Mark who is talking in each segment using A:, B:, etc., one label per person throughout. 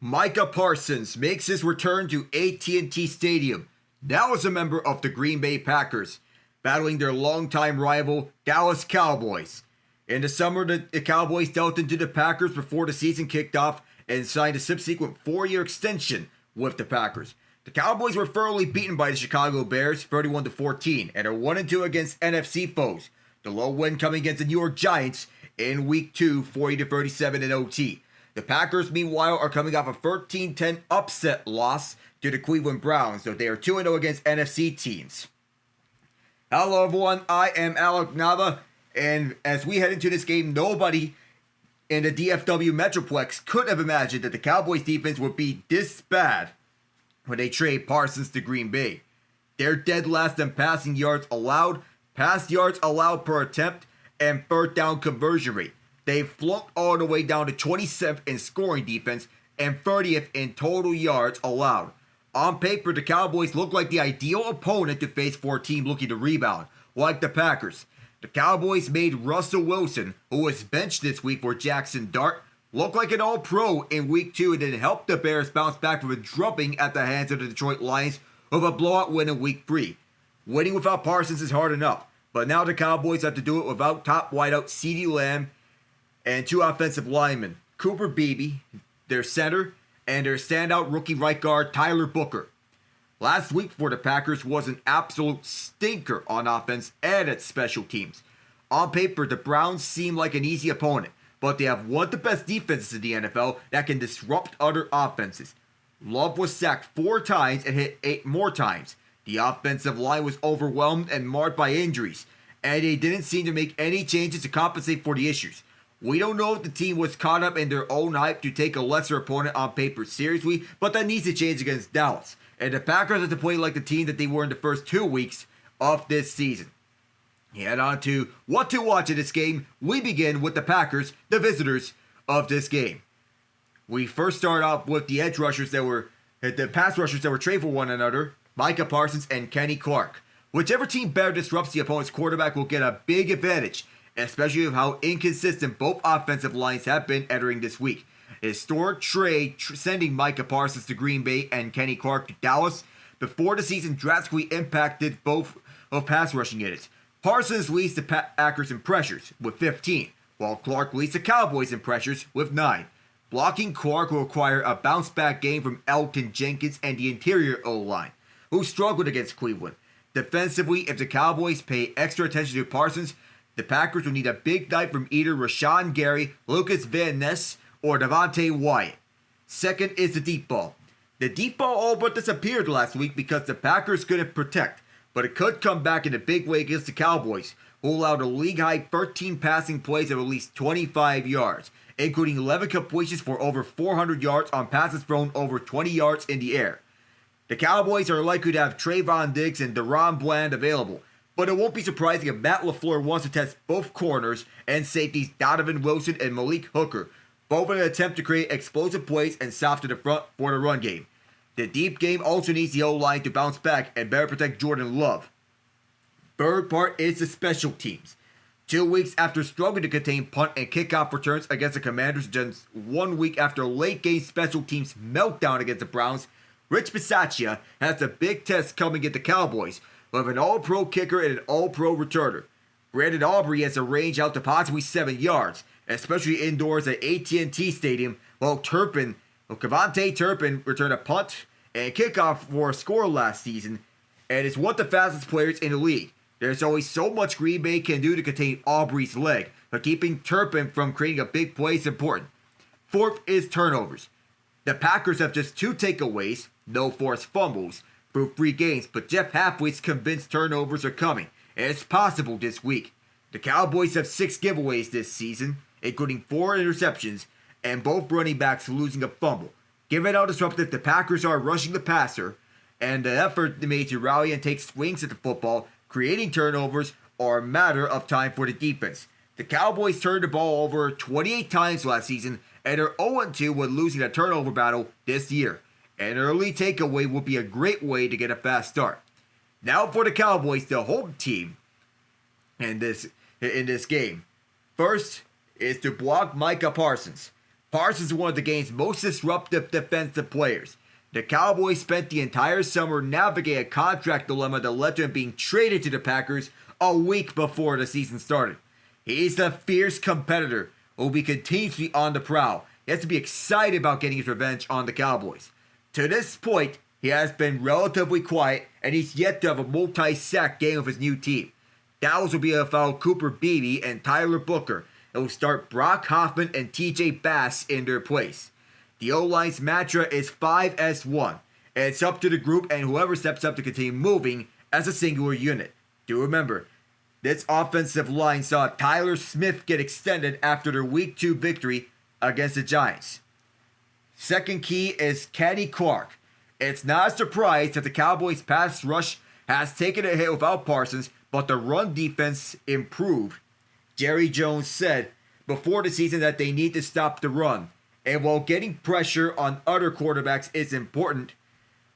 A: Micah Parsons makes his return to AT&T Stadium, now as a member of the Green Bay Packers, battling their longtime rival, Dallas Cowboys. In the summer, the Cowboys dealt into the Packers before the season kicked off and signed a subsequent 4-year extension with the Packers. The Cowboys were thoroughly beaten by the Chicago Bears, 31-14, and are 1-2 against NFC foes. The low win coming against the New York Giants in Week 2, 40-37 in OT. The Packers, meanwhile, are coming off a 13-10 upset loss to the Cleveland Browns, so they are 2-0 against NFC teams. Hello everyone, I am Alec Nava, and as we head into this game, nobody in the DFW Metroplex could have imagined that the Cowboys defense would be this bad when they trade Parsons to Green Bay. They're dead last in passing yards allowed, pass yards allowed per attempt, and third down conversion rate. They flunked all the way down to 27th in scoring defense and 30th in total yards allowed. On paper, the Cowboys look like the ideal opponent to face for a team looking to rebound, like the Packers. The Cowboys made Russell Wilson, who was benched this week for Jackson Dart, look like an all-pro in Week 2 and then helped the Bears bounce back from a drubbing at the hands of the Detroit Lions with a blowout win in Week 3. Winning without Parsons is hard enough, but now the Cowboys have to do it without top wideout CeeDee Lamb and two offensive linemen, Cooper Beebe, their center, and their standout rookie right guard, Tyler Booker. Last week for the Packers was an absolute stinker on offense and at special teams. On paper, the Browns seem like an easy opponent, but they have one of the best defenses in the NFL that can disrupt other offenses. Love was sacked 4 times and hit 8 more times. The offensive line was overwhelmed and marred by injuries, and they didn't seem to make any changes to compensate for the issues. We don't know if the team was caught up in their own hype to take a lesser opponent on paper seriously, but that needs to change against Dallas. And the Packers have to play like the team that they were in the first 2 weeks of this season. Head on to what to watch in this game. We begin with the Packers, the visitors of this game. We first start off with the pass rushers that were traded for one another, Micah Parsons and Kenny Clark. Whichever team better disrupts the opponent's quarterback will get a big advantage, especially with how inconsistent both offensive lines have been entering this week. A historic trade sending Micah Parsons to Green Bay and Kenny Clark to Dallas before the season drastically impacted both of pass rushing units. Parsons leads the Packers in pressures with 15, while Clark leads the Cowboys in pressures with 9. Blocking Clark will require a bounce-back game from Elgton Jenkins and the interior O-line, who struggled against Cleveland. Defensively, if the Cowboys pay extra attention to Parsons, the Packers will need a big night from either Rashawn Gary, Lucas Van Ness, or Devontae Wyatt. Second is the deep ball. The deep ball all but disappeared last week because the Packers couldn't protect, but it could come back in a big way against the Cowboys, who allowed a league-high 13 passing plays of at least 25 yards, including 11 completions for over 400 yards on passes thrown over 20 yards in the air. The Cowboys are likely to have Trayvon Diggs and Deron Bland available, but it won't be surprising if Matt LaFleur wants to test both corners and safeties Donovan Wilson and Malik Hooker, both in an attempt to create explosive plays and soften the front for the run game. The deep game also needs the O-line to bounce back and better protect Jordan Love. Third part is the special teams. 2 weeks after struggling to contain punt and kickoff returns against the Commanders, just 1 week after a late-game special teams meltdown against the Browns, Rich Bisaccia has a big test coming at the Cowboys with an all-pro kicker and an all-pro returner. Brandon Aubrey has a range out to possibly 7 yards, especially indoors at AT&T Stadium, while Kevontae Turpin returned a punt and kickoff for a score last season, and is one of the fastest players in the league. There's always so much Green Bay can do to contain Aubrey's leg, but keeping Turpin from creating a big play is important. Fourth is turnovers. The Packers have just 2 takeaways, no forced fumbles, through 3 games, but Jeff Halfway's convinced turnovers are coming, and it's possible this week. The Cowboys have 6 giveaways this season, including 4 interceptions, and both running backs losing a fumble. Given how disruptive the Packers are rushing the passer, and the effort they made to rally and take swings at the football, creating turnovers are a matter of time for the defense. The Cowboys turned the ball over 28 times last season, and are 0-2 when losing a turnover battle this year. An early takeaway would be a great way to get a fast start. Now for the Cowboys, the home team in this game. First is to block Micah Parsons. Parsons is one of the game's most disruptive defensive players. The Cowboys spent the entire summer navigating a contract dilemma that led to him being traded to the Packers a week before the season started. He's a fierce competitor who will be continuously on the prowl. He has to be excited about getting his revenge on the Cowboys. To this point, he has been relatively quiet, and he's yet to have a multi-sack game with his new team. Dallas will be without Cooper Beebe and Tyler Booker. It will start Brock Hoffman and TJ Bass in their place. The O-line's mantra is 5S1, and it's up to the group and whoever steps up to continue moving as a singular unit. Do remember, this offensive line saw Tyler Smith get extended after their Week 2 victory against the Giants. Second key is Kenny Clark. It's not a surprise that the Cowboys' pass rush has taken a hit without Parsons, but the run defense improved. Jerry Jones said before the season that they need to stop the run. And while getting pressure on other quarterbacks is important,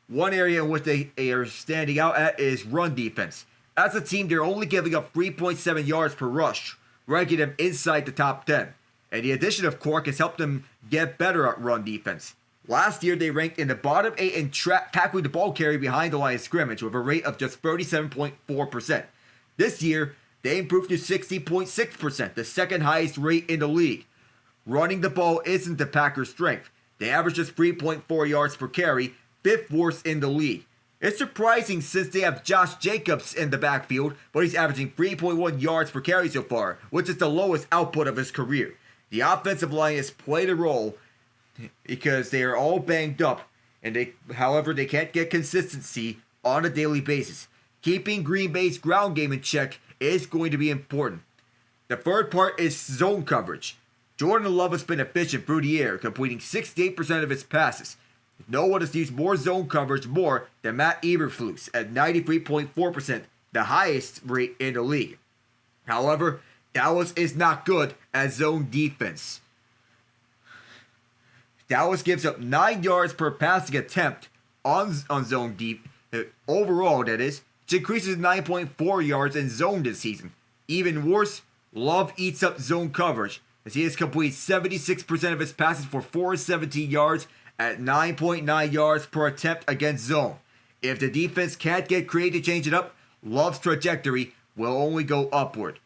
A: one area in which they are standing out at is run defense. As a team, they're only giving up 3.7 yards per rush, ranking them inside the top 10. And the addition of Clark has helped them get better at run defense. Last year, they ranked in the bottom 8 in tackling the ball carry behind the line of scrimmage with a rate of just 37.4%. This year, they improved to 60.6%, the second highest rate in the league. Running the ball isn't the Packers' strength. They average just 3.4 yards per carry, 5th worst in the league. It's surprising since they have Josh Jacobs in the backfield, but he's averaging 3.1 yards per carry so far, which is the lowest output of his career. The offensive line has played a role because they are all banged up, and however, they can't get consistency on a daily basis. Keeping Green Bay's ground game in check is going to be important. The third part is zone coverage. Jordan Love has been efficient through the air, completing 68% of his passes. No one has used more zone coverage more than Matt Eberflus at 93.4%, the highest rate in the league. However, Dallas is not good at zone defense. Dallas gives up 9 yards per passing attempt on zone deep, overall that is, which increases 9.4 yards in zone this season. Even worse, Love eats up zone coverage, as he has completed 76% of his passes for 417 yards at 9.9 yards per attempt against zone. If the defense can't get creative to change it up, Love's trajectory will only go upward.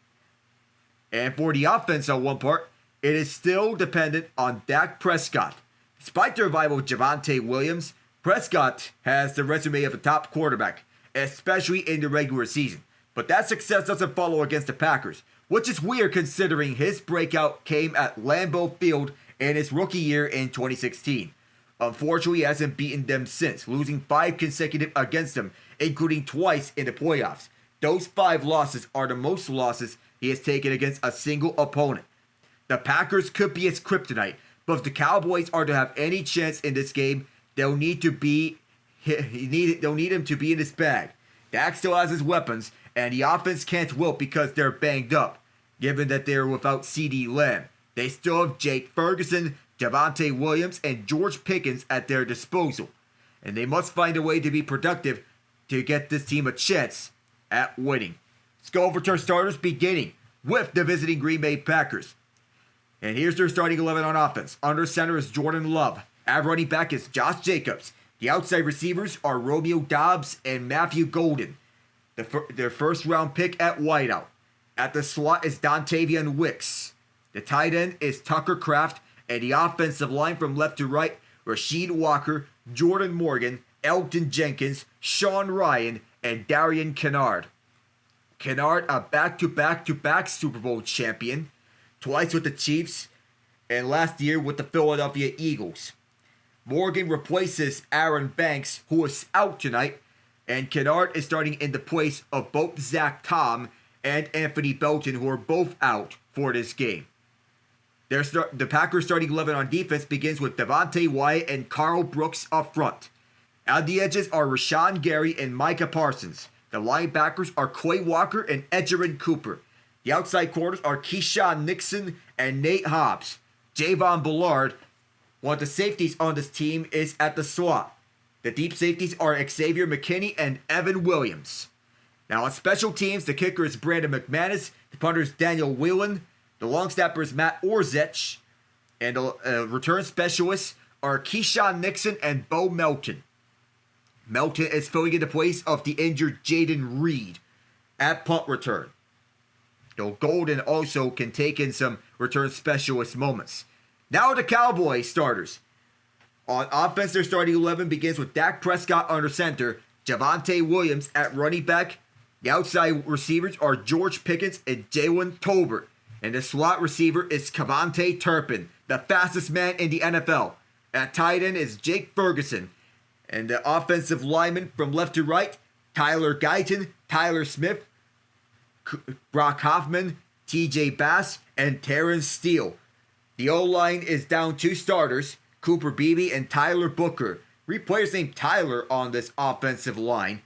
A: And for the offense on one part, it is still dependent on Dak Prescott. Despite the revival of Javonte Williams, Prescott has the resume of a top quarterback, especially in the regular season. But that success doesn't follow against the Packers, which is weird considering his breakout came at Lambeau Field in his rookie year in 2016. Unfortunately, he hasn't beaten them since, losing 5 consecutive against them, including twice in the playoffs. Those 5 losses are the most losses he has taken against a single opponent. The Packers could be his kryptonite, but if the Cowboys are to have any chance in this game, they'll need him to be in his bag. Dak still has his weapons, and the offense can't wilt because they're banged up, given that they're without CeeDee Lamb. They still have Jake Ferguson, Javonte Williams, and George Pickens at their disposal, and they must find a way to be productive to get this team a chance at winning. Let's go over to our starters, beginning with the visiting Green Bay Packers. And here's their starting 11 on offense. Under center is Jordan Love. At running back is Josh Jacobs. The outside receivers are Romeo Doubs and Matthew Golden. Their first round pick at wideout. At the slot is Dontavian Wicks. The tight end is Tucker Kraft. And the offensive line from left to right, Rasheed Walker, Jordan Morgan, Elgton Jenkins, Sean Ryan, and Darian Kennard. Kennard, a back-to-back Super Bowl champion, twice with the Chiefs, and last year with the Philadelphia Eagles. Morgan replaces Aaron Banks, who is out tonight, and Kennard is starting in the place of both Zach Tom and Anthony Belton, who are both out for this game. The Packers starting 11 on defense begins with Devontae Wyatt and Carl Brooks up front. At the edges are Rashawn Gary and Micah Parsons. The linebackers are Quay Walker and Edgerrin Cooper. The outside corners are Keyshawn Nixon and Nate Hobbs. Javon Bullard, one of the safeties on this team, is at the slot. The deep safeties are Xavier McKinney and Evan Williams. Now on special teams, the kicker is Brandon McManus, the punter is Daniel Whelan, the long snapper is Matt Orzech, And the return specialists are Keyshawn Nixon and Bo Melton. Melton is filling in the place of the injured Jaden Reed at punt return. Though Golden also can take in some return specialist moments. Now the Cowboys starters. On offense, their starting 11 begins with Dak Prescott under center, Javonte Williams at running back. The outside receivers are George Pickens and Jalen Tolbert. And the slot receiver is Cavante Turpin, the fastest man in the NFL. At tight end is Jake Ferguson. And the offensive linemen from left to right, Tyler Guyton, Tyler Smith, Brock Hoffman, TJ Bass, and Terrence Steele. The O-line is down 2 starters, Cooper Beebe and Tyler Booker. 3 players named Tyler on this offensive line.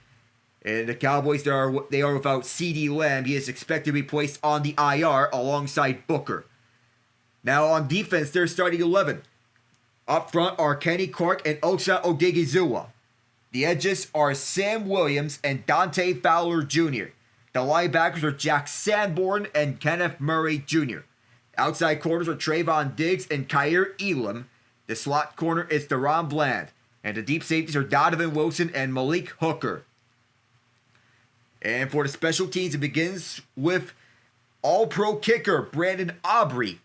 A: And the Cowboys, they are without CeeDee Lamb. He is expected to be placed on the IR alongside Booker. Now on defense, they're starting 11. Up front are Kenny Clark and Osa Odigizua. The edges are Sam Williams and Dante Fowler Jr. The linebackers are Jack Sanborn and Kenneth Murray Jr. Outside corners are Trayvon Diggs and Kyer Elam. The slot corner is Deron Bland. And the deep safeties are Donovan Wilson and Malik Hooker. And for the special teams, it begins with All-Pro kicker Brandon Aubrey.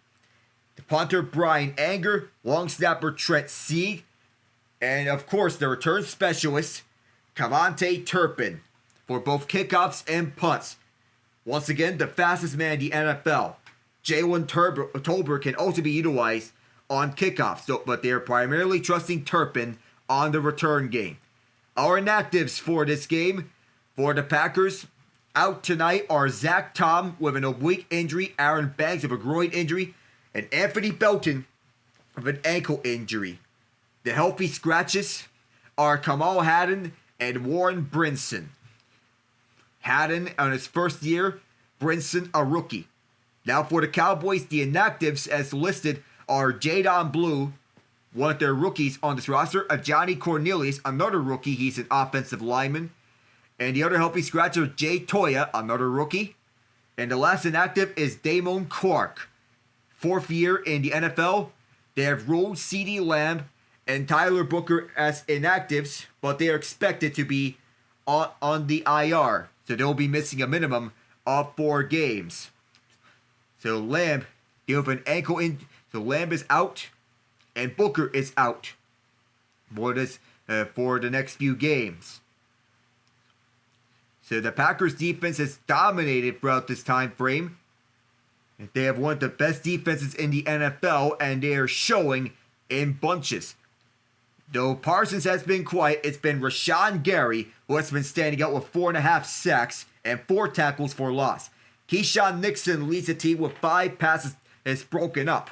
A: The punter Brian Anger. Long snapper Trent Sieg. And of course, the return specialist Cavante Turpin for both kickoffs and punts. Once again, the fastest man in the NFL. Jalen Tolbert can also be utilized on kickoffs, but they are primarily trusting Turpin on the return game. Our inactives for this game, for the Packers, out tonight are Zach Tom with an oblique injury, Aaron Banks with a groin injury, and Anthony Belton with an ankle injury. The healthy scratches are Kamal Haddon and Warren Brinson. Haddon on his first year, Brinson a rookie. Now for the Cowboys, the inactives as listed are Jadon Blue, one of their rookies on this roster, Johnny Cornelius, another rookie, he's an offensive lineman. And the other healthy scratcher, Jay Toya, another rookie. And the last inactive is Damon Clark. 4th year in the NFL. They have ruled CeeDee Lamb and Tyler Booker as inactives, but they are expected to be on the IR. So they'll be missing a minimum of 4 games. So Lamb, they have an ankle in. So Lamb is out, and Booker is out for the next few games. So the Packers defense has dominated throughout this time frame. They have one of the best defenses in the NFL, and they are showing in bunches. Though Parsons has been quiet, it's been Rashawn Gary who has been standing out with 4.5 sacks and 4 tackles for loss. Keyshawn Nixon leads the team with 5 passes that's broken up.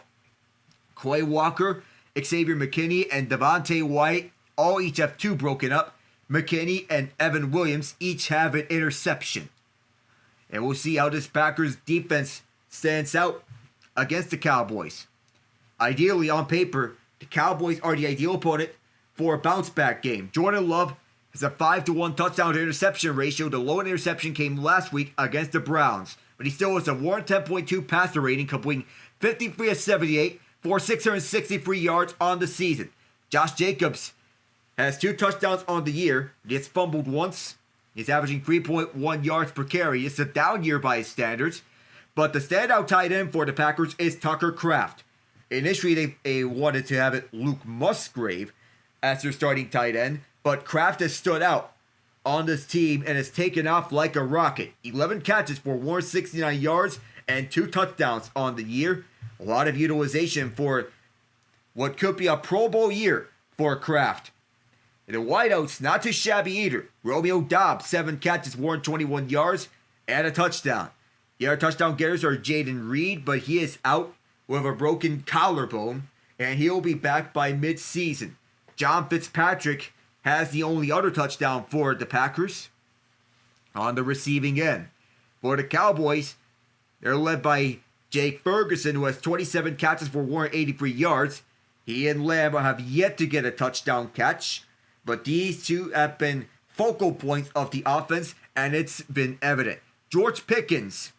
A: Clay Walker, Xavier McKinney, and Devontae White all each have 2 broken up. McKinney and Evan Williams each have an interception. And we'll see how this Packers defense stands out against the Cowboys. Ideally, on paper, the Cowboys are the ideal opponent for a bounce-back game. Jordan Love has a 5-to-1 touchdown to interception ratio. The low interception came last week against the Browns. But he still has a 110.2 passer rating, completing 53 of 78 for 663 yards on the season. Josh Jacobs has 2 touchdowns on the year. He has fumbled once. He's averaging 3.1 yards per carry. It's a down year by his standards. But the standout tight end for the Packers is Tucker Kraft. Initially, they wanted to have it Luke Musgrave as their starting tight end. But Kraft has stood out on this team and has taken off like a rocket. 11 catches for 169 yards and 2 touchdowns on the year. A lot of utilization for what could be a Pro Bowl year for Kraft. And the wideouts, not too shabby either. Romeo Dobbs, 7 catches, 121 yards, and a touchdown. The other touchdown getters are Jaden Reed, but he is out with a broken collarbone, and he'll be back by mid-season. John Fitzpatrick has the only other touchdown for the Packers on the receiving end. For the Cowboys, they're led by Jake Ferguson, who has 27 catches for 183 yards. He and Lamb have yet to get a touchdown catch, but these two have been focal points of the offense, and it's been evident. George Pickens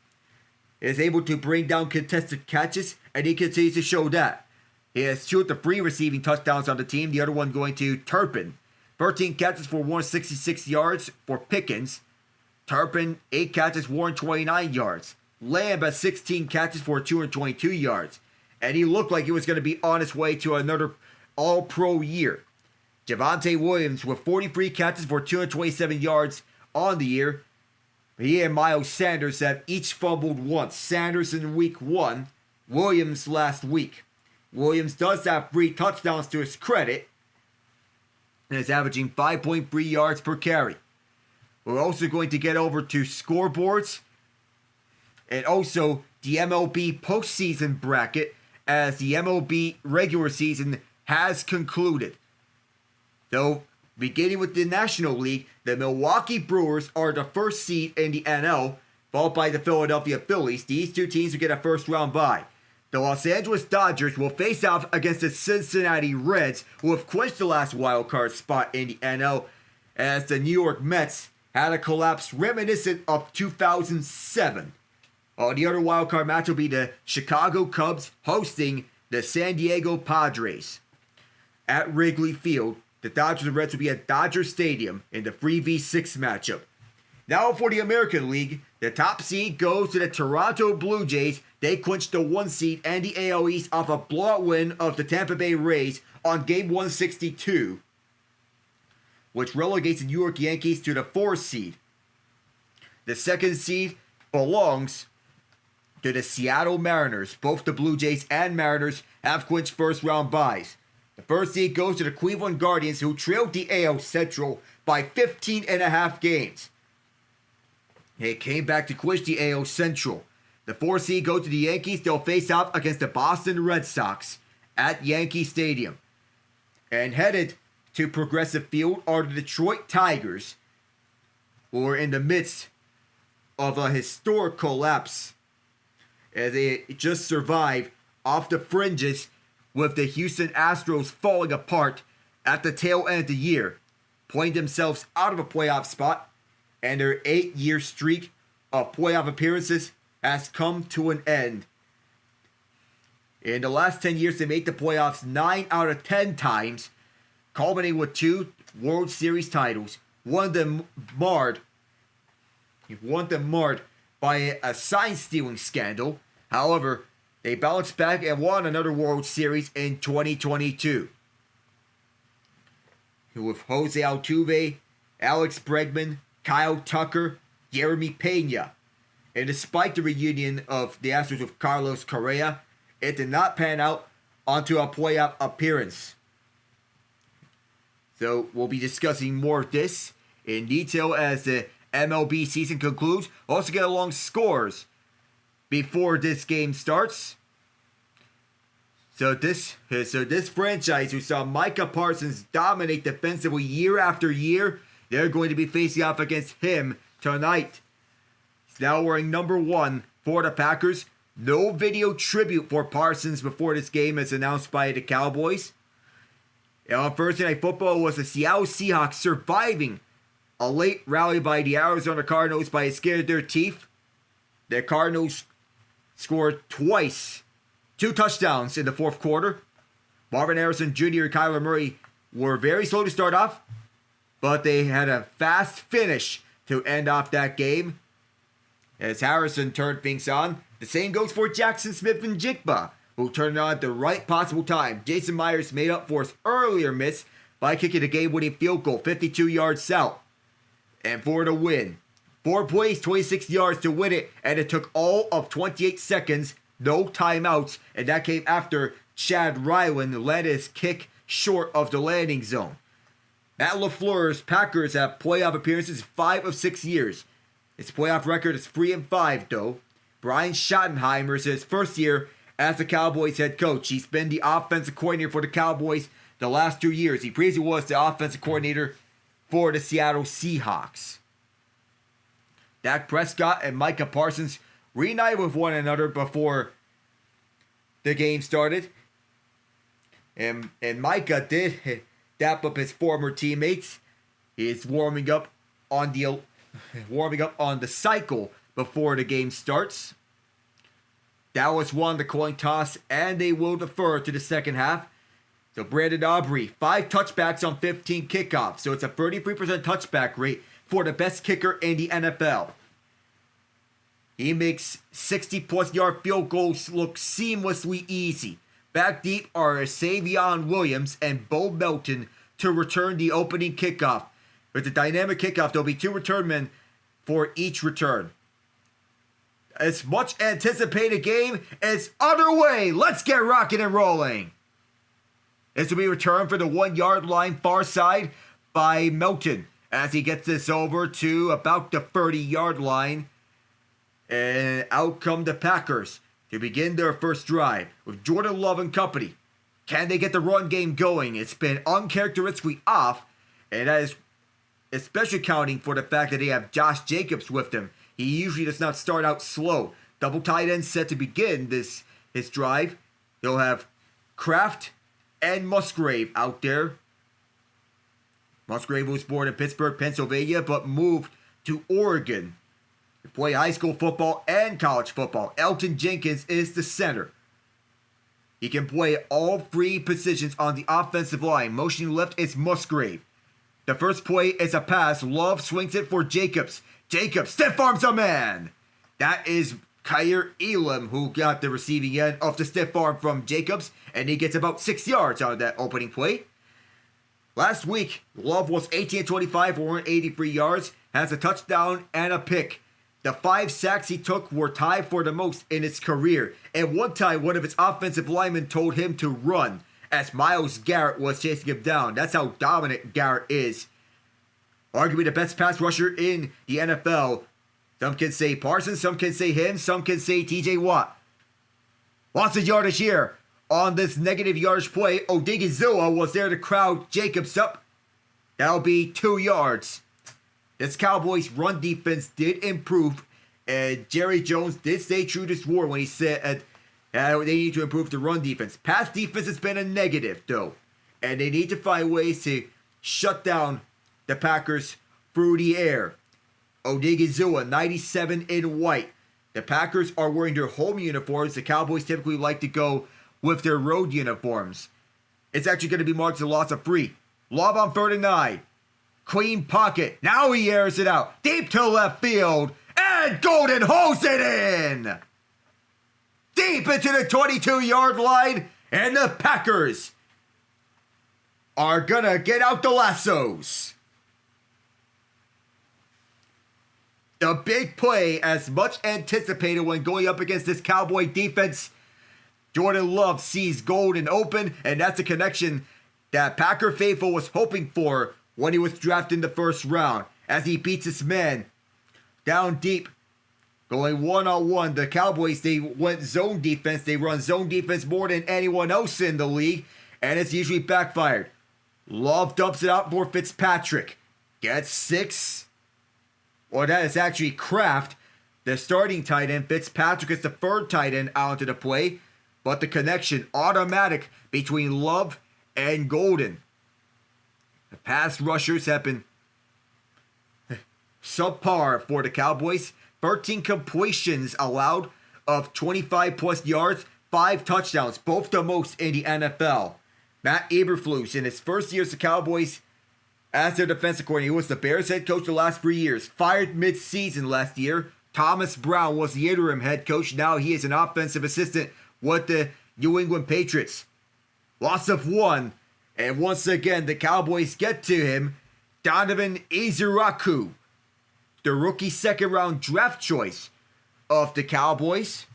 A: is able to bring down contested catches, and he continues to show that. He has 2 of the 3 receiving touchdowns on the team, the other one going to Turpin. 13 catches for 166 yards for Pickens. Turpin, 8 catches, 129 yards. Lamb has 16 catches for 222 yards. And he looked like he was going to be on his way to another all-pro year. Javonte Williams with 43 catches for 227 yards on the year. He and Miles Sanders have each fumbled once. Sanders in week 1, Williams last week. Williams does have 3 touchdowns to his credit and is averaging 5.3 yards per carry. We're also going to get over to scoreboards and also the MLB postseason bracket, as the MLB regular season has concluded. So, beginning with the National League, the Milwaukee Brewers are the first seed in the NL, followed by the Philadelphia Phillies. These 2 teams will get a first-round bye. The Los Angeles Dodgers will face off against the Cincinnati Reds, who have clinched the last wildcard spot in the NL, as the New York Mets had a collapse reminiscent of 2007. The other wildcard match will be the Chicago Cubs hosting the San Diego Padres. At Wrigley Field, the Dodgers and Reds will be at Dodger Stadium in the 3v6 matchup. Now for the American League, the top seed goes to the Toronto Blue Jays. They clinched the 1 seed and the AL East off a blowout win of the Tampa Bay Rays on Game 162, which relegates the New York Yankees to the 4th seed. The 2nd seed belongs to the Seattle Mariners. Both the Blue Jays and Mariners have clinched first-round byes. The 1st seed goes to the Cleveland Guardians, who trailed the AL Central by 15.5 games. They came back to clinch the AL Central. The 4th seed goes to the Yankees. They'll face off against the Boston Red Sox at Yankee Stadium. And headed to Progressive Field are the Detroit Tigers, who are in the midst of a historic collapse, as they just survived off the fringes with the Houston Astros falling apart at the tail end of the year, playing themselves out of a playoff spot, and their 8-year streak of playoff appearances has come to an end. In the last 10 years, they made the playoffs 9 out of 10 times, culminating with 2 World Series titles, one of them marred by a sign-stealing scandal. However, they bounced back and won another World Series in 2022. With Jose Altuve, Alex Bregman, Kyle Tucker, Jeremy Pena. And despite the reunion of the Astros with Carlos Correa, it did not pan out onto a playoff appearance. So we'll be discussing more of this in detail as the MLB season concludes. We'll also get along scores before this game starts. So this franchise, who saw Micah Parsons dominate defensively year after year, they're going to be facing off against him tonight. He's now wearing number 1 for the Packers. No video tribute for Parsons before this game as announced by the Cowboys. And on Thursday Night Football was the Seattle Seahawks surviving a late rally by the Arizona Cardinals by the skin of their teeth. The Cardinals scored twice, 2 touchdowns in the 4th quarter. Marvin Harrison Jr. and Kyler Murray were very slow to start off, but they had a fast finish to end off that game as Harrison turned things on. The same goes for Jackson Smith and Jigba, who turned it on at the right possible time. Jason Myers made up for his earlier miss by kicking a game-winning field goal 52 yards out. And for the win. 4 plays, 26 yards to win it, and it took all of 28 seconds, no timeouts, and that came after Chad Ryland led his kick short of the landing zone. Matt LaFleur's Packers have playoff appearances 5 of 6 years. His playoff record is 3-5 though. Brian Schottenheimer is his first year as the Cowboys head coach. He's been the offensive coordinator for the Cowboys the last 2 years. He previously was the offensive coordinator for the Seattle Seahawks. Dak Prescott and Micah Parsons reunited with one another before the game started. And Micah did dap up his former teammates. He's warming up on the cycle before the game starts. Dallas won the coin toss, and they will defer to the second half. So Brandon Aubrey, 5 touchbacks on 15 kickoffs. So it's a 33% touchback rate for the best kicker in the NFL. He makes 60-plus yard field goals look seamlessly easy. Back deep are Savion Williams and Bo Melton to return the opening kickoff. With the dynamic kickoff, there'll be 2 return men for each return. This much anticipated game is underway. Let's get rocking and rolling. This will be returned for the 1-yard line far side by Melton as he gets this over to about the 30-yard line. And out come the Packers to begin their first drive with Jordan Love and company. Can they get the run game going? It's been uncharacteristically off, and that is especially counting for the fact that they have Josh Jacobs with them. He usually does not start out slow. Double tight end set to begin his drive. They'll have Kraft and Musgrave out there. Musgrave was born in Pittsburgh, Pennsylvania, but moved to Oregon to play high school football and college football. Elton Jenkins is the center. He can play all 3 positions on the offensive line. Motioning left is Musgrave. The first play is a pass. Love swings it for Jacobs. Jacobs stiff arms a man. That is Kyer Elam who got the receiving end of the stiff arm from Jacobs, and he gets about 6 yards out of that opening play. Last week, Love was 18-25 for 183 yards, has a touchdown and a pick. The 5 sacks he took were tied for the most in his career. At one time, one of his offensive linemen told him to run as Myles Garrett was chasing him down. That's how dominant Garrett is. Arguably the best pass rusher in the NFL. Some can say Parsons, some can say him, some can say TJ Watt. Lots of yardage here. On this negative yardage play, Odigizua was there to crowd Jacobs up. That'll be 2 yards. This Cowboys run defense did improve, and Jerry Jones did stay true to his word when he said they need to improve the run defense. Pass defense has been a negative, though, and they need to find ways to shut down the Packers through the air. Odigizua, 97 in white. The Packers are wearing their home uniforms. The Cowboys typically like to go with their road uniforms. It's actually going to be marked as a loss of 3. Lob on 3rd and 9. Clean pocket. Now he airs it out. Deep to left field. And Golden holds it in. Deep into the 22-yard line. And the Packers are going to get out the lassos. The big play, as much anticipated when going up against this Cowboy defense. Jordan Love sees Golden open, and that's a connection that Packer faithful was hoping for when he was drafted in the first round, as he beats his man down deep, going one-on-one. The Cowboys, they went zone defense. They run zone defense more than anyone else in the league, and it's usually backfired. Love dumps it out for Fitzpatrick. Gets 6. Or that is actually Kraft, the starting tight end. Fitzpatrick is the 3rd tight end out of the play, but the connection automatic between Love and Golden. The pass rushers have been subpar for the Cowboys. 13 completions allowed of 25-plus yards, 5 touchdowns, both the most in the NFL. Matt Eberflus, in his first year as the Cowboys as their defensive coordinator, he was the Bears head coach the last 3 years. Fired mid-season last year. Thomas Brown was the interim head coach. Now he is an offensive assistant with the New England Patriots. Loss of 1. And once again, the Cowboys get to him. Donovan Iziraku, the rookie 2nd-round draft choice of the Cowboys,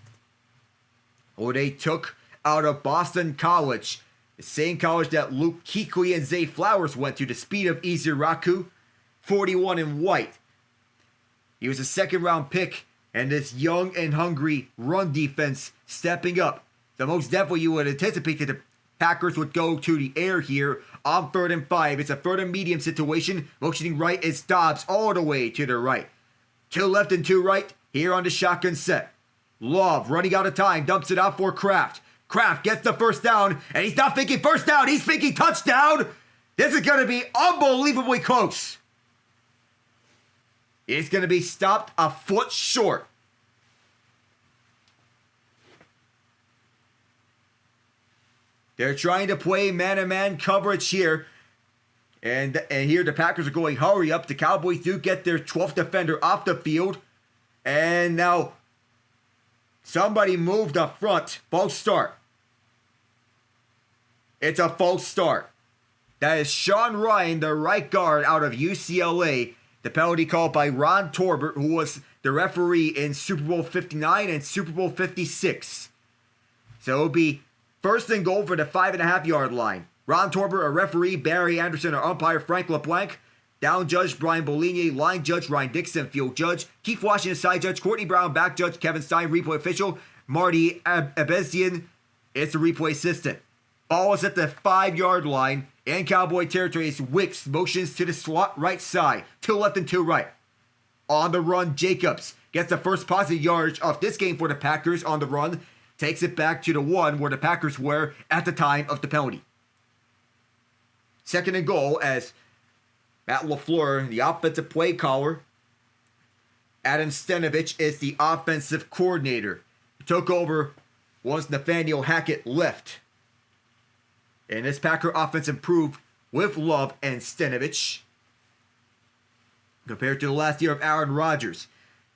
A: who they took out of Boston College, the same college that Luke Kuechly and Zay Flowers went to. The speed of Iziraku, 41 in white. He was a 2nd-round pick, and this young and hungry run defense stepping up. The most definitely you would anticipate that the Packers would go to the air here on 3rd and 5. It's a 3rd and medium situation. Motioning right is Dobbs all the way to the right. 2 left and 2 right here on the shotgun set. Love running out of time, dumps it out for Kraft. Kraft gets the first down, and he's not thinking first down. He's thinking touchdown. This is going to be unbelievably close. It's going to be stopped a foot short. They're trying to play man-to-man coverage here. And here the Packers are going hurry up. The Cowboys do get their 12th defender off the field. And now somebody moved up front. False start. It's a false start. That is Sean Ryan, the right guard out of UCLA. The penalty called by Ron Torbert, who was the referee in Super Bowl 59 and Super Bowl 56. So it'll be first and goal for the 5.5-yard line. Ron Torbert, a referee, Barry Anderson, our umpire, Frank LeBlanc, down judge, Brian Boligny, line judge, Ryan Dixon, field judge, Keith Washington, side judge, Courtney Brown, back judge, Kevin Stein, replay official, Marty Abezian, it's the replay assistant. Ball is at the 5-yard line, and Cowboy territory as Wicks motions to the slot right side, to left and to right. On the run, Jacobs gets the first positive yardage of this game for the Packers on the run, takes it back to the 1 where the Packers were at the time of the penalty. Second and goal as Matt LaFleur, the offensive play caller. Adam Stenavich is the offensive coordinator. He took over once Nathaniel Hackett left. And this Packer offense improved with Love and Stenavich compared to the last year of Aaron Rodgers.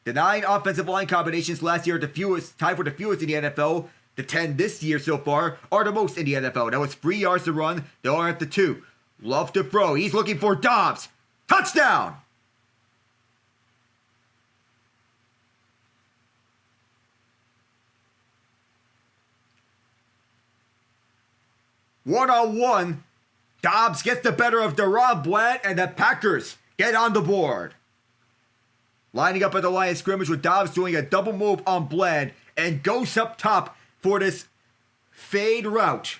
A: The 9 offensive line combinations last year, tied for the fewest in the NFL. The 10 this year so far are the most in the NFL. That was 3 yards to run. They are at the 2. Love to throw. He's looking for Dobbs. Touchdown! One-on-one. Dobbs gets the better of Deron Bland, and the Packers get on the board. Lining up at the line of scrimmage with Dobbs doing a double move on Bland and goes up top for this fade route.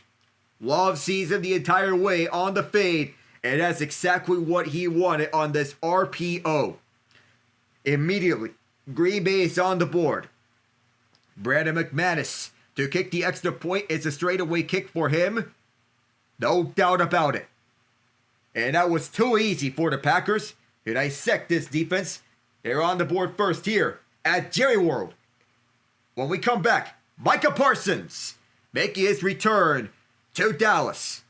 A: Love sees him the entire way on the fade, and that's exactly what he wanted on this RPO. Immediately, Green Bay is on the board. Brandon McManus to kick the extra point. It's a straightaway kick for him. No doubt about it. And that was too easy for the Packers to dissect this defense. They're on the board first here at Jerry World. When we come back, Micah Parsons making his return to Dallas.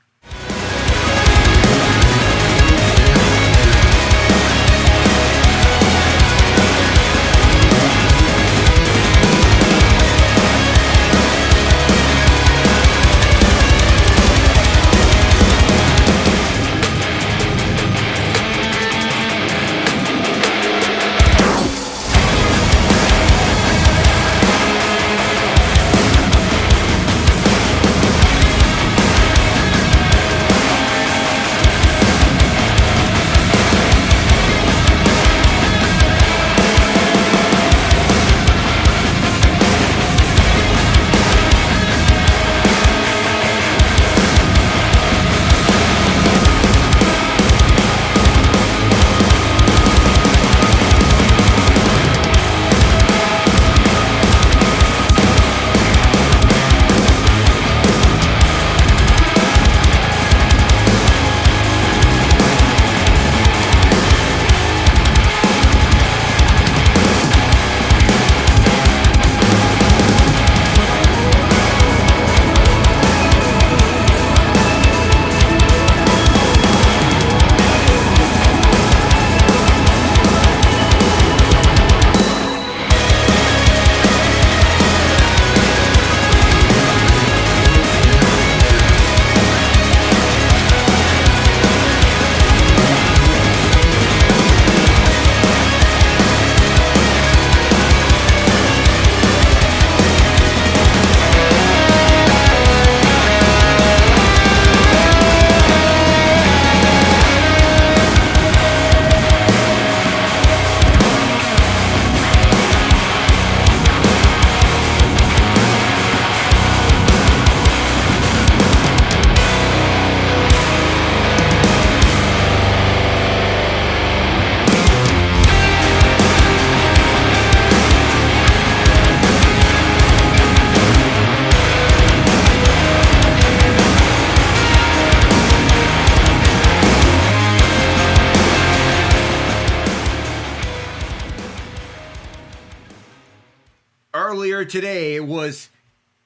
A: Earlier today, it was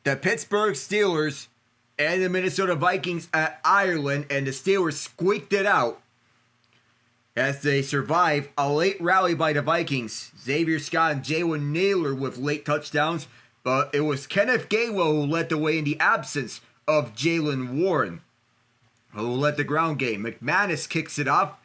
A: the Pittsburgh Steelers and the Minnesota Vikings at Ireland, and the Steelers squeaked it out as they survive a late rally by the Vikings. Xavier Scott and Jalen Naylor with late touchdowns, but it was Kenneth Gainwell who led the way in the absence of Jalen Warren, who led the ground game. McManus kicks it off,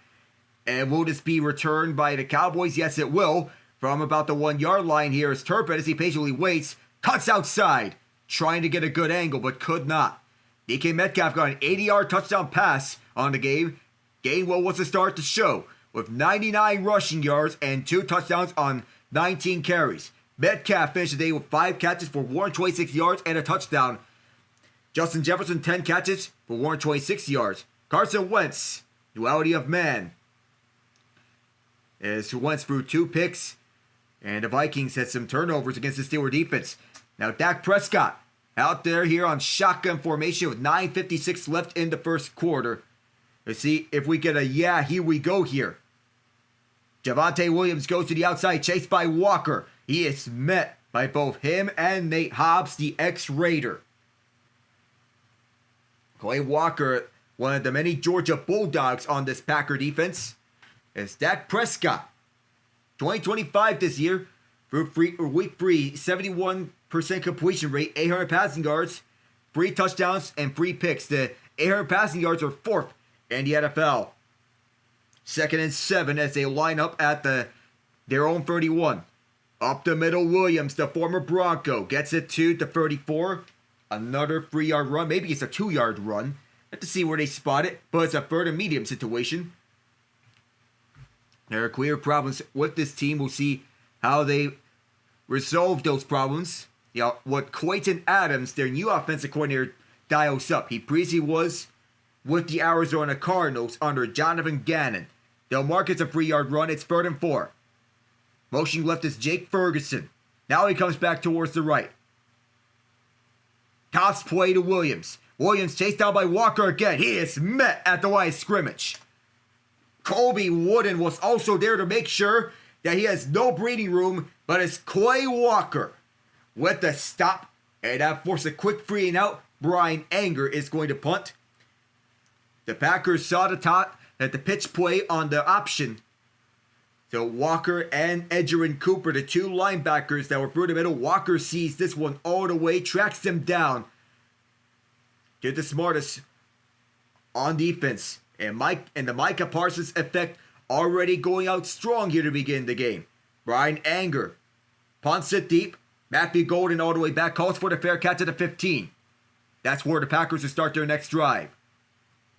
A: and will this be returned by the Cowboys? Yes, it will. From about the 1 yard line here is Turpin as he patiently waits, cuts outside, trying to get a good angle, but could not. DK Metcalf got an 80-yard touchdown pass on the game. Gainwell was the start to show with 99 rushing yards and 2 touchdowns on 19 carries. Metcalf finished the day with 5 catches for 126 yards and a touchdown. Justin Jefferson, 10 catches for 126 yards. Carson Wentz, duality of man, as Wentz threw 2 picks, and the Vikings had some turnovers against the Steelers defense. Now Dak Prescott out there here on shotgun formation with 9:56 left in the first quarter. Let's see if we get a here we go here. Javonte Williams goes to the outside, chased by Walker. He is met by both him and Nate Hobbs, the ex-Raider. Clay Walker, one of the many Georgia Bulldogs on this Packer defense. It's Dak Prescott, 2025 this year, week 3, 71% completion rate, 800 passing yards, 3 touchdowns, and 3 picks. The 800 passing yards are 4th in the NFL. 2nd and 7 as they line up at their own 31. Up the middle, Williams, the former Bronco, gets it to the 34. Another 3-yard run. Maybe it's a 2-yard run. Have to see where they spot it, but it's a 3rd and medium situation. There are clear problems with this team. We'll see how they resolve those problems. You know, what Quayton Adams, their new offensive coordinator, dials up. He previously was with the Arizona Cardinals under Jonathan Gannon. They'll mark it's a 3-yard run. It's 3rd and 4. Motion left is Jake Ferguson. Now he comes back towards the right. Toss play to Williams. Williams chased down by Walker again. He is met at the line of scrimmage. Colby Wooden was also there to make sure that he has no breathing room, but it's Clay Walker with the stop. And that forced a quick free and out. Brian Anger is going to punt. The Packers saw the pitch play on the option. So Walker and Edgerrin Cooper, the 2 linebackers that were through the middle. Walker sees this one all the way, tracks them down. Get the smartest on defense. And the Micah Parsons effect already going out strong here to begin the game. Brian Anger punts it deep. Matthew Golden all the way back, calls for the fair catch at the 15. That's where the Packers will start their next drive.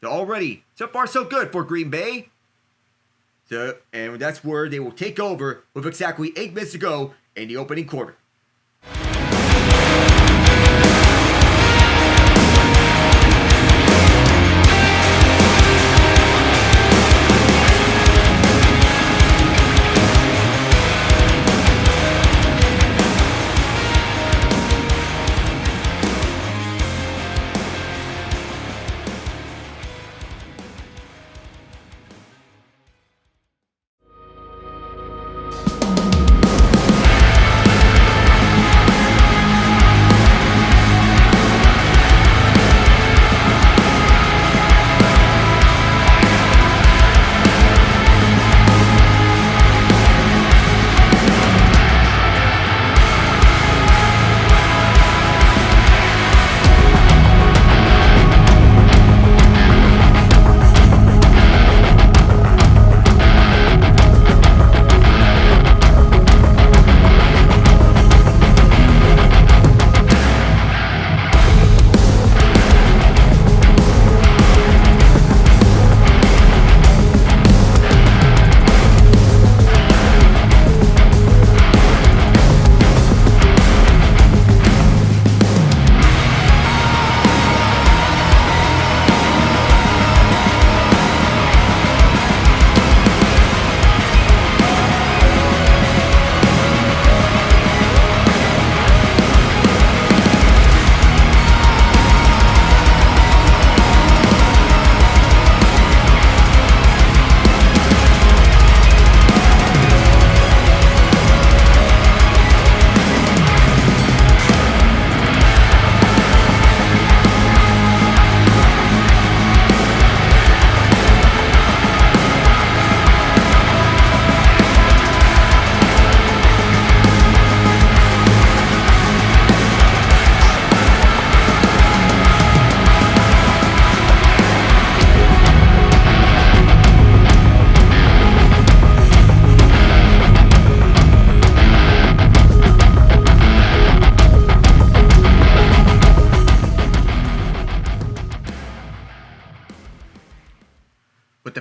A: So already, so far so good for Green Bay. And that's where they will take over with exactly 8 minutes to go in the opening quarter.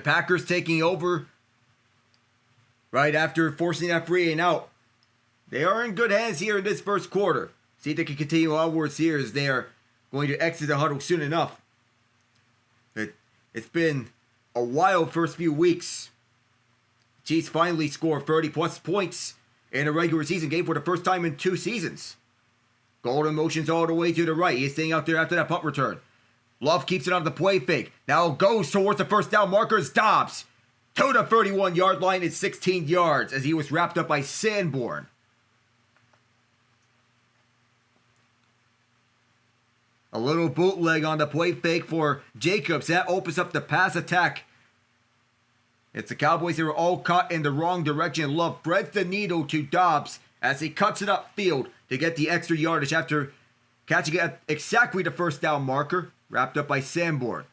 A: Packers taking over right after forcing that free and out. They are in good hands here in this first quarter. See if they can continue onwards here as they are going to exit the huddle soon enough. It's been a wild first few weeks. Chiefs finally scored 30-plus points in a regular season game for the first time in 2 seasons. Golden motions all the way to the right. He's staying out there after that punt return. Love keeps it on the play fake. Now goes towards the first down marker. Dobbs to the 31-yard line at 16 yards as he was wrapped up by Sanborn. A little bootleg on the play fake for Jacobs. That opens up the pass attack. It's the Cowboys that were all caught in the wrong direction. Love threads the needle to Dobbs as he cuts it upfield to get the extra yardage after catching at exactly the first down marker. Wrapped up by Sanborn.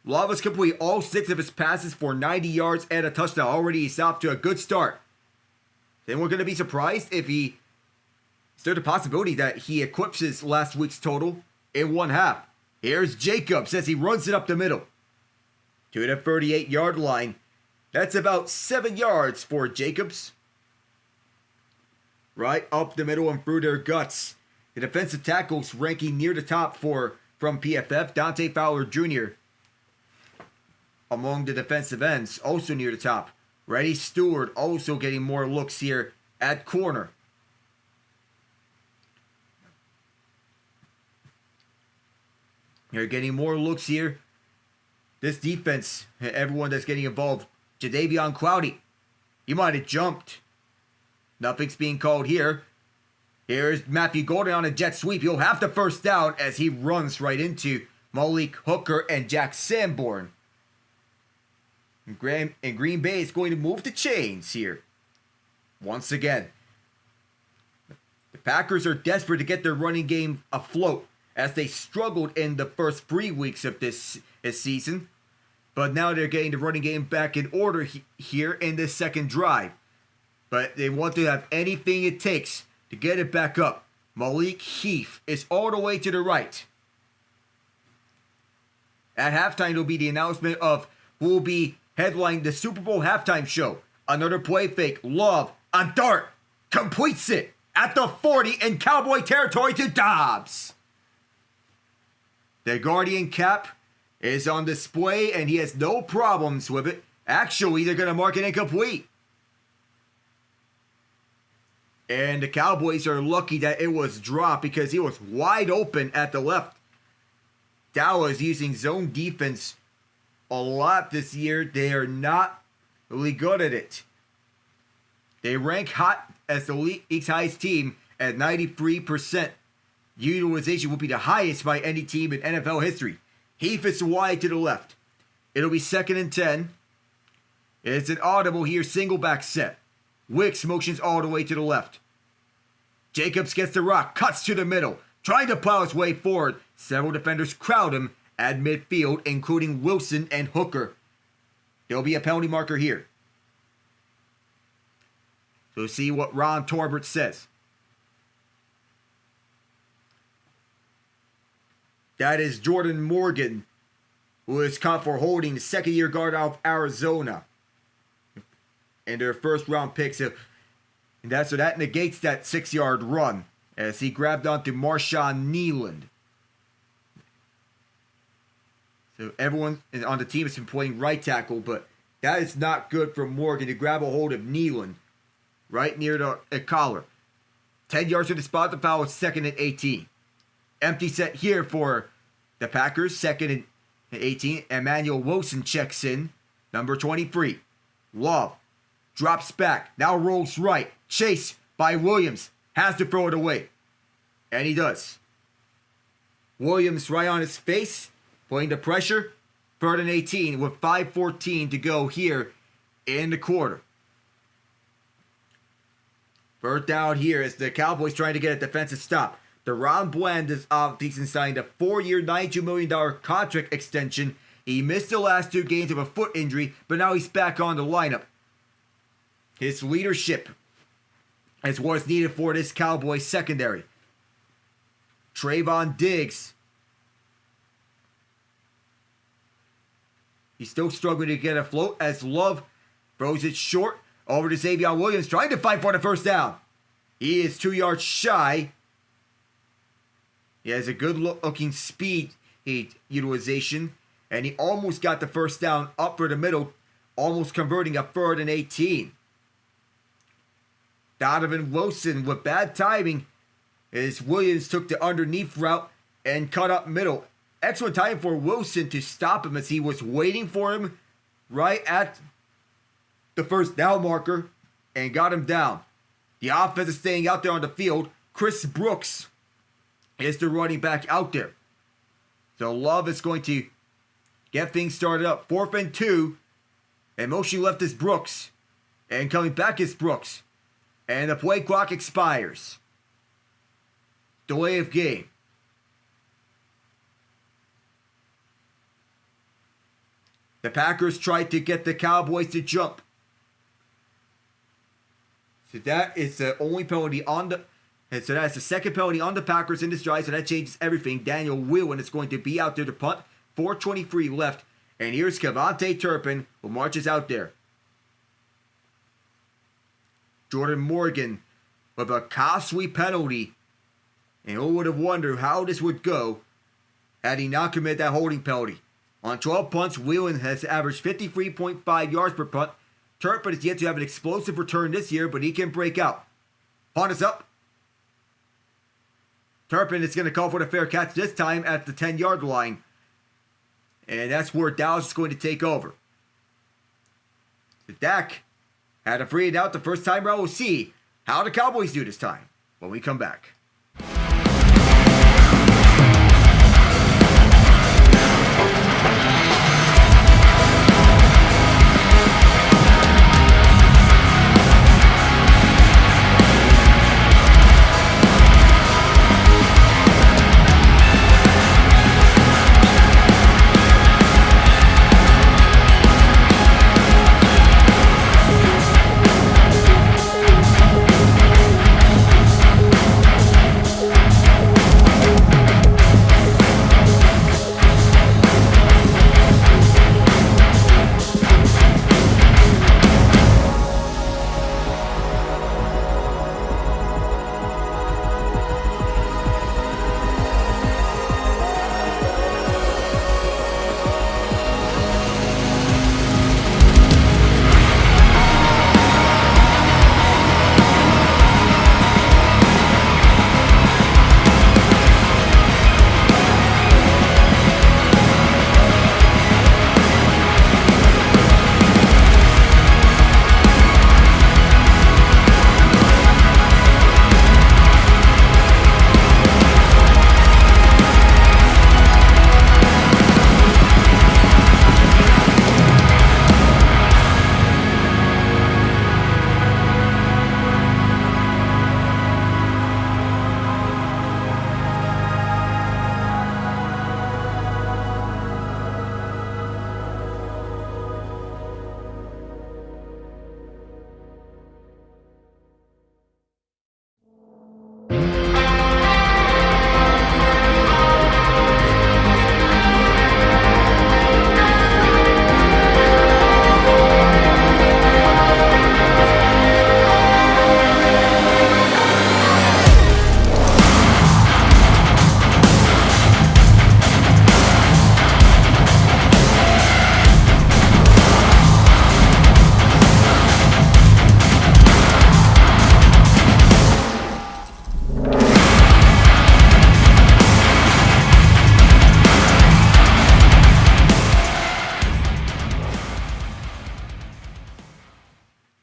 A: Love has completed all 6 of his passes for 90 yards and a touchdown. Already he's off to a good start. Then we're going to be surprised if is there the possibility that he eclipses last week's total in one half. Here's Jacobs as he runs it up the middle to the 38-yard line. That's about 7 yards for Jacobs. Right up the middle and through their guts. The defensive tackles ranking near the top from PFF. Dante Fowler Jr. among the defensive ends, also near the top. Reddy Stewart also getting more looks here at corner. You're getting more looks here. This defense, everyone that's getting involved. Jadeveon Clowney, he might have jumped. Nothing's being called here. Here's Matthew Golden on a jet sweep. He'll have the first down as he runs right into Malik Hooker and Jack Sanborn. And Green Bay is going to move the chains here. Once again. The Packers are desperate to get their running game afloat as they struggled in the first 3 weeks of this season. But now they're getting the running game back in order here in this second drive. But they want to have anything it takes to get it back up. Malik Heath is all the way to the right. At halftime, there will be the announcement of who will be headlining the Super Bowl halftime show. Another play fake. Love, a dart, completes it at the 40 in Cowboy territory to Dobbs. The Guardian cap is on display and he has no problems with it. Actually, they're going to mark it incomplete. And the Cowboys are lucky that it was dropped because he was wide open at the left. Dallas using zone defense a lot this year. They are not really good at it. They rank hot as the league's highest team at 93%. Utilization will be the highest by any team in NFL history. Heath is wide to the left. It'll be 2nd and 10. It's an audible here, single back set. Wicks motions all the way to the left. Jacobs gets the rock, cuts to the middle, trying to plow his way forward. Several defenders crowd him at midfield, including Wilson and Hooker. There'll be a penalty marker here. So see what Ron Torbert says. That is Jordan Morgan, who is caught for holding the second-year guard out of Arizona. And their first-round picks. So that negates that 6-yard run as he grabbed onto Marshawn Neeland. So everyone on the team has been playing right tackle, but that is not good for Morgan to grab a hold of Neeland right near the collar. 10 yards to the spot, the foul is 2nd and 18. Empty set here for the Packers, 2nd and 18. Emmanuel Wilson checks in, number 23. Love drops back, now rolls right. Chased by Williams, has to throw it away. And he does. Williams right on his face, putting the pressure. 3rd and 18 with 5:14 to go here in the quarter. Third down here as the Cowboys trying to get a defensive stop. Deron Bland is offseason signed a 4-year, $92 million contract extension. He missed the last 2 games of a foot injury, but now he's back on the lineup. His leadership is what's needed for this Cowboys secondary. Trayvon Diggs He's still struggling to get afloat as Love throws it short over to Xavier Williams, trying to fight for the first down. He is 2 yards shy. He has a good looking speed utilization, and he almost got the first down up for the middle, almost converting a 3rd and 18. Donovan Wilson with bad timing as Williams took the underneath route and cut up middle. Excellent time for Wilson to stop him as he was waiting for him right at the first down marker and got him down. The offense is staying out there on the field. Chris Brooks is the running back out there. So Love is going to get things started up. 4th and 2. And motion left is Brooks. And coming back is Brooks. And the play clock expires. Delay of game. The Packers tried to get the Cowboys to jump. So that is the only penalty on the... And so that's the second penalty on the Packers in this drive. So that changes everything. Daniel Whelan is going to be out there to punt. 4:23 left. And here's Cavante Turpin who marches out there. Jordan Morgan with a costly penalty. And who would have wondered how this would go had he not committed that holding penalty. On 12 punts, Whelan has averaged 53.5 yards per punt. Turpin is yet to have an explosive return this year, but he can break out. Punt is up. Turpin is going to call for the fair catch this time at the 10-yard line. And that's where Dallas is going to take over. The Dak had a free and out the first time around. We'll see how the Cowboys do this time when we come back.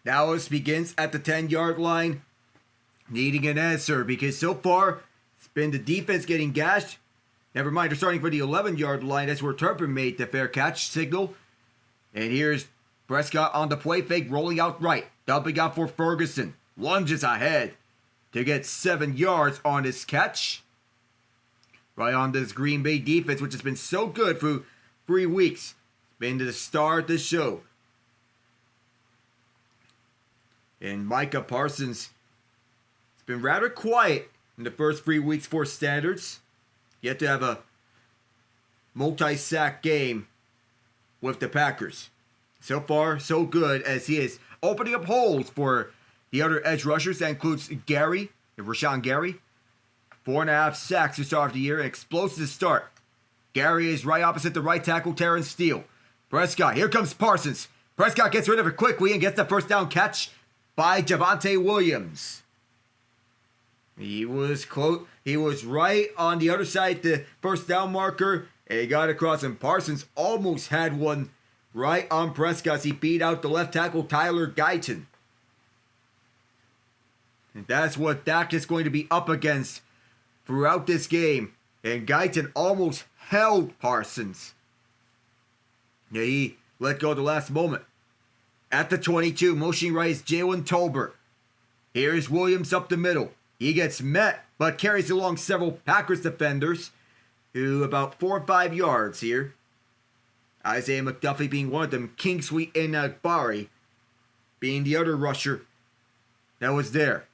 A: Dallas begins at the 10-yard line, needing an answer because so far it's been the defense getting gashed. Never mind, they're starting for the 11-yard line. That's where Turpin made the fair catch signal. And here's Prescott on the play fake, rolling out right, dumping out for Ferguson. Lunges ahead to get 7 yards on his catch. Right on this Green Bay defense, which has been so good for 3 weeks. It's been the star of the show. And Micah Parsons has been rather quiet in the first 3 weeks for standards. Yet to have a multi-sack game with the Packers. So far, so good, as he is opening up holes for the other edge rushers. That includes Rashawn Gary. 4.5 sacks to start of the year, an explosive start. Gary is right opposite the right tackle, Terrence Steele. Prescott, here comes Parsons. Prescott gets rid of it quickly and gets the first down catch by Javonte Williams. He was close. He was right on the other side, the first down marker, and he got across, and Parsons almost had one right on Prescott as he beat out the left tackle, Tyler Guyton. And that's what Dak is going to be up against throughout this game. And Guyton almost held Parsons. Yeah, he let go at the last moment. At the 22, motioning right is Jalen Tolbert. Here's Williams up the middle. He gets met, but carries along several Packers defenders to about 4 or 5 yards here. Isaiah McDuffie being one of them. Kingsley Enagbari being the other rusher that was there.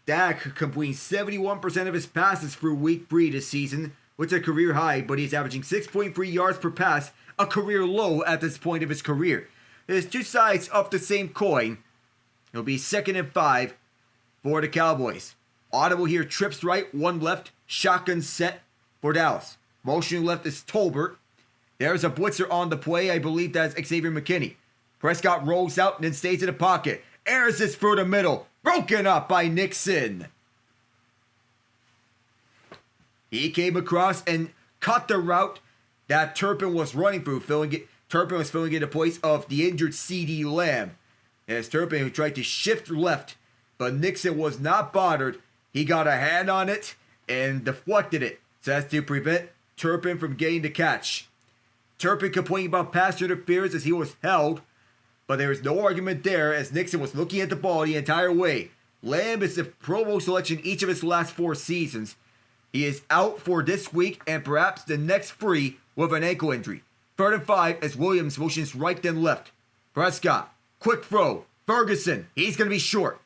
A: Dak completing 71% of his passes through week 3 this season, which is a career high, but he's averaging 6.3 yards per pass, a career low at this point of his career. There's two sides of the same coin. It'll be 2nd and 5 for the Cowboys. Audible here, trips right, 1 left, shotgun set for Dallas. Motioning left is Tolbert. There's a blitzer on the play. I believe that's Xavier McKinney. Prescott rolls out and then stays in the pocket. Airs this through the middle. Broken up by Nixon. He came across and cut the route that Turpin was running through. Turpin was filling in the place of the injured CeeDee Lamb. As Turpin, who tried to shift left, but Nixon was not bothered. He got a hand on it and deflected it, so as to prevent Turpin from getting the catch. Turpin complaining about pass interference as he was held, but there was no argument there as Nixon was looking at the ball the entire way. Lamb is the Pro Bowl selection each of his last 4 seasons. He is out for this week and perhaps the next 3 with an ankle injury. 3rd and 5 as Williams motions right then left. Prescott, quick throw. Ferguson, he's going to be short.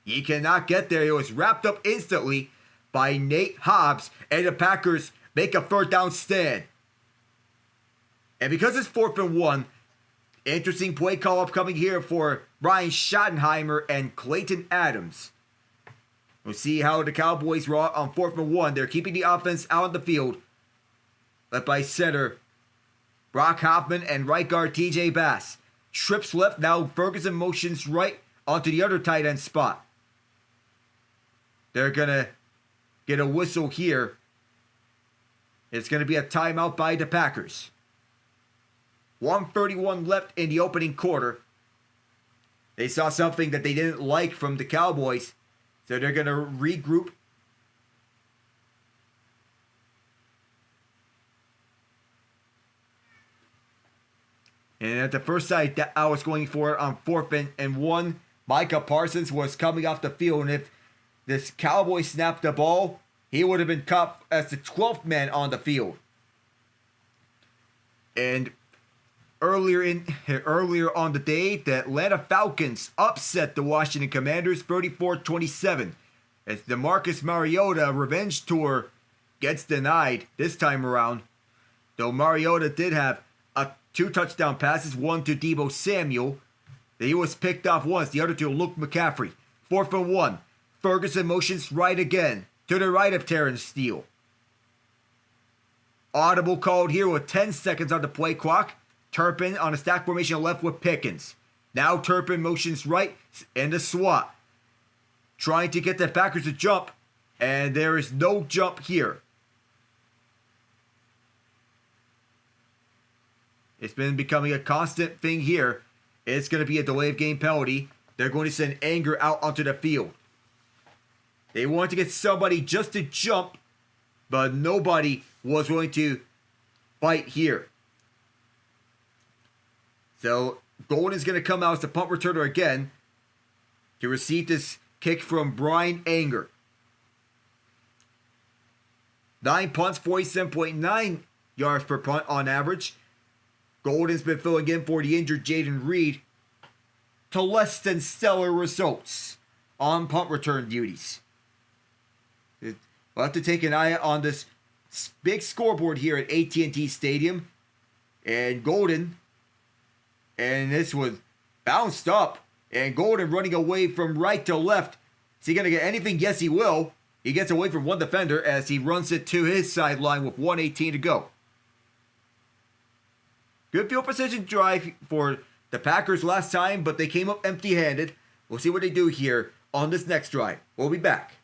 A: He cannot get there. He was wrapped up instantly by Nate Hobbs, and the Packers make a 3rd down stand. And because it's 4th and 1, interesting play call upcoming here for Ryan Schottenheimer and Clayton Adams. We'll see how the Cowboys raw on 4th and 1. They're keeping the offense out on the field, led by center Brock Hoffman and right guard TJ Bass. Trips left, now Ferguson motions right onto the other tight end spot. They're going to get a whistle here. It's going to be a timeout by the Packers. 1:31 left in the opening quarter. They saw something that they didn't like from the Cowboys, so they're going to regroup. And at the first sight that I was going for on 4th and 1, Micah Parsons was coming off the field, and if this Cowboy snapped the ball, he would have been caught as the 12th man on the field. And earlier on the day, the Atlanta Falcons upset the Washington Commanders 34-27 as the Marcus Mariota revenge tour gets denied this time around. Though Mariota did have 2 touchdown passes, one to Deebo Samuel. He was picked off once, the other to Luke McCaffrey. 4th and 1. Ferguson motions right again, to the right of Terrence Steele. Audible called here with 10 seconds on the play clock. Turpin on a stack formation left with Pickens. Now Turpin motions right in the swat, trying to get the Packers to jump, and there is no jump here. It's been becoming a constant thing here. It's going to be a delay of game penalty. They're going to send Anger out onto the field. They wanted to get somebody just to jump, but nobody was willing to fight here. So Golden's going to come out as the punt returner again to receive this kick from Brian Anger. 9 punts, 47.9 yards per punt on average. Golden's been filling in for the injured Jaden Reed to less than stellar results on punt return duties. We'll have to take an eye on this big scoreboard here at AT&T Stadium. And Golden, and this was bounced up, and Golden running away from right to left. Is he going to get anything? Yes, he will. He gets away from one defender as he runs it to his sideline with 1:18 to go. Good field position drive for the Packers last time, but they came up empty-handed. We'll see what they do here on this next drive. We'll be back.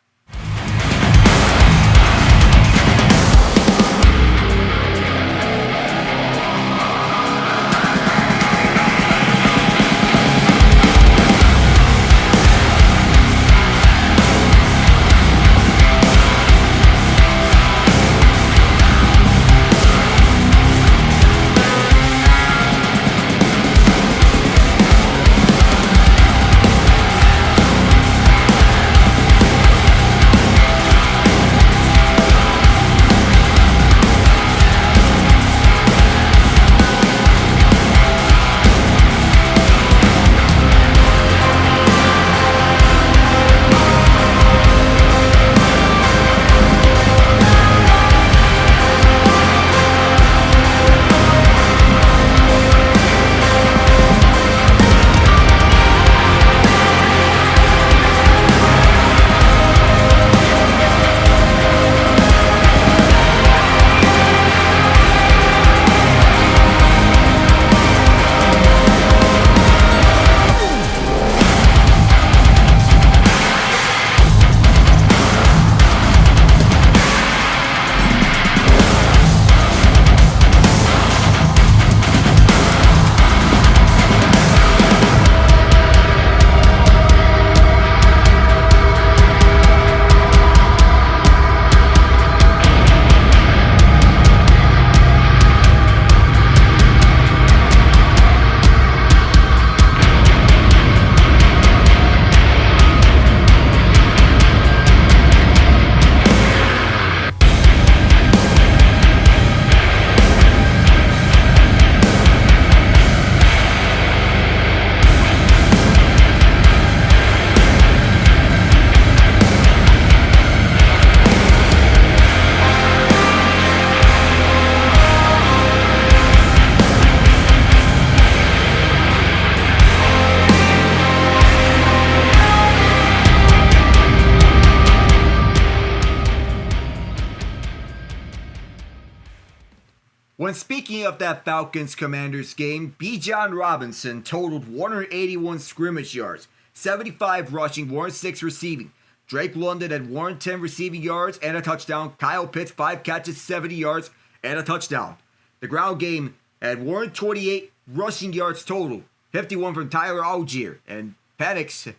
A: When speaking of that Falcons-Commanders game, Bijan Robinson totaled 181 scrimmage yards, 75 rushing, 106 receiving. Drake London had 110 receiving yards and a touchdown. Kyle Pitts, 5 catches, 70 yards, and a touchdown. The ground game had 128 rushing yards total, 51 from Tyler Algier, and Penix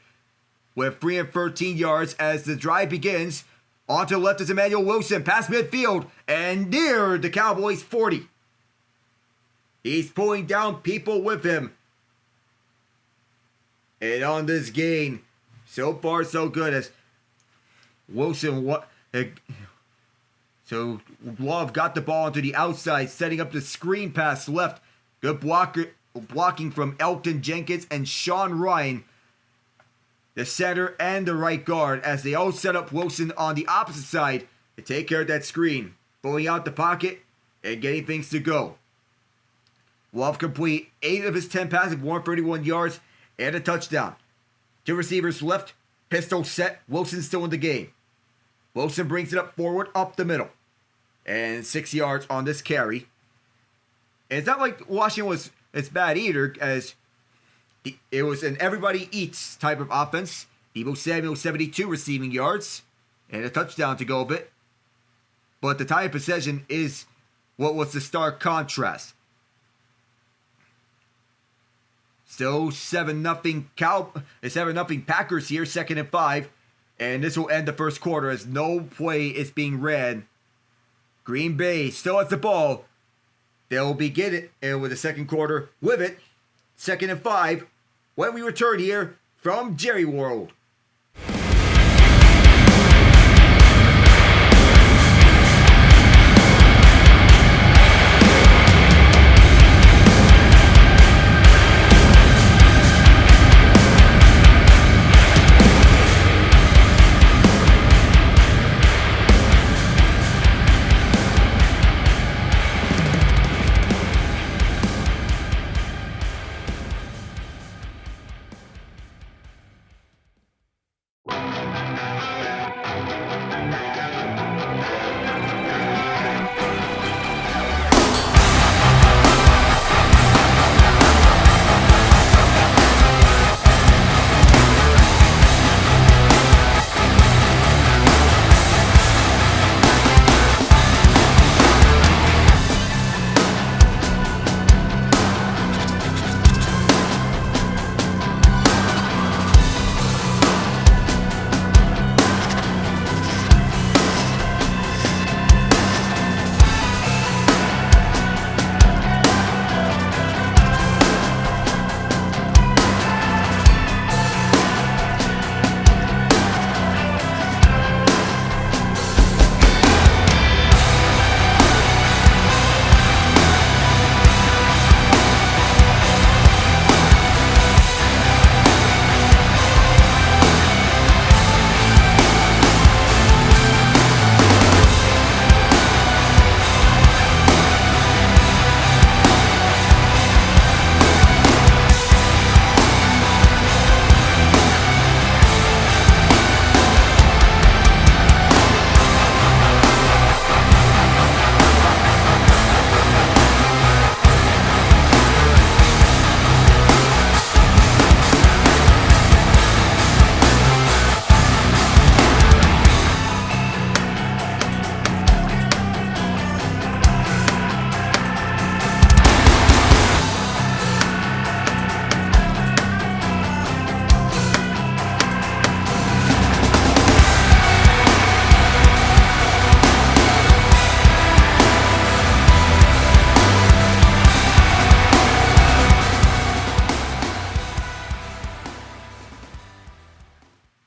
A: with 313 yards as the drive begins. On to the left is Emmanuel Wilson, past midfield, and near the Cowboys' 40. He's pulling down people with him. And on this gain, so far so good as Wilson, so Love got the ball onto the outside, setting up the screen pass left. Good blocking from Elton Jenkins and Sean Ryan, the center and the right guard, as they all set up Wilson on the opposite side to take care of that screen, pulling out the pocket and getting things to go. Love complete 8 of his 10 passes, 131 yards, and a touchdown. 2 receivers left, pistol set, Wilson still in the game. Wilson brings it up forward, up the middle, and 6 yards on this carry. And it's not like Washington it's bad either, as it was an everybody eats type of offense. Deebo Samuel, 72 receiving yards, and a touchdown to go with it. But the time of possession is what was the stark contrast. Still 7-0 Packers here, 2nd and 5. And this will end the first quarter as no play is being ran. Green Bay still has the ball. They'll begin it with the second quarter with it. 2nd and 5 when we return here from Jerry World.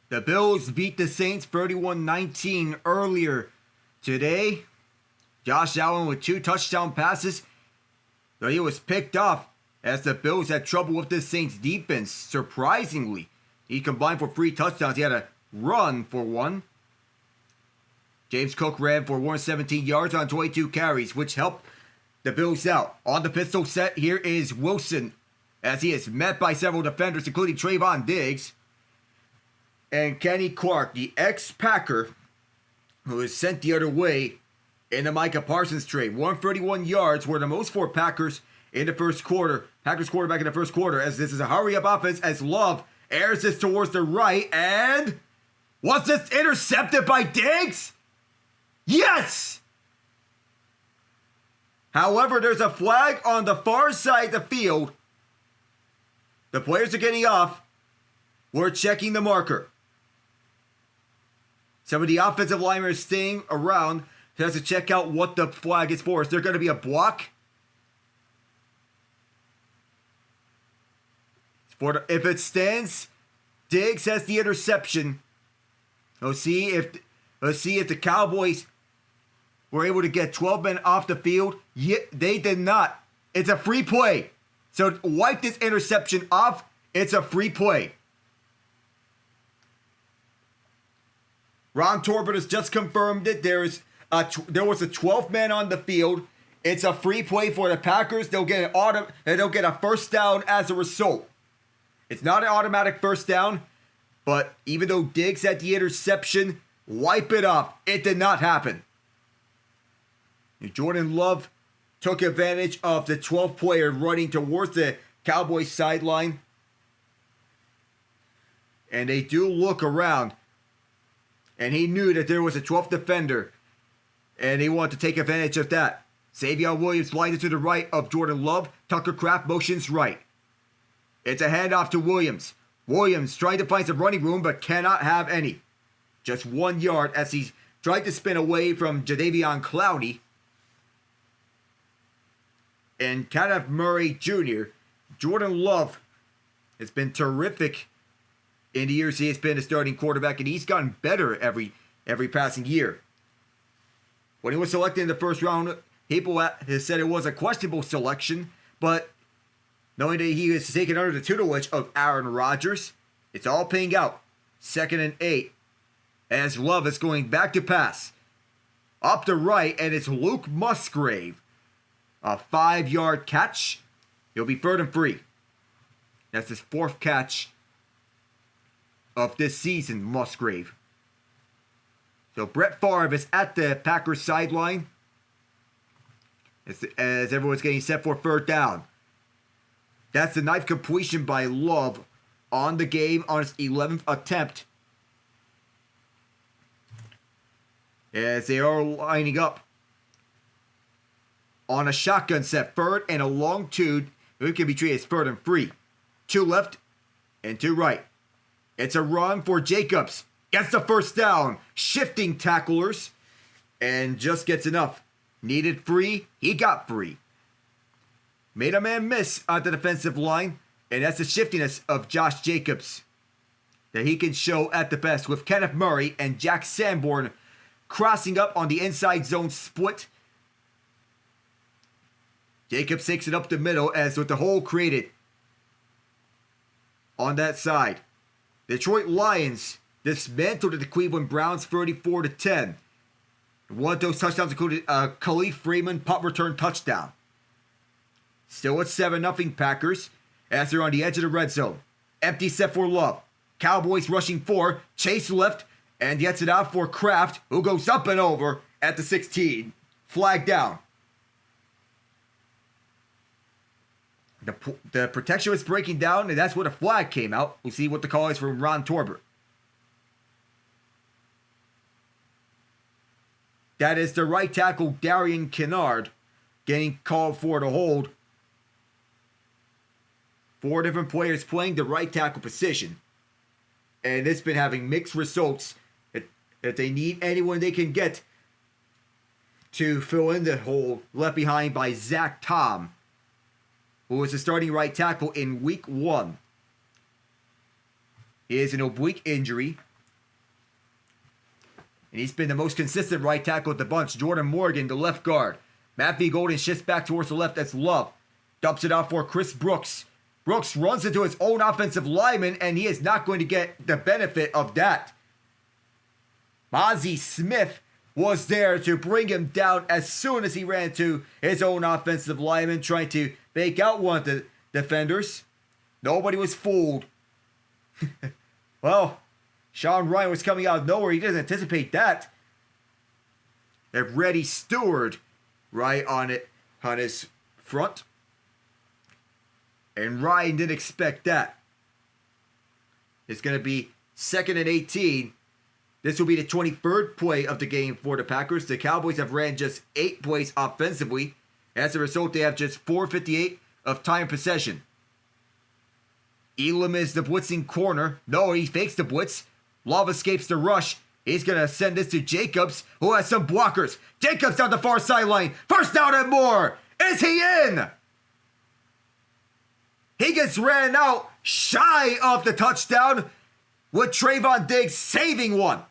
A: The Bills beat the Saints 31-19 earlier today. Josh Allen with 2 touchdown passes, though he was picked off as the Bills had trouble with the Saints defense. Surprisingly, he combined for 3 touchdowns. He had a run for 1. James Cook ran for 117 yards on 22 carries, which helped the Bills out. On the pistol set, here is Wilson, as he is met by several defenders, including Trayvon Diggs and Kenny Clark, the ex-Packer, who is sent the other way in the Micah Parsons trade. 131 yards were the most for Packers in the first quarter. Packers quarterback in the first quarter, as this is a hurry-up offense, as Love airs this towards the right, and was this intercepted by Diggs? Yes! However, there's a flag on the far side of the field. The players are getting off. We're checking the marker. Some of the offensive linemen are staying around to check out what the flag is for. Is there going to be a block? If it stands, Diggs has the interception. Let's see if the Cowboys were able to get 12 men off the field. Yeah, they did not. It's a free play. So wipe this interception off. It's a free play. Ron Torbert has just confirmed it. There was a 12th man on the field. It's a free play for the Packers. They'll get a first down as a result. It's not an automatic first down, but even though Diggs had the interception, wipe it off. It did not happen. Jordan Love took advantage of the 12th player running towards the Cowboys sideline. And they do look around. And he knew that there was a 12th defender. And he wanted to take advantage of that. Savion Williams slided to the right of Jordan Love. Tucker Kraft motions right. It's a handoff to Williams. Williams trying to find some running room, but cannot have any. Just 1 yard as he's tried to spin away from Jadeveon Clowney. And Kenneth Murray Jr. Jordan Love has been terrific in the years he has been a starting quarterback, and he's gotten better every passing year. When he was selected in the first round, people have said it was a questionable selection, but knowing that he was taken under the tutelage of Aaron Rodgers, it's all paying out. 2nd and 8, as Love is going back to pass. Up the right, and it's Luke Musgrave. A 5-yard catch. He'll be 3rd and 3. That's his 4th catch of this season, Musgrave. So Brett Favre is at the Packers sideline as everyone's getting set for 3rd down. That's the 9th completion by Love on the game on his 11th attempt. As they are lining up on a shotgun set, 3rd and a long 2. It can be treated as 3rd and 3. 2 left and 2 right. It's a run for Jacobs. Gets the first down. Shifting tacklers. And just gets enough. Needed 3. He got 3. Made a man miss on the defensive line. And that's the shiftiness of Josh Jacobs that he can show at the best, with Kenneth Murray and Jack Sanborn crossing up on the inside zone split. Jacobs takes it up the middle as with the hole created on that side. Detroit Lions dismantled the Cleveland Browns 34-10. One of those touchdowns included a Khalif Freeman punt return touchdown. Still at 7-0 Packers as they're on the edge of the red zone. Empty set for Love. Cowboys rushing 4. Chase left and gets it out for Kraft, who goes up and over at the 16. Flag down. The protection was breaking down, and that's where the flag came out. We'll see what the call is from Ron Torbert. That is the right tackle, Darian Kennard, getting called for the hold. 4 different players playing the right tackle position. And it's been having mixed results. If they need anyone they can get to fill in the hole left behind by Zach Tom, who was the starting right tackle in week 1. He has an oblique injury. And he's been the most consistent right tackle at the bunch. Jordan Morgan, the left guard. Matthew Golden shifts back towards the left as Love. Dumps it out for Chris Brooks. Brooks runs into his own offensive lineman, and he is not going to get the benefit of that. Mozzie Smith was there to bring him down as soon as he ran to his own offensive lineman, trying to fake out one of the defenders. Nobody was fooled. Well, Sean Ryan was coming out of nowhere. He didn't anticipate that. And Reddy Stewart right on his front. And Ryan didn't expect that. It's going to be 2nd and 18. This will be the 23rd play of the game for the Packers. The Cowboys have ran just 8 plays offensively. As a result, they have just 4:58 of time possession. Elam is the blitzing corner. No, he fakes the blitz. Love escapes the rush. He's going to send this to Jacobs, who has some blockers. Jacobs down the far sideline. First down and more. Is he in? He gets ran out shy of the touchdown, with Trayvon Diggs saving one.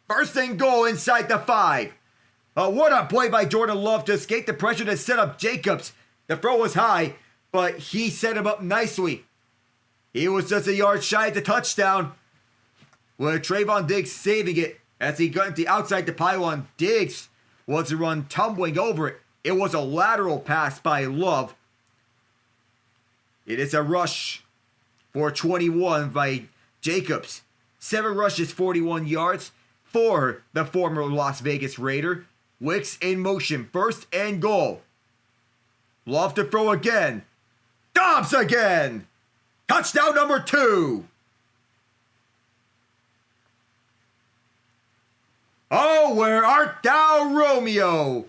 A: First and goal inside the 5. What a play by Jordan Love to escape the pressure to set up Jacobs. The throw was high, but he set him up nicely. He was just a yard shy of the touchdown, with Trayvon Diggs saving it as he got into outside the pylon. Diggs was to run tumbling over it. It was a lateral pass by Love. It is a rush for 21 by Jacobs. 7 rushes, 41 yards for the former Las Vegas Raider. Wicks in motion, first and goal. Love to throw again. Dobbs again. Touchdown number 2. Oh, where art thou, Romeo?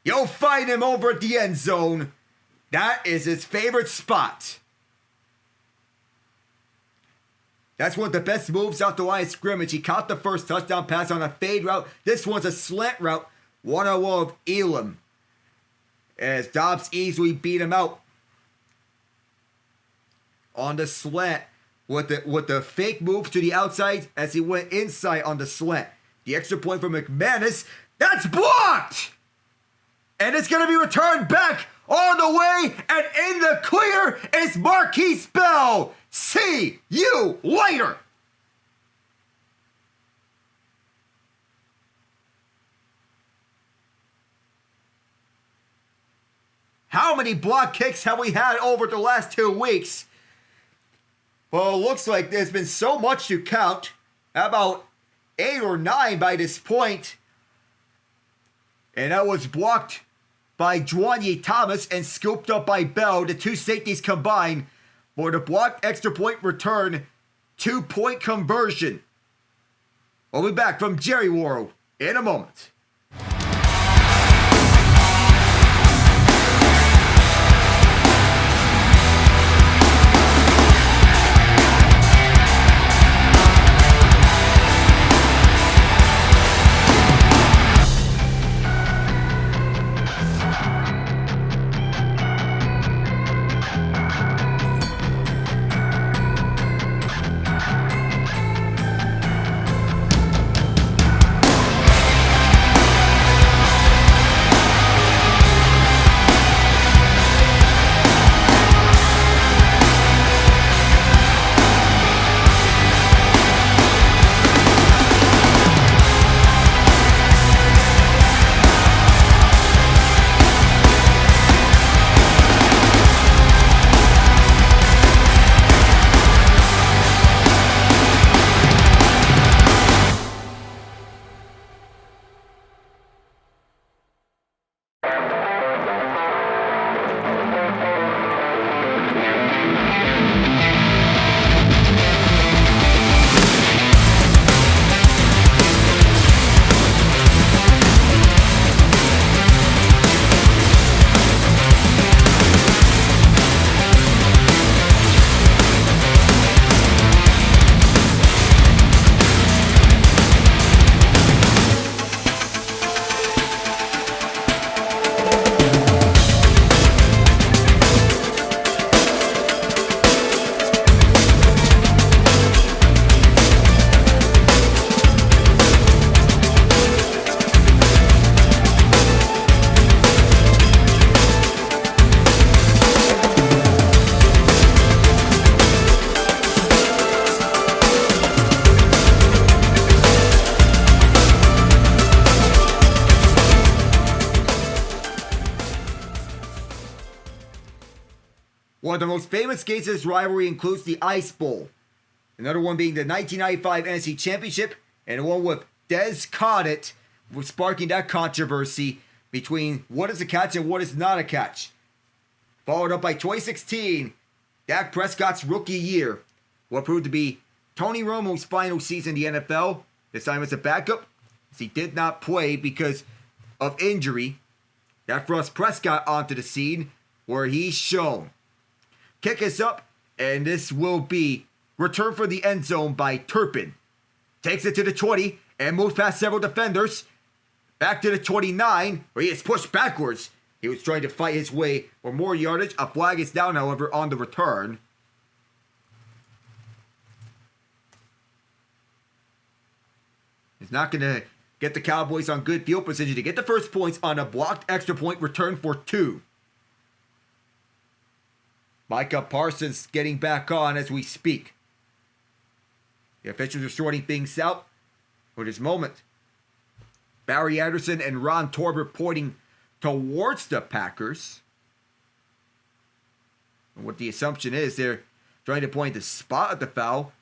A: You'll find him over at the end zone. That is his favorite spot. That's one of the best moves out the line of scrimmage. He caught the first touchdown pass on a fade route. This one's a slant route. 1-on-1 of Elam, as Dobbs easily beat him out on the slant with the fake move to the outside as he went inside on the slant. The extra point for McManus. That's blocked! And it's going to be returned back all the way, and in the clear is Marquise Bell. See you later. How many block kicks have we had over the last 2 weeks? Well, it looks like there's been so much to count. About 8 or 9 by this point. And that was blocked by Juanye Thomas and scooped up by Bell. The 2 safeties combined for the blocked extra point return, 2-point conversion. We'll be back from Jerry World in a moment. of the most famous games of this rivalry includes the Ice Bowl. Another one being the 1995 NFC Championship, and the one with Des Caudet, sparking that controversy between what is a catch and what is not a catch. Followed up by 2016, Dak Prescott's rookie year, what proved to be Tony Romo's final season in the NFL, this time as a backup, as he did not play because of injury. That thrust Prescott onto the scene, where he's shown. Kick us up, and this will be return for the end zone by Turpin. Takes it to the 20, and moves past several defenders. Back to the 29, where he is pushed backwards. He was trying to fight his way for more yardage. A flag is down, however, on the return. He's not going to get the Cowboys on good field position to get the first points on a blocked extra point return for 2. Micah Parsons getting back on as we speak. The officials are sorting things out for this moment. Barry Anderson and Ron Torbert pointing towards the Packers. And what the assumption is, they're trying to point the spot at the foul.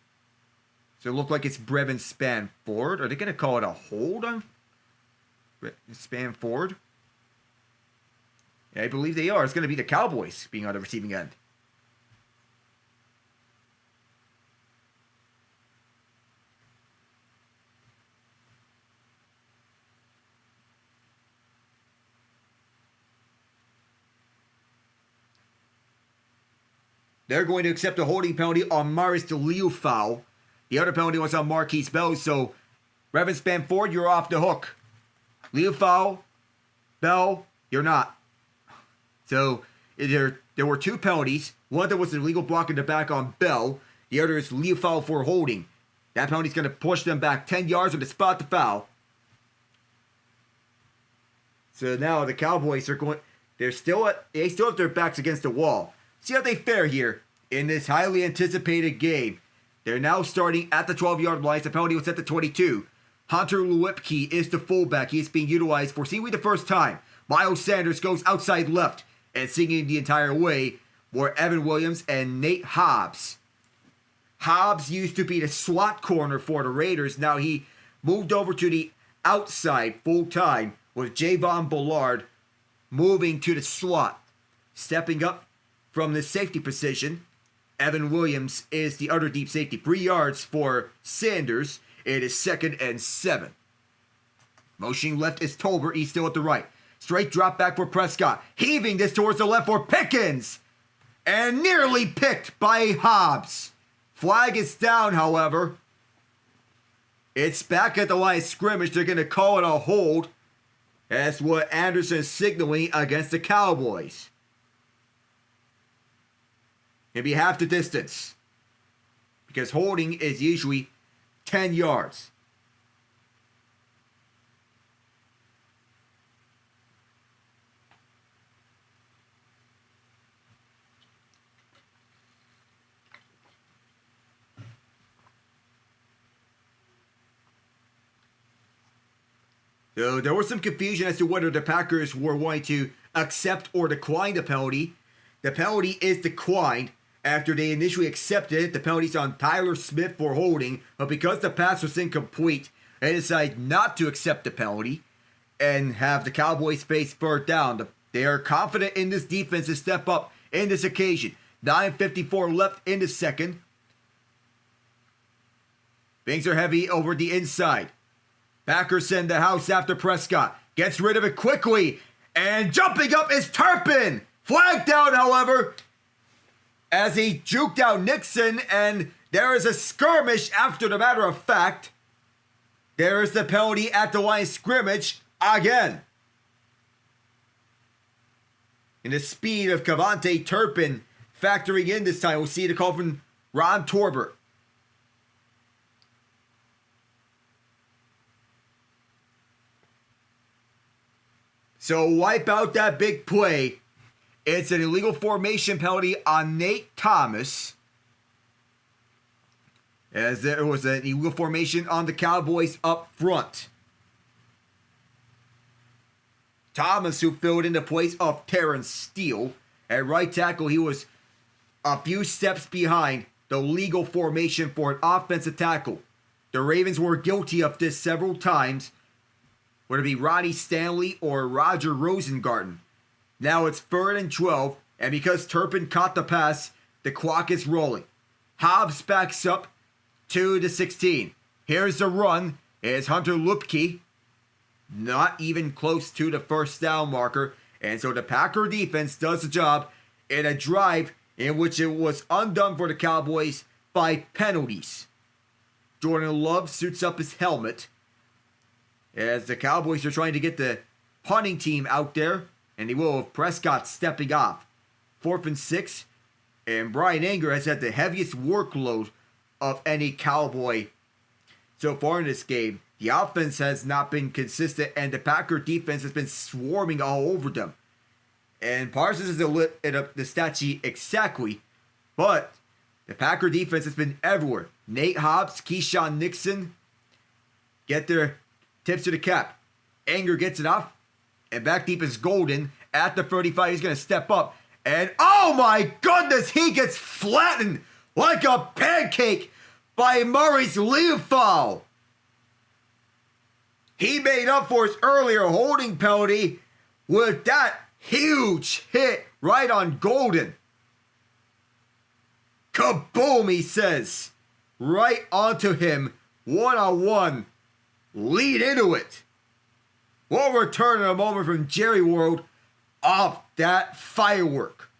A: So it looked like it's Brevin Spanford. Are they going to call it a hold on Spanford? Yeah, I believe they are. It's going to be the Cowboys being on the receiving end. They're going to accept a holding penalty on Maris Liufau. The other penalty was on Marquise Bell, so Brevin Spanford, you're off the hook. Liufau, Bell, you're not. So there were 2 penalties. One that was an illegal block in the back on Bell. The other is Liufau for holding. That penalty is going to push them back 10 yards with a spot to foul. So now the Cowboys are going. They still have their backs against the wall. See how they fare here in this highly anticipated game. They're now starting at the 12-yard line. The penalty was at the 22. Hunter Lewicki is the fullback. He is being utilized for seemingly the first time. Miles Sanders goes outside left and singing the entire way were Evan Williams and Nate Hobbs. Hobbs used to be the slot corner for the Raiders. Now he moved over to the outside full time with Javon Bullard moving to the slot. Stepping up from the safety position, Evan Williams is the other deep safety. 3 yards for Sanders. It is 2nd and 7. Motioning left is Tolbert. He's still at the right. Straight drop back for Prescott. Heaving this towards the left for Pickens. And nearly picked by Hobbs. Flag is down, however. It's back at the line of scrimmage. They're going to call it a hold. That's what Anderson is signaling against the Cowboys. Maybe half the distance. Because holding is usually 10 yards. So there was some confusion as to whether the Packers were going to accept or decline the penalty. The penalty is declined. After they initially accepted it, the penalty's on Tyler Smith for holding, but because the pass was incomplete, they decided not to accept the penalty and have the Cowboys face third down. They are confident in this defense to step up in this occasion. 9:54 left in the second. Things are heavy over the inside. Packers send the house after Prescott. Gets rid of it quickly. And jumping up is Turpin. Flag down, however, as he juked out Nixon, and there is a skirmish after the matter of fact. There is the penalty at the line of scrimmage again. In the speed of Cavante Turpin factoring in this time, we'll see the call from Ron Torbert. So wipe out that big play. It's an illegal formation penalty on Nate Thomas, as there was an illegal formation on the Cowboys up front. Thomas, who filled in the place of Terrence Steele. At right tackle, he was a few steps behind the legal formation for an offensive tackle. The Ravens were guilty of this several times, whether it be Ronnie Stanley or Roger Rosengarten. Now it's 3rd and 12, and because Turpin caught the pass, the clock is rolling. Hobbs backs up 2-16. Here's the run. It's Hunter Lupke, not even close to the first down marker. And so the Packer defense does the job in a drive in which it was undone for the Cowboys by penalties. Jordan Love suits up his helmet as the Cowboys are trying to get the punting team out there, and they will have Prescott stepping off. 4th and 6, and Brian Anger has had the heaviest workload of any Cowboy so far in this game. The offense has not been consistent, and the Packer defense has been swarming all over them. And Parsons has lit it up the stat sheet exactly, but the Packer defense has been everywhere. Nate Hobbs, Keyshawn Nixon get their tips to the cap. Anger gets it off, and back deep is Golden at the 35. He's going to step up, and oh my goodness, he gets flattened like a pancake by Maurice Leofau. He made up for his earlier holding penalty with that huge hit right on Golden. Kaboom, he says. Right onto him, one-on-one. Lead into it. We'll return in a moment from Jerry World off that firework.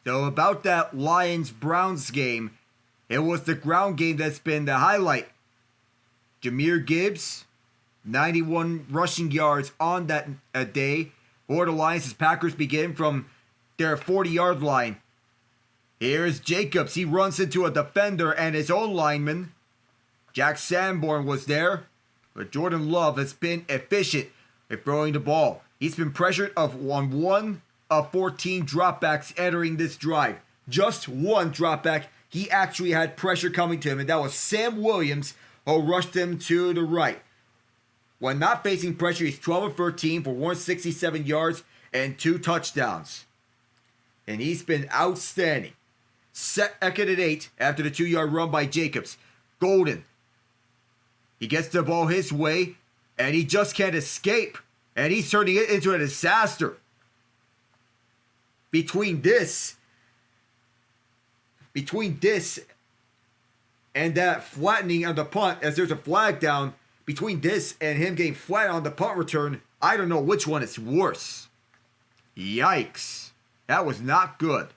A: So about that Lions-Browns game, it was the ground game that's been the highlight. Jahmyr Gibbs, 91 rushing yards on that day for the Lions as Packers begin from their 40-yard line. Here's Jacobs. He runs into a defender and his own lineman. Jack Sanborn was there, but Jordan Love has been efficient at throwing the ball. He's been pressured on 1 of 14 dropbacks entering this drive. Just one dropback. He actually had pressure coming to him, and that was Sam Williams who rushed him to the right. When not facing pressure, he's 12 of 13 for 167 yards and 2 touchdowns. And he's been outstanding. Second and 8 after the 2-yard run by Jacobs. Golden He gets the ball his way, and he just can't escape. And he's turning it into a disaster. Between this and that flattening on the punt, as there's a flag down, between this and him getting flat on the punt return, I don't know which one is worse. Yikes. That was not good.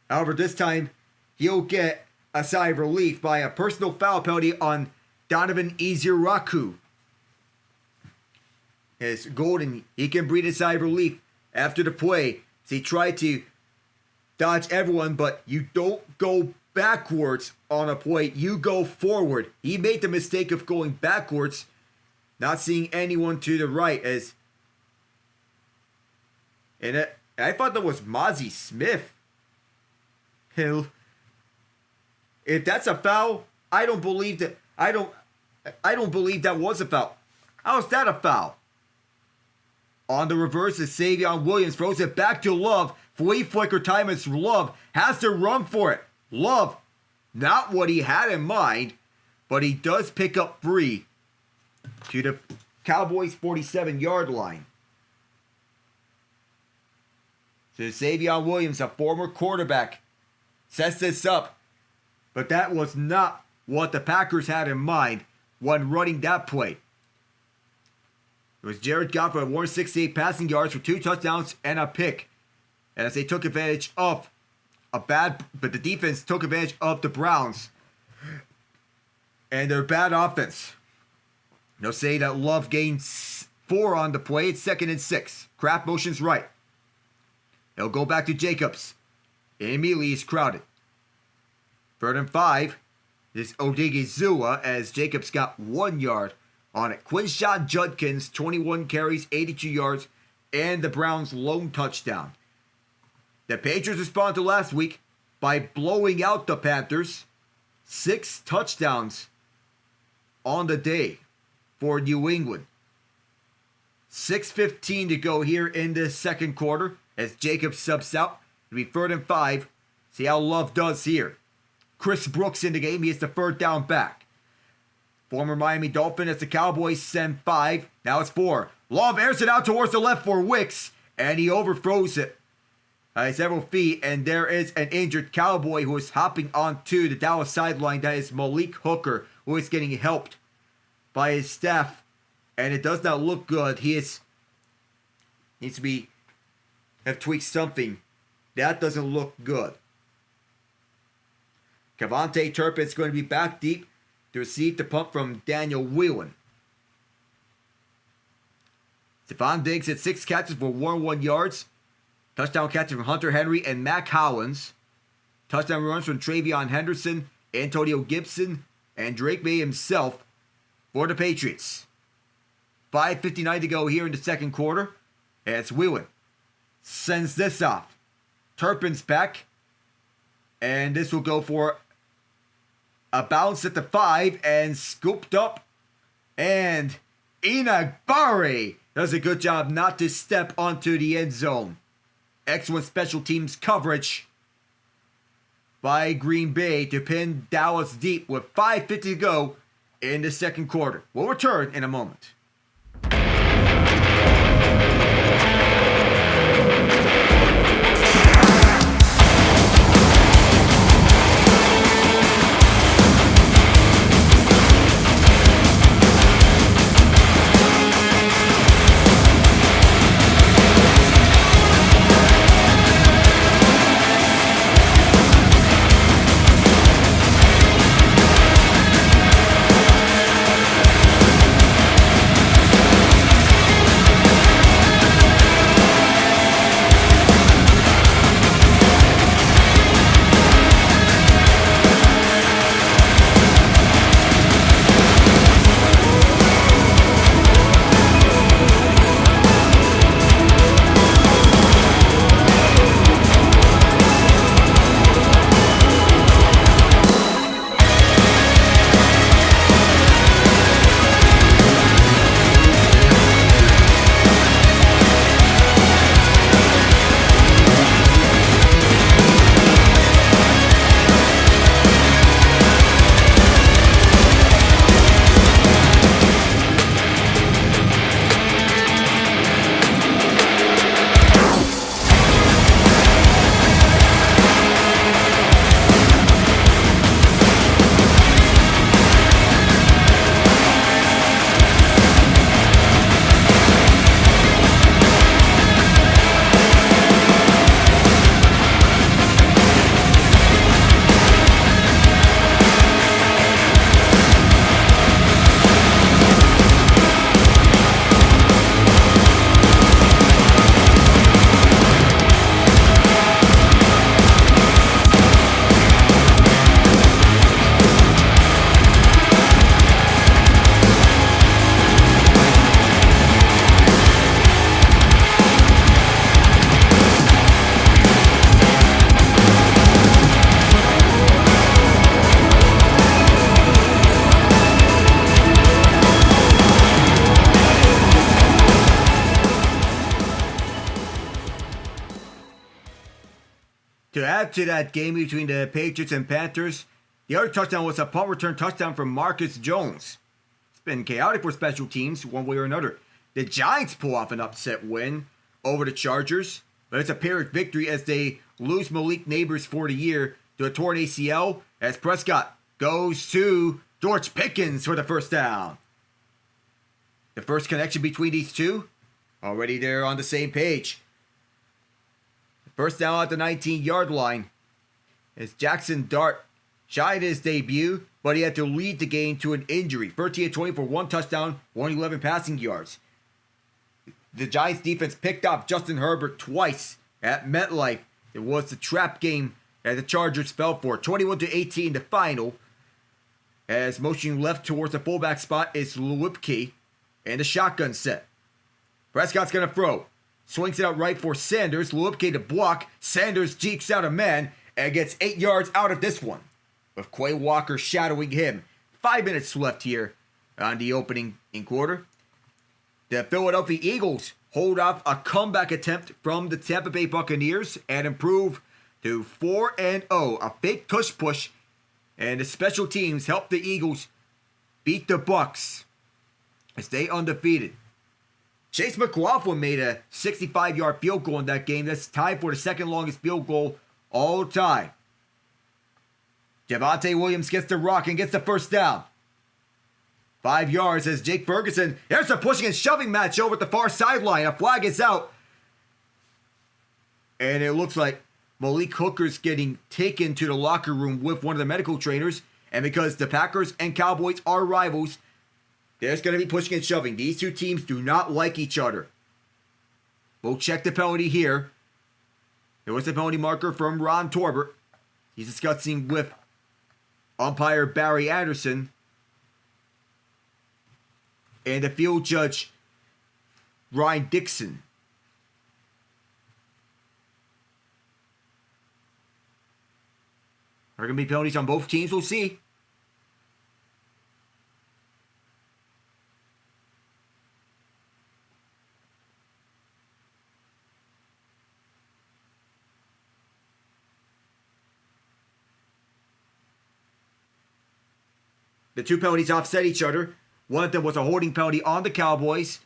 A: However, this time, he'll get a sigh of relief by a personal foul penalty on Donovan Iziraku. As Golden, he can breathe a sigh of relief after the play. So he tried to dodge everyone, but you don't go backwards on a play, you go forward. He made the mistake of going backwards, not seeing anyone to the right. I thought that was Mozzie Smith. Hill. If that's a foul, I don't believe that. I don't believe that was a foul. How is that a foul? On the reverse, is Savion Williams throws it back to Love. Flea flicker time as Love has to run for it. Love, not what he had in mind, but he does pick up 3 to the Cowboys' 47-yard line. So Savion Williams, a former quarterback, sets this up, but that was not what the Packers had in mind when running that play. It was Jared Goff for 168 passing yards for 2 touchdowns and a pick, as they took advantage of but the defense took advantage of the Browns and their bad offense. They'll say that Love gained 4 on the play. It's 2nd and 6. Craft motions right. They'll go back to Jacobs. And immediately he's crowded. 3rd and 5. This is Odigizua as Jacobs got 1 yard on it. Quinshon Judkins, 21 carries, 82 yards, and the Browns' lone touchdown. The Patriots responded to last week by blowing out the Panthers. 6 touchdowns on the day for New England. 6:15 to go here in the second quarter as Jacobs subs out. It'll be 3rd and 5. See how Love does here. Chris Brooks in the game. He is the 3rd down back. Former Miami Dolphin as the Cowboys send 5. Now it's 4. Love airs it out towards the left for Wicks, and he overthrows it several feet, and there is an injured Cowboy who is hopping onto the Dallas sideline. That is Malik Hooker, who is getting helped by his staff, and it does not look good. Needs to have tweaked something. That doesn't look good. Cavante Turpin is going to be back deep to receive the punt from Daniel Whelan. Stephon Diggs had 6 catches for 101 yards. Touchdown catches from Hunter Henry and Mac Hollins. Touchdown runs from Travion Henderson, Antonio Gibson, and Drake May himself for the Patriots. 5:59 to go here in the second quarter. As Whelan sends this off. Turpin's back. And this will go for a bounce at the 5 and scooped up. And Inagbare does a good job not to step onto the end zone. Excellent special teams coverage by Green Bay to pin Dallas deep with 5:50 to go in the second quarter. We'll return in a moment. add to that game between the Patriots and Panthers, the other touchdown was a punt return touchdown from Marcus Jones. It's been chaotic for special teams one way or another. The Giants pull off an upset win over the Chargers, but it's a Pyrrhic victory as they lose Malik Neighbors for the year to a torn ACL as Prescott goes to George Pickens for the first down. The first connection between these two, already there on the same page. First down at the 19-yard line as Jackson Dart shied his debut, but he had to lead the game to an injury. 13-20 for one touchdown, 111 passing yards. The Giants defense picked off Justin Herbert twice at MetLife. It was the trap game that the Chargers fell for. 21-18 the final. As motioning left towards the fullback spot is Lewicki and the shotgun set. Prescott's going to throw. Swings it out right for Sanders. Lewicki to block. Sanders jeeks out a man and gets 8 yards out of this one, with Quay Walker shadowing him. 5 minutes left here on the opening quarter. The Philadelphia Eagles hold off a comeback attempt from the Tampa Bay Buccaneers and improve to 4-0. A fake tush push, and the special teams help the Eagles beat the Bucs and stay undefeated. Chase McLaughlin made a 65-yard field goal in that game. That's tied for the second longest field goal all time. Javonte Williams gets the rock and gets the first down. 5 yards as Jake Ferguson. There's a pushing and shoving match over at the far sideline. A flag is out. And it looks like Malik Hooker's getting taken to the locker room with one of the medical trainers. And because the Packers and Cowboys are rivals, there's going to be pushing and shoving. These two teams do not like each other. We'll check the penalty here. There was a penalty marker from Ron Torbert. He's discussing with umpire Barry Anderson. And the field judge, Ryan Dixon. Are there going to be penalties on both teams? We'll see. The two penalties offset each other. One of them was a holding penalty on the Cowboys,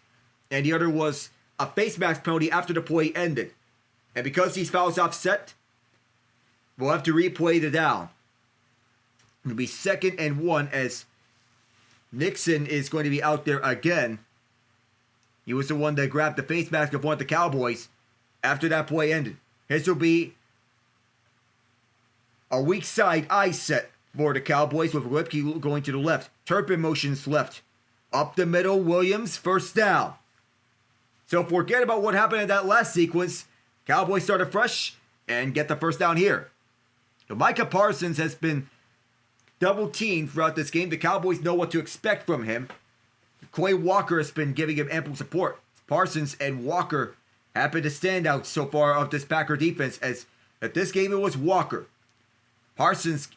A: and the other was a face mask penalty after the play ended. And because these fouls offset, we'll have to replay the down. It'll be 2nd and 1 as Nixon is going to be out there again. He was the one that grabbed the face mask of one of the Cowboys after that play ended. His will be a weak side eye set for the Cowboys with Lipke going to the left. Turpin motions left. Up the middle, Williams, first down. So forget about what happened in that last sequence. Cowboys start afresh and get the first down here. So Micah Parsons has been double teamed throughout this game. The Cowboys know what to expect from him. Quay Walker has been giving him ample support. Parsons and Walker have been the standouts so far of this Packer defense, as at this game it was Walker. Parsons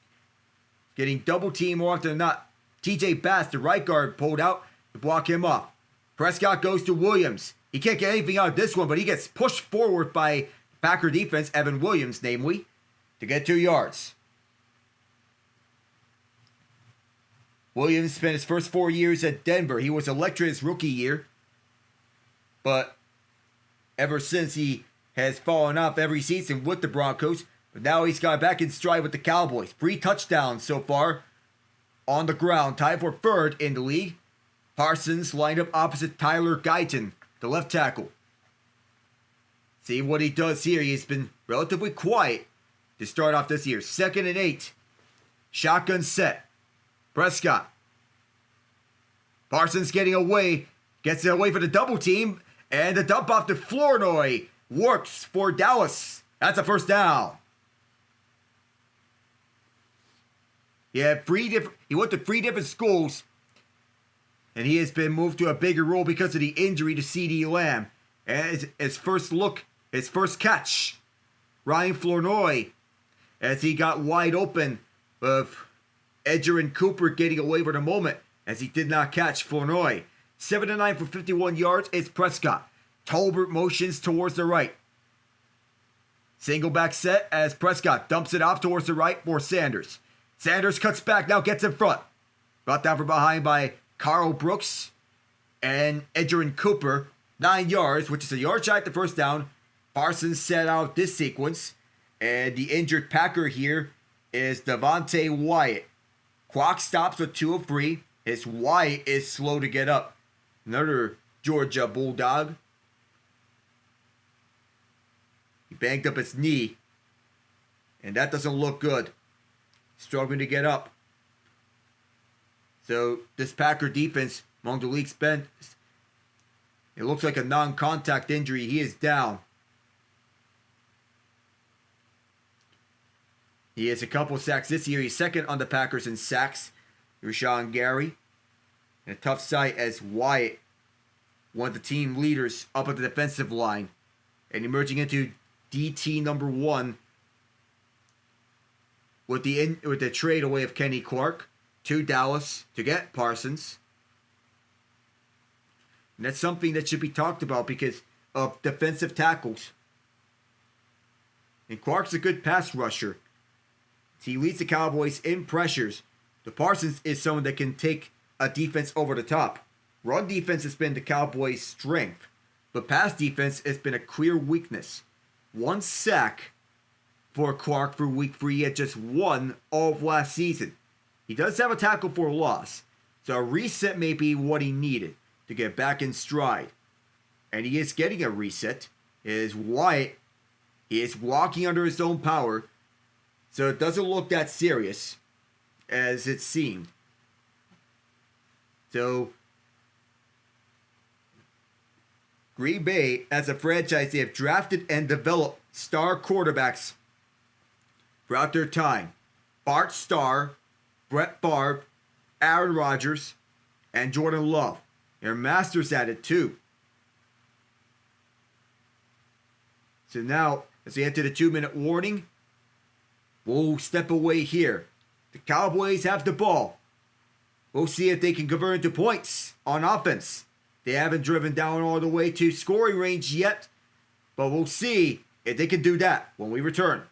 A: getting double teamed more often than not. TJ Bass, the right guard, pulled out to block him off. Prescott goes to Williams. He can't get anything out of this one, but he gets pushed forward by Packer defense, Evan Williams, namely, to get 2 yards. Williams spent his first 4 years at Denver. He was electric his rookie year, but ever since he has fallen off every season with the Broncos. But now he's got back in stride with the Cowboys. 3 touchdowns so far on the ground, tied for 3rd in the league. Parsons lined up opposite Tyler Guyton, the left tackle. See what he does here. He's been relatively quiet to start off this year. 2nd and 8. Shotgun set. Prescott. Parsons getting away. Gets it away for the double team. And the dump off to Flournoy works for Dallas. That's a first down. He went to 3 different schools, and he has been moved to a bigger role because of the injury to CeeDee Lamb. And his first catch, Ryan Flournoy, as he got wide open with Edger and Cooper getting away for the moment, as he did not catch Flournoy. 7-9 for 51 yards is Prescott. Tolbert motions towards the right. Single back set as Prescott dumps it off towards the right for Sanders. Sanders cuts back, now gets in front. Brought down from behind by Carl Brooks and Edgerrin Cooper. 9 yards, which is a yard shy at the first down. Parsons set out this sequence. And the injured Packer here is Devontae Wyatt. Clock stops with 2 of 3. His Wyatt is slow to get up. Another Georgia Bulldog. He banged up his knee. And that doesn't look good. Struggling to get up. So this Packer defense among the league's best. It looks like a non-contact injury. He is down. He has a couple sacks this year. He's second on the Packers in sacks. Rashawn Gary. And a tough sight as Wyatt, one of the team leaders up at the defensive line. And emerging into DT number 1 with the trade away of Kenny Clark to Dallas to get Parsons. And that's something that should be talked about because of defensive tackles. And Clark's a good pass rusher. He leads the Cowboys in pressures. The Parsons is someone that can take a defense over the top. Run defense has been the Cowboys' strength, but pass defense has been a clear weakness. 1 sack for Clark for week 3. He had just 1 all of last season. He does have a tackle for a loss, so a reset may be what he needed to get back in stride. And he is getting a reset. Is Wyatt, he is walking under his own power, so it doesn't look that serious as it seemed. So Green Bay, as a franchise, they have drafted and developed star quarterbacks throughout their time. Bart Starr, Brett Favre, Aaron Rodgers, and Jordan Love. They're masters at it too. So now, as we enter the 2-minute warning, we'll step away here. The Cowboys have the ball. We'll see if they can convert into points on offense. They haven't driven down all the way to scoring range yet, but we'll see if they can do that when we return.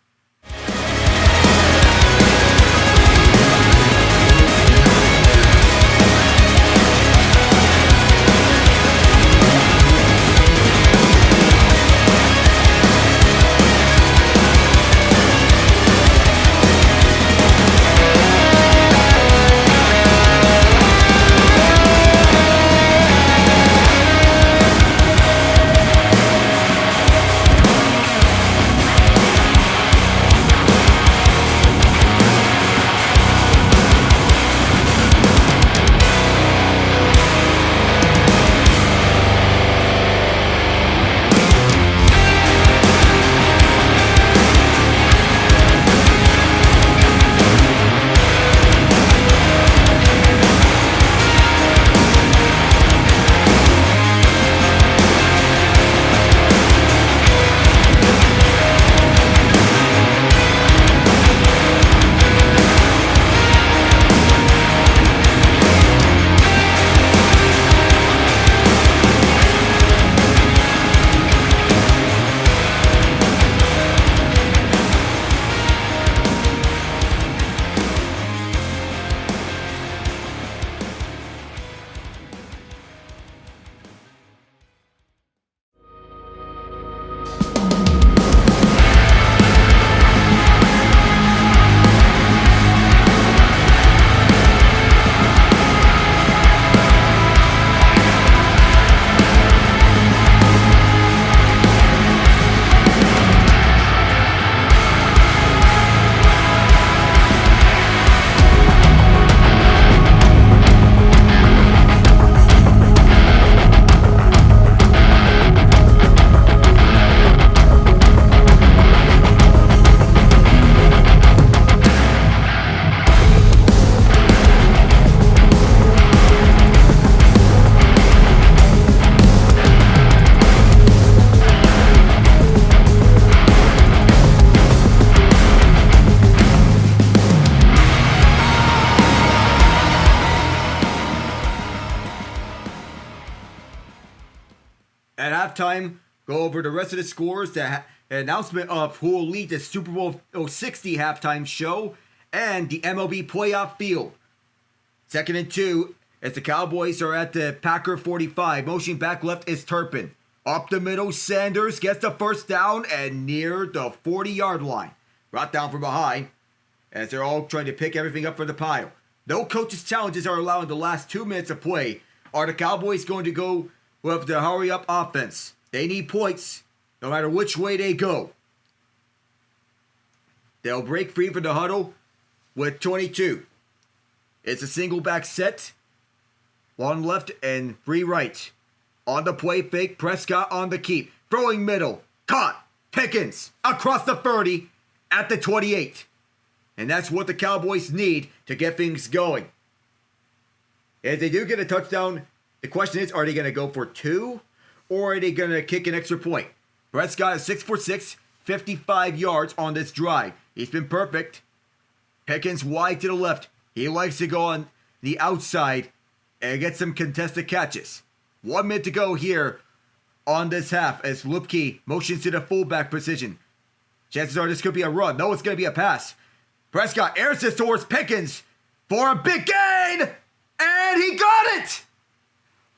A: At halftime, go over the rest of the scores that an announcement of who will lead the Super Bowl 60 halftime show and the MLB playoff field. 2nd and 2 as the Cowboys are at the Packer 45. Motion back left is Turpin. Up the middle, Sanders gets the first down and near the 40-yard line. Brought down from behind as they're all trying to pick everything up from the pile. No coaches' challenges are allowed in the last 2 minutes of play. Are the Cowboys going to go with the hurry-up offense? They need points no matter which way they go. They'll break free from the huddle with 22. It's a single back set. 1 left and 3 right. On the play fake, Prescott on the keep. Throwing middle. Caught. Pickens across the 30 at the 28. And that's what the Cowboys need to get things going. If they do get a touchdown, the question is, are they going to go for 2 or are they going to kick an extra point? Prescott is 6 for 6, 55 yards on this drive. He's been perfect. Pickens wide to the left. He likes to go on the outside and get some contested catches. 1 minute to go here on this half as Lupke motions to the fullback position. Chances are this could be a run. No, it's going to be a pass. Prescott airs this towards Pickens for a big gain, and he got it!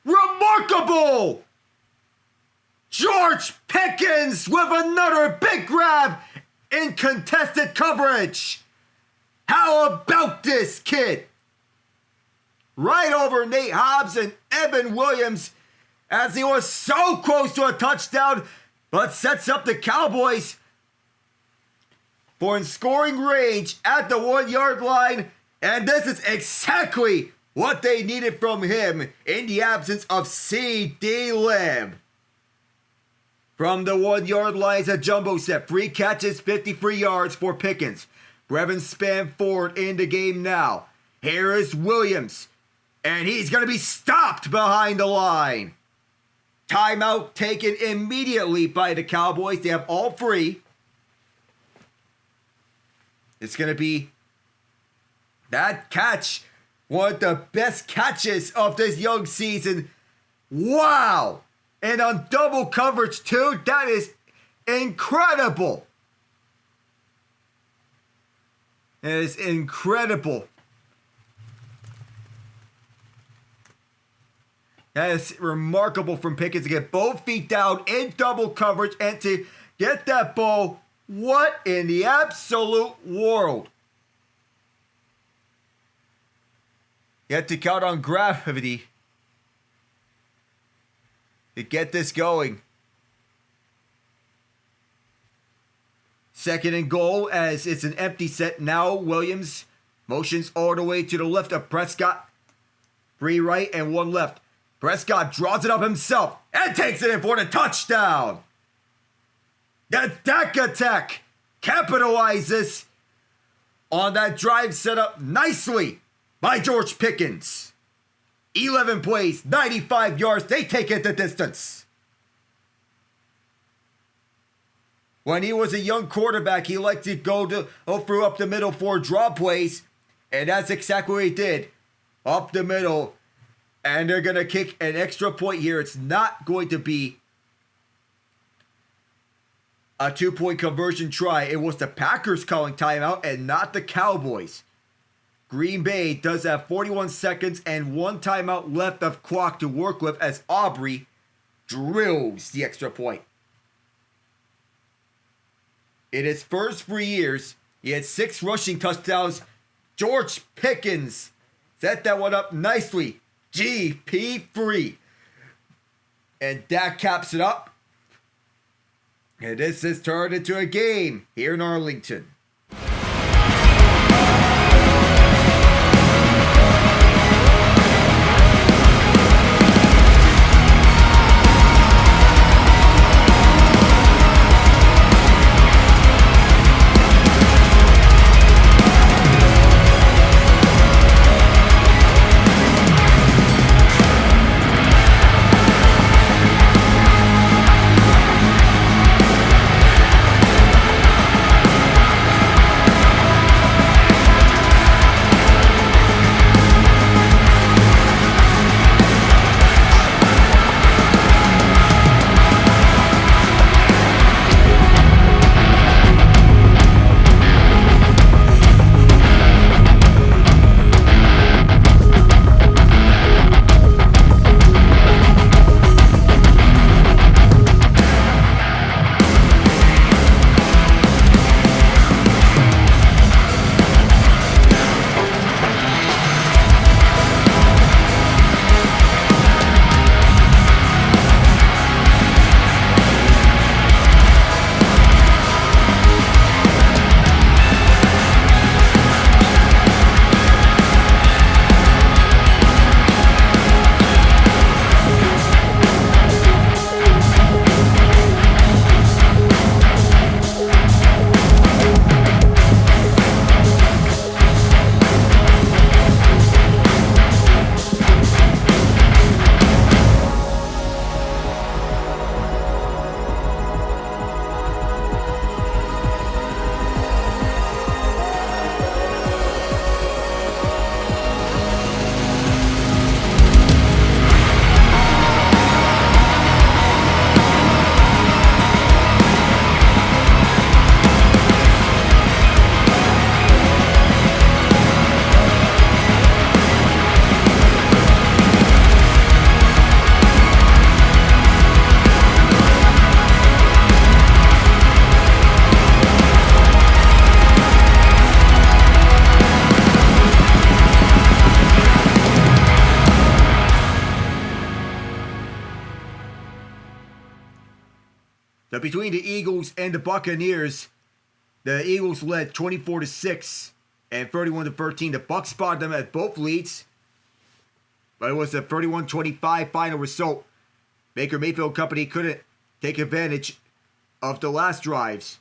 A: Remarkable! George Pickens with another big grab in contested coverage. How about this, kid? Right over Nate Hobbs and Evan Williams as he was so close to a touchdown, but sets up the Cowboys for in scoring range at the 1-yard line. And this is exactly what they needed from him in the absence of C.D. Lamb. From the 1-yard line is a jumbo set. 3 catches, 53 yards for Pickens. Brevin Spanford in the game now. Here is Williams. And he's going to be stopped behind the line. Timeout taken immediately by the Cowboys. They have all 3. It's going to be that catch. One of the best catches of this young season. Wow. And on double coverage too. That is incredible. It is incredible. That is remarkable from Pickens to get both feet down in double coverage and to get that ball. What in the absolute world? You have to count on gravity to get this going. 2nd and goal as it's an empty set now. Williams motions all the way to the left of Prescott. 3 right and 1 left. Prescott draws it up himself and takes it in for the touchdown. The Dak attack capitalizes on that drive set up nicely by George Pickens. 11 plays, 95 yards. They take it the distance. When he was a young quarterback, he liked to go through up the middle for draw plays. And that's exactly what he did. Up the middle. And they're going to kick an extra point here. It's not going to be a 2-point conversion try. It was the Packers calling timeout and not the Cowboys. Green Bay does have 41 seconds and 1 timeout left of clock to work with as Aubrey drills the extra point. In his first 3 years, he had 6 rushing touchdowns. George Pickens set that one up nicely. GP3. And Dak caps it up. And this has turned into a game here in Arlington. So between the Eagles and the Buccaneers, the Eagles led 24-6 and 31-13. The Bucs spotted them at both leads, but it was a 31-25 final result. Baker Mayfield Company couldn't take advantage of the last drives.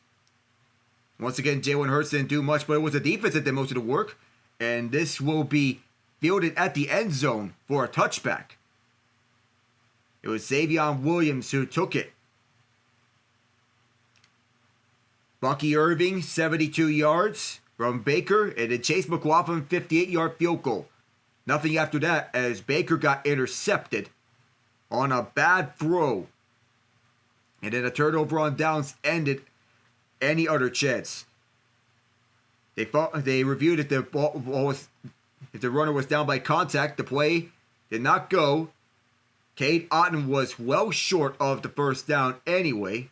A: Once again, Jalen Hurts didn't do much, but it was the defense that did most of the work. And this will be fielded at the end zone for a touchback. It was Xavier Williams who took it. Bucky Irving, 72 yards from Baker, and then Chase McLaughlin, 58-yard field goal. Nothing after that as Baker got intercepted on a bad throw. And then a turnover on downs ended any other chance. They reviewed if the ball was, if the runner was down by contact. The play did not go. Cade Otton was well short of the first down anyway.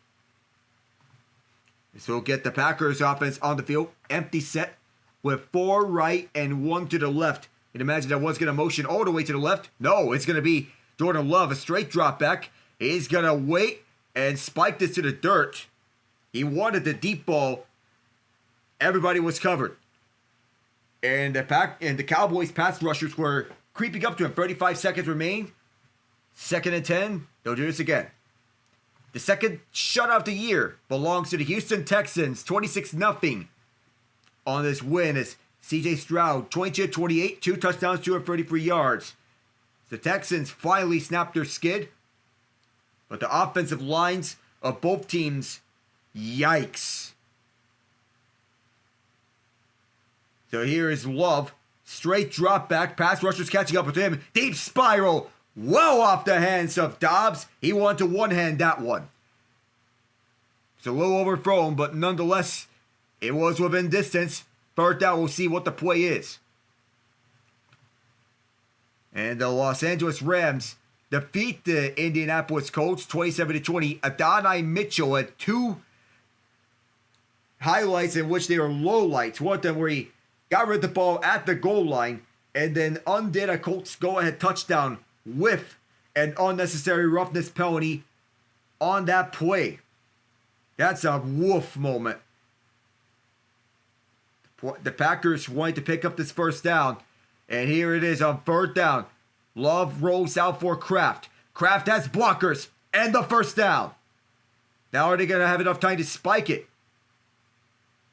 A: So we'll get the Packers offense on the field. Empty set with 4 right and 1 to the left. You can imagine that one's going to motion all the way to the left. No, it's going to be Jordan Love, a straight drop back. He's going to wait and spike this to the dirt. He wanted the deep ball. Everybody was covered. And the Cowboys pass rushers were creeping up to him. 35 seconds remain. 2nd and 10. They'll do this again. The second shutout of the year belongs to the Houston Texans. 26-0 on this win as C.J. Stroud, 22-28, 2 touchdowns, 233 yards. The Texans finally snapped their skid. But the offensive lines of both teams, yikes. So here is Love. Straight drop back. Pass rushers catching up with him. Deep spiral. Well off the hands of Dobbs. He wanted to one-hand that one. It's a little overthrown, but nonetheless, it was within distance. Third down, we'll see what the play is. And the Los Angeles Rams defeat the Indianapolis Colts 27-20. Adonai Mitchell had 2 highlights in which they were lowlights. One of them where he got rid of the ball at the goal line and then undid a Colts go-ahead touchdown with an unnecessary roughness penalty on that play. That's a woof moment. The Packers wanted to pick up this first down, and here it is on 3rd down. Love rolls out for Kraft. Kraft has blockers and the first down. Now are they going to have enough time to spike it?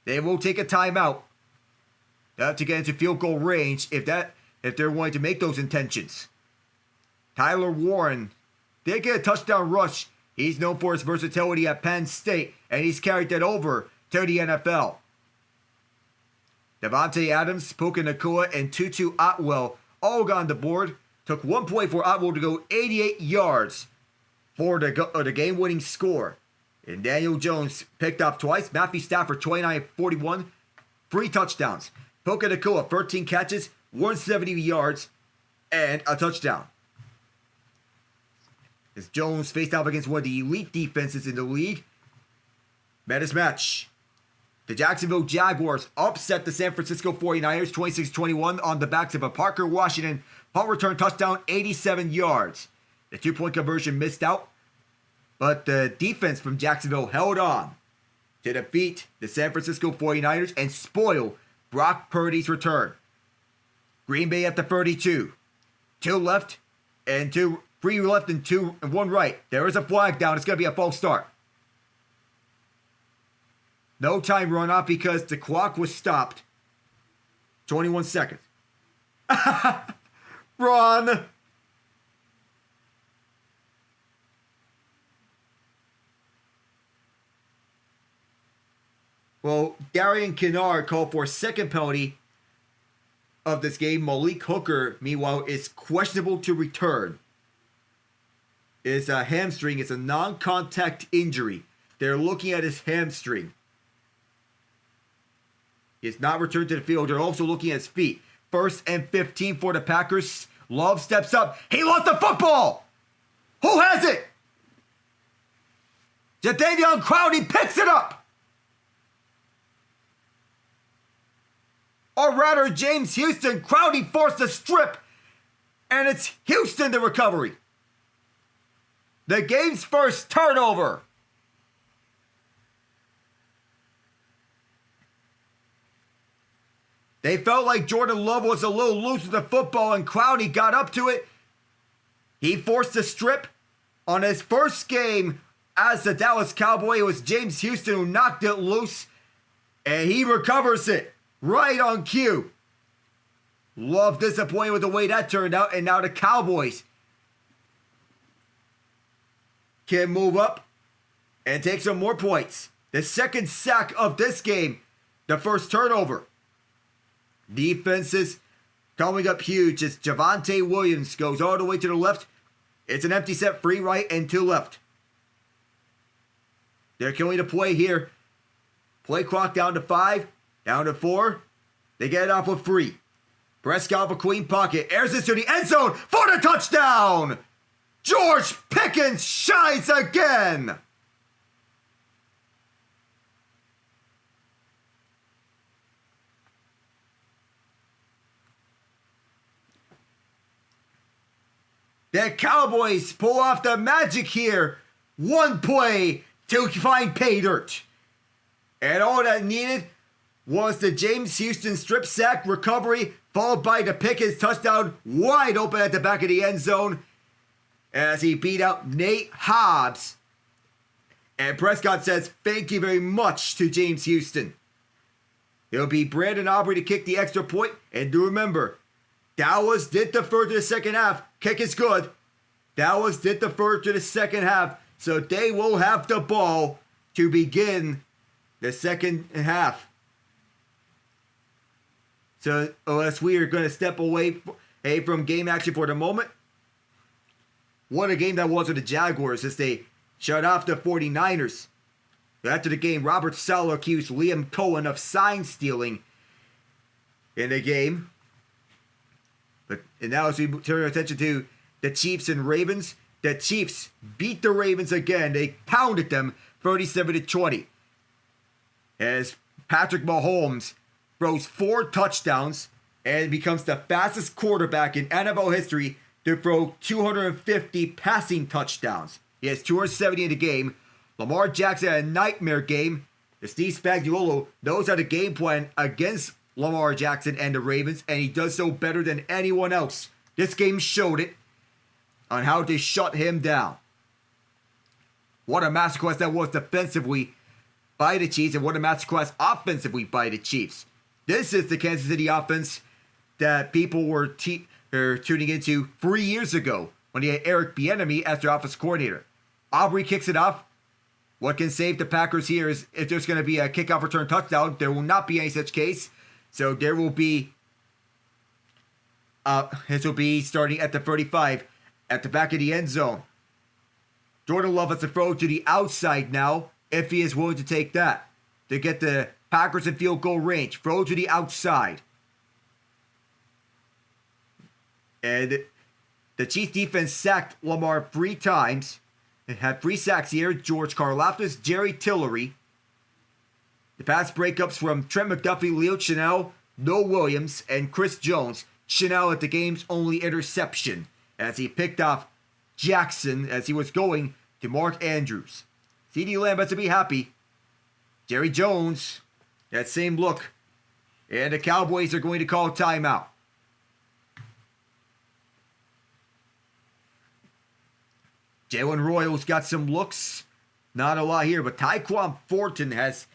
A: They will take a timeout. They'll have to get into field goal range if they're wanting to make those intentions. Tyler Warren did get a touchdown rush. He's known for his versatility at Penn State, and he's carried that over to the NFL. Devontae Adams, Puka Nacua, and Tutu Atwell all got on the board. Took one play for Atwell to go 88 yards for the game-winning score. And Daniel Jones picked up twice. Matthew Stafford, 29-41, 3 touchdowns. Puka Nacua, 13 catches, 170 yards, and a touchdown. As Jones faced off against one of the elite defenses in the league. Met match. The Jacksonville Jaguars upset the San Francisco 49ers 26-21 on the backs of a Parker Washington punt return touchdown, 87 yards. The 2-point conversion missed out, but the defense from Jacksonville held on to defeat the San Francisco 49ers and spoil Brock Purdy's return. Green Bay at the 32. 2 left and 3 left and 2 and 1 right. There is a flag down. It's going to be a false start. No time run out because the clock was stopped. 21 seconds. Run! Well, Darian Kinnard called for a second penalty of this game. Malik Hooker, meanwhile, is questionable to return. It's a hamstring. It's a non-contact injury. They're looking at his hamstring. He has not returned to the field. They're also looking at his feet. 1st and 15 for the Packers. Love steps up. He lost the football! Who has it? Jadeveon Clowney picks it up! Or rather, James Houston. Clowney forced a strip. And it's Houston the recovery. The game's first turnover. They felt like Jordan Love was a little loose with the football, and Clowney got up to it. He forced a strip on his first game as the Dallas Cowboy. It was James Houston who knocked it loose, and he recovers it right on cue. Love disappointed with the way that turned out, and now the Cowboys can move up and take some more points. The second sack of this game, the first turnover. Defenses coming up huge as Javonte Williams goes all the way to the left. It's an empty set, free right and two left. They're killing the play here. Play clock down to 5, down to 4. They get it off with 3. Prescott with a clean pocket. Airs this to the end zone for the touchdown. George Pickens shines again. The Cowboys pull off the magic here. One play to find pay dirt. And all that needed was the James Houston strip sack recovery, followed by the Pickens touchdown wide open at the back of the end zone as he beat out Nate Hobbs. And Prescott says thank you very much to James Houston. It'll be Brandon Aubrey to kick the extra point. And do remember, Dallas did defer to the second half. Kick is good. Dallas did defer to the second half. So they will have the ball to begin the second half. So unless we are going to step away from game action for the moment. What a game that was with the Jaguars as they shut off the 49ers. After the game, Robert Saleh accused Liam Cohen of sign stealing in the game. And now as we turn our attention to the Chiefs and Ravens, the Chiefs beat the Ravens again. They pounded them 37-20. As Patrick Mahomes throws 4 touchdowns and becomes the fastest quarterback in NFL history to throw 250 passing touchdowns. He has 270 in the game. Lamar Jackson had a nightmare game. Steve Spagnuolo knows how to game plan against Lamar Jackson and the Ravens, and he does so better than anyone else. This game showed it on how to shut him down. What a masterclass that was defensively by the Chiefs, and what a masterclass offensively by the Chiefs. This is the Kansas City offense that people were tuning into 3 years ago when he had Eric Bieniemy as their offensive coordinator. Aubrey kicks it off. What can save the Packers here is if there's going to be a kickoff return touchdown. There will not be any such case. So there will be, this will be starting at the 35 at the back of the end zone. Jordan Love has to throw to the outside now if he is willing to take that to get the Packers in field goal range. Throw to the outside. And the Chiefs defense sacked Lamar 3 times. It had 3 sacks here. George Karlaftis, Jerry Tillery. The pass breakups from Trent McDuffie, Leo Chenal, Noah Williams, and Chris Jones. Chenal at the game's only interception as he picked off Jackson as he was going to Mark Andrews. CeeDee Lamb has to be happy. Jerry Jones, that same look. And the Cowboys are going to call timeout. Jalen Royals got some looks. Not a lot here, but Tyquan Thornton has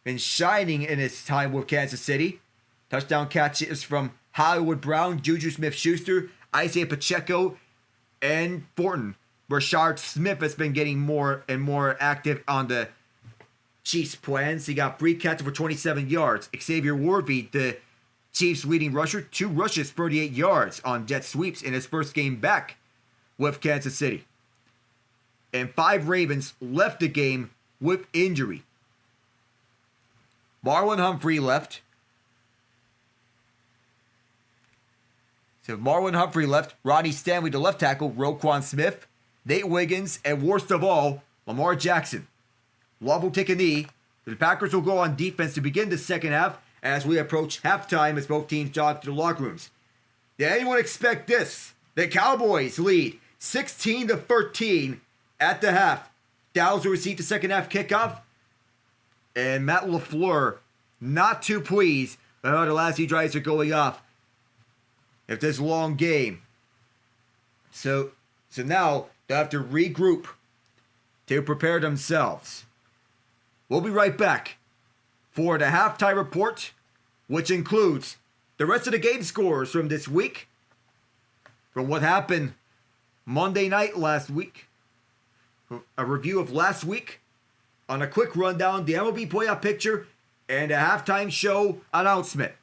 A: been shining in his time with Kansas City. Touchdown catches from Hollywood Brown, Juju Smith-Schuster, Isaiah Pacheco, and Thornton. Rashard Smith has been getting more and more active on the Chiefs' plans. He got 3 catches for 27 yards. Xavier Worthy, the Chiefs' leading rusher, 2 rushes, 38 yards on jet sweeps in his first game back with Kansas City. And 5 Ravens left the game with injury. Marlon Humphrey left. So Marlon Humphrey left. Ronnie Stanley, the left tackle. Roquan Smith. Nate Wiggins. And worst of all, Lamar Jackson. Love will take a knee. The Packers will go on defense to begin the second half as we approach halftime as both teams jog to the locker rooms. Did anyone expect this? The Cowboys lead 16-13 at the half. Dallas will receive the second half kickoff. And Matt LaFleur, not too pleased the last few drives are going off. If this long game. So now they have to regroup to prepare themselves. We'll be right back for the halftime report, which includes the rest of the game scores from this week, from what happened Monday night last week, a review of last week, on a quick rundown, the MLB playoff picture, and a halftime show announcement.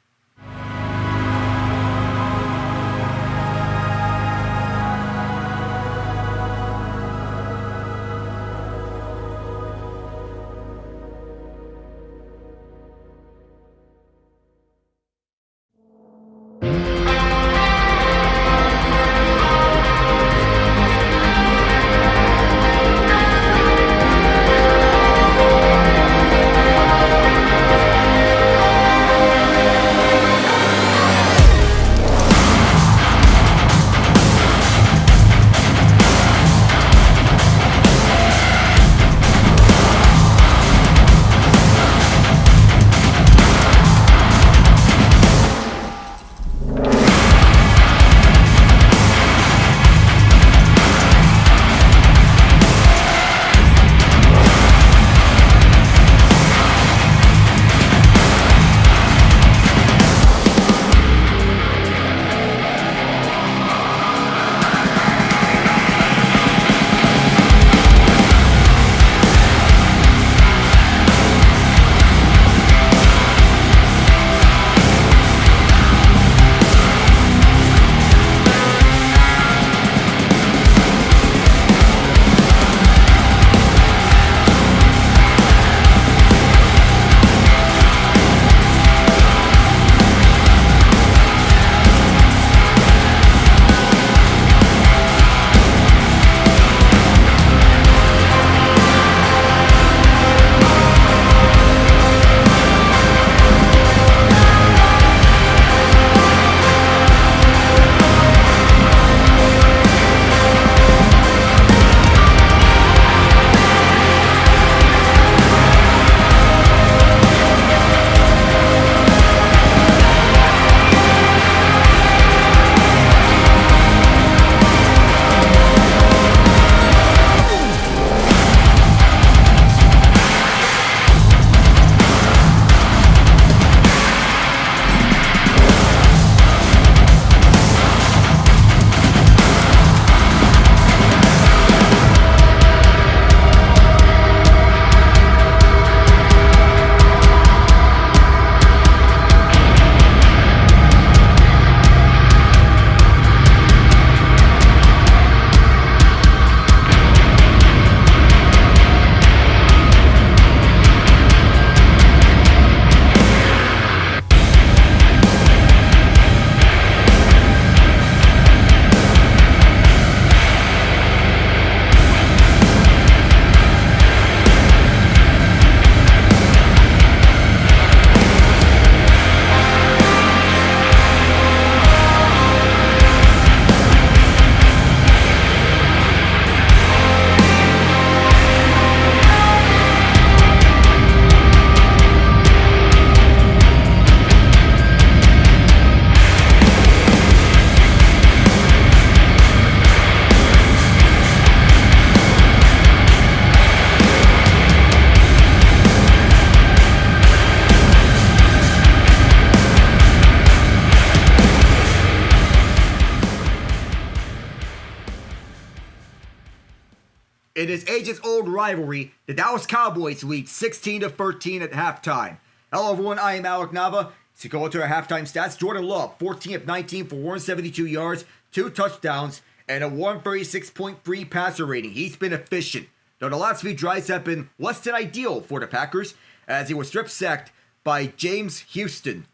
A: In this ages-old rivalry, the Dallas Cowboys lead 16-13 at halftime. Hello everyone, I am Alec Nava. To go into our halftime stats, Jordan Love, 14 of 19 for 172 yards, 2 touchdowns, and a 136.3 passer rating. He's been efficient, though the last few drives have been less than ideal for the Packers, as he was strip-sacked by James Houston.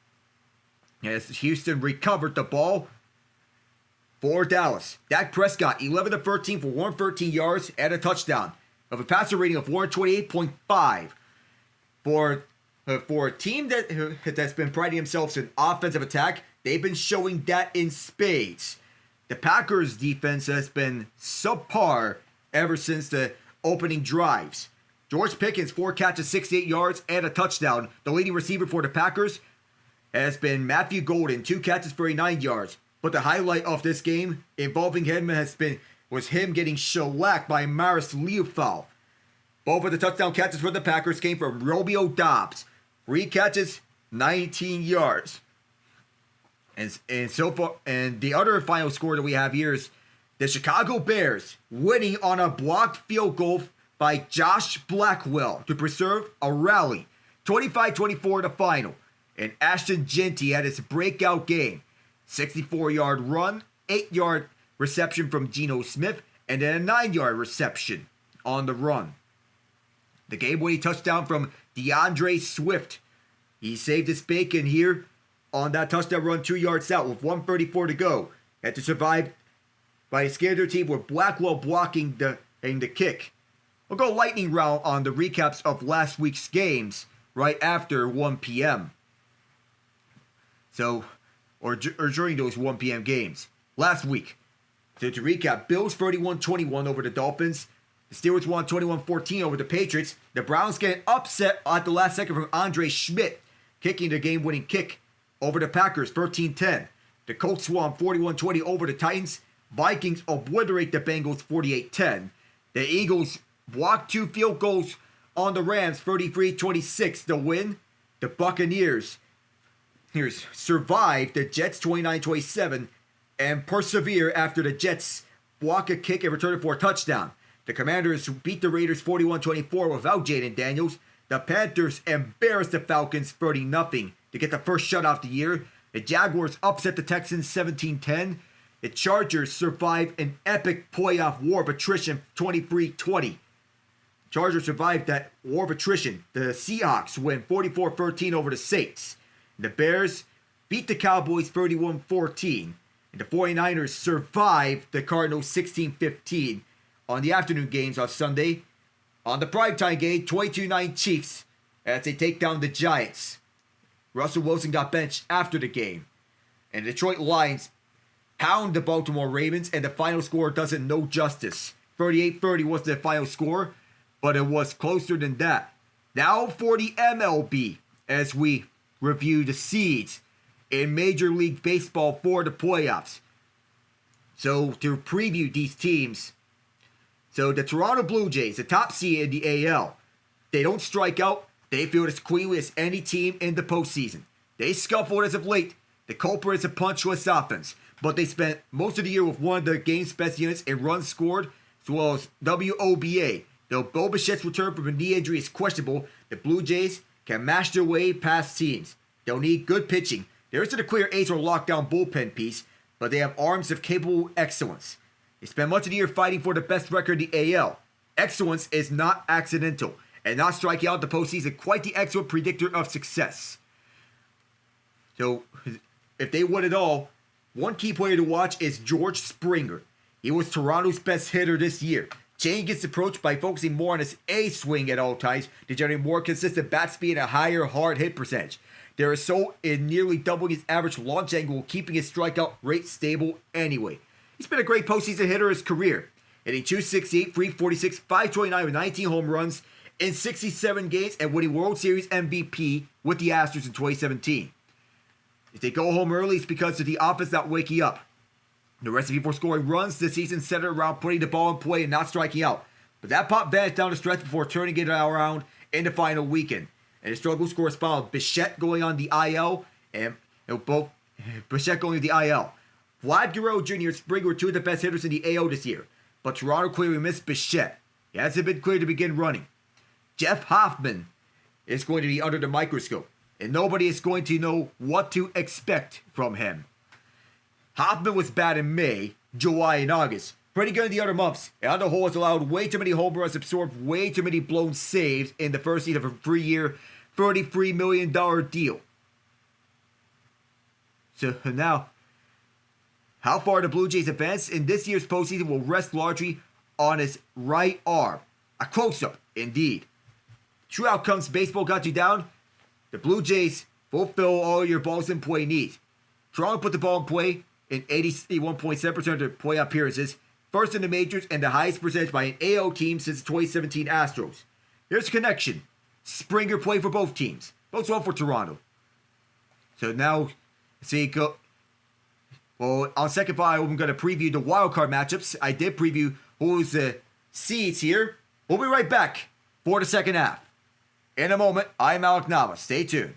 A: As Houston recovered the ball for Dallas. Dak Prescott, 11 of 13 for 113 yards and a touchdown, of a passer rating of 128.5. For a team that's been priding themselves in offensive attack, they've been showing that in spades. The Packers' defense has been subpar ever since the opening drives. George Pickens, 4 catches, 68 yards, and a touchdown, the leading receiver for the Packers. has been Matthew Golden, 2 catches for 89 yards. But the highlight of this game involving him was him getting shellacked by Maris Leofau. Both of the touchdown catches for the Packers came from Romeo Doubs. 3 catches, 19 yards. And so far, and the other final score that we have here is the Chicago Bears winning on a blocked field goal by Josh Blackwell to preserve a rally. 25-24 the final. And Ashton Jeanty had his breakout game. 64-yard run, 8-yard reception from Geno Smith, and then a 9-yard reception on the run. The game-winning touchdown from DeAndre Swift. He saved his bacon here on that touchdown run 2 yards out with 1:34 to go. Had to survive by a scared team with Blackwell blocking the kick. We'll go lightning round on the recaps of last week's games right after 1 p.m. Or during those 1 p.m. games. Last week, so to recap, Bills 31-21 over the Dolphins. The Steelers won 21-14 over the Patriots. The Browns get an upset at the last second from Andre Schmidt, kicking the game-winning kick over the Packers 13-10. The Colts won 41-20 over the Titans. Vikings obliterate the Bengals 48-10. The Eagles blocked 2 field goals on the Rams 33-26 to win. The Buccaneers survived the Jets 29-27 and persevere after the Jets block a kick and return it for a touchdown. The Commanders beat the Raiders 41-24 without Jaden Daniels. The Panthers embarrassed the Falcons 30-0 to get the first shutout of the year. The Jaguars upset the Texans 17-10. The Chargers survived an epic playoff war of attrition 23-20. Chargers survived that war of attrition. The Seahawks win 44-13 over the Saints. The Bears beat the Cowboys 31-14. And the 49ers survived the Cardinals 16-15 on the afternoon games on Sunday. On the primetime game, 22-9 Chiefs as they take down the Giants. Russell Wilson got benched after the game. And the Detroit Lions pound the Baltimore Ravens, and the final score does it no justice. 38-30 was the final score, but it was closer than that. Now for the MLB, as we review the seeds in Major League Baseball for the playoffs. So to preview these teams, so the Toronto Blue Jays, the top seed in the AL, they don't strike out. They field as cleanly as any team in the postseason. They scuffled as of late. The culprit is a punchless offense, but they spent most of the year with one of the game's best units in runs scored, as well as WOBA. Though Bo Bichette's return from a knee injury is questionable, the Blue Jays can mash their way past teams. They'll need good pitching. There isn't a clear ace or lockdown bullpen piece, but they have arms of capable excellence. They spend much of the year fighting for the best record in the AL. Excellence is not accidental, and not striking out the postseason quite the excellent predictor of success. So, if they win it all, one key player to watch is George Springer. He was Toronto's best hitter this year. Changing his approach by focusing more on his A swing at all times to generate more consistent bat speed and a higher hard hit percentage. There is so in nearly doubling his average launch angle, keeping his strikeout rate stable anyway. He's been a great postseason hitter his career, hitting .268, .346, .529 with 19 home runs in 67 games and winning World Series MVP with the Astros in 2017. If they go home early, it's because of the offense not waking up. The recipe for scoring runs this season centered around putting the ball in play and not striking out. But that pop vanished down the stretch before turning it around in the final weekend. And the struggles correspond with Bichette going on the IL and both Bichette going to the IL. Vlad Guerrero Jr. and Springer were two of the best hitters in the AL this year, but Toronto clearly missed Bichette. He hasn't been clear to begin running. Jeff Hoffman is going to be under the microscope, and nobody is going to know what to expect from him. Hoffman was bad in May, July, and August. Pretty good in the other months, and on the whole has allowed way too many home runs, absorbed way too many blown saves in the first season of a 3-year, $33 million deal. So now, how far the Blue Jays advance in this year's postseason will rest largely on his right arm. A close-up, indeed. True outcomes baseball got you down. The Blue Jays fulfill all your balls in play needs. Toronto put the ball in play in 81.7% of their playoff appearances, first in the majors and the highest percentage by an AL team since the 2017 Astros. Here's a connection. Springer played for both teams. Both well for Toronto. So now, see, go. Well, on second thought, I'm going to preview the wildcard matchups. I did preview who's the seeds here. We'll be right back for the second half. In a moment, I'm Alec Nava. Stay tuned.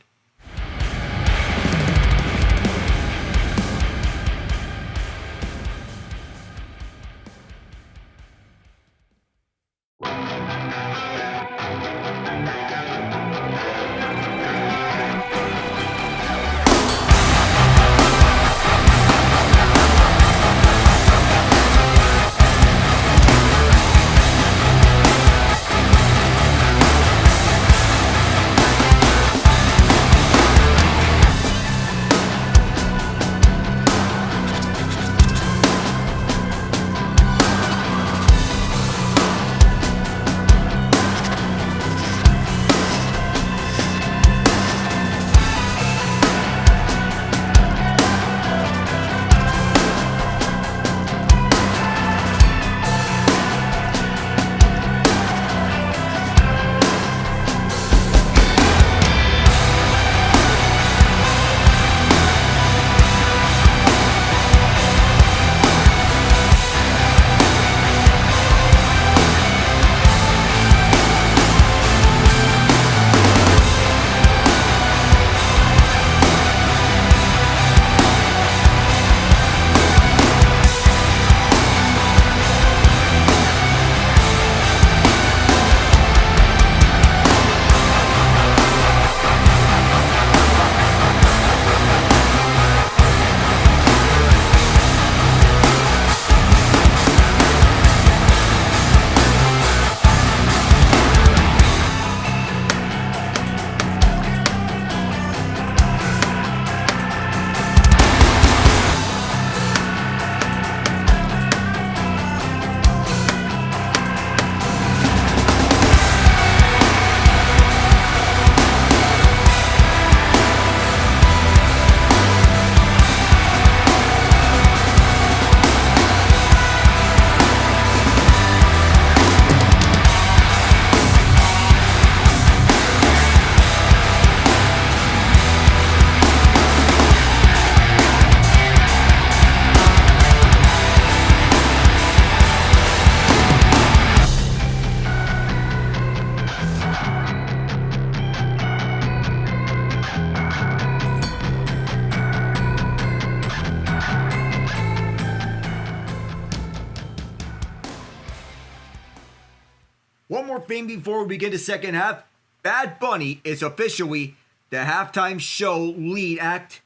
A: One more thing before we begin the second half. Bad Bunny is officially the halftime show lead act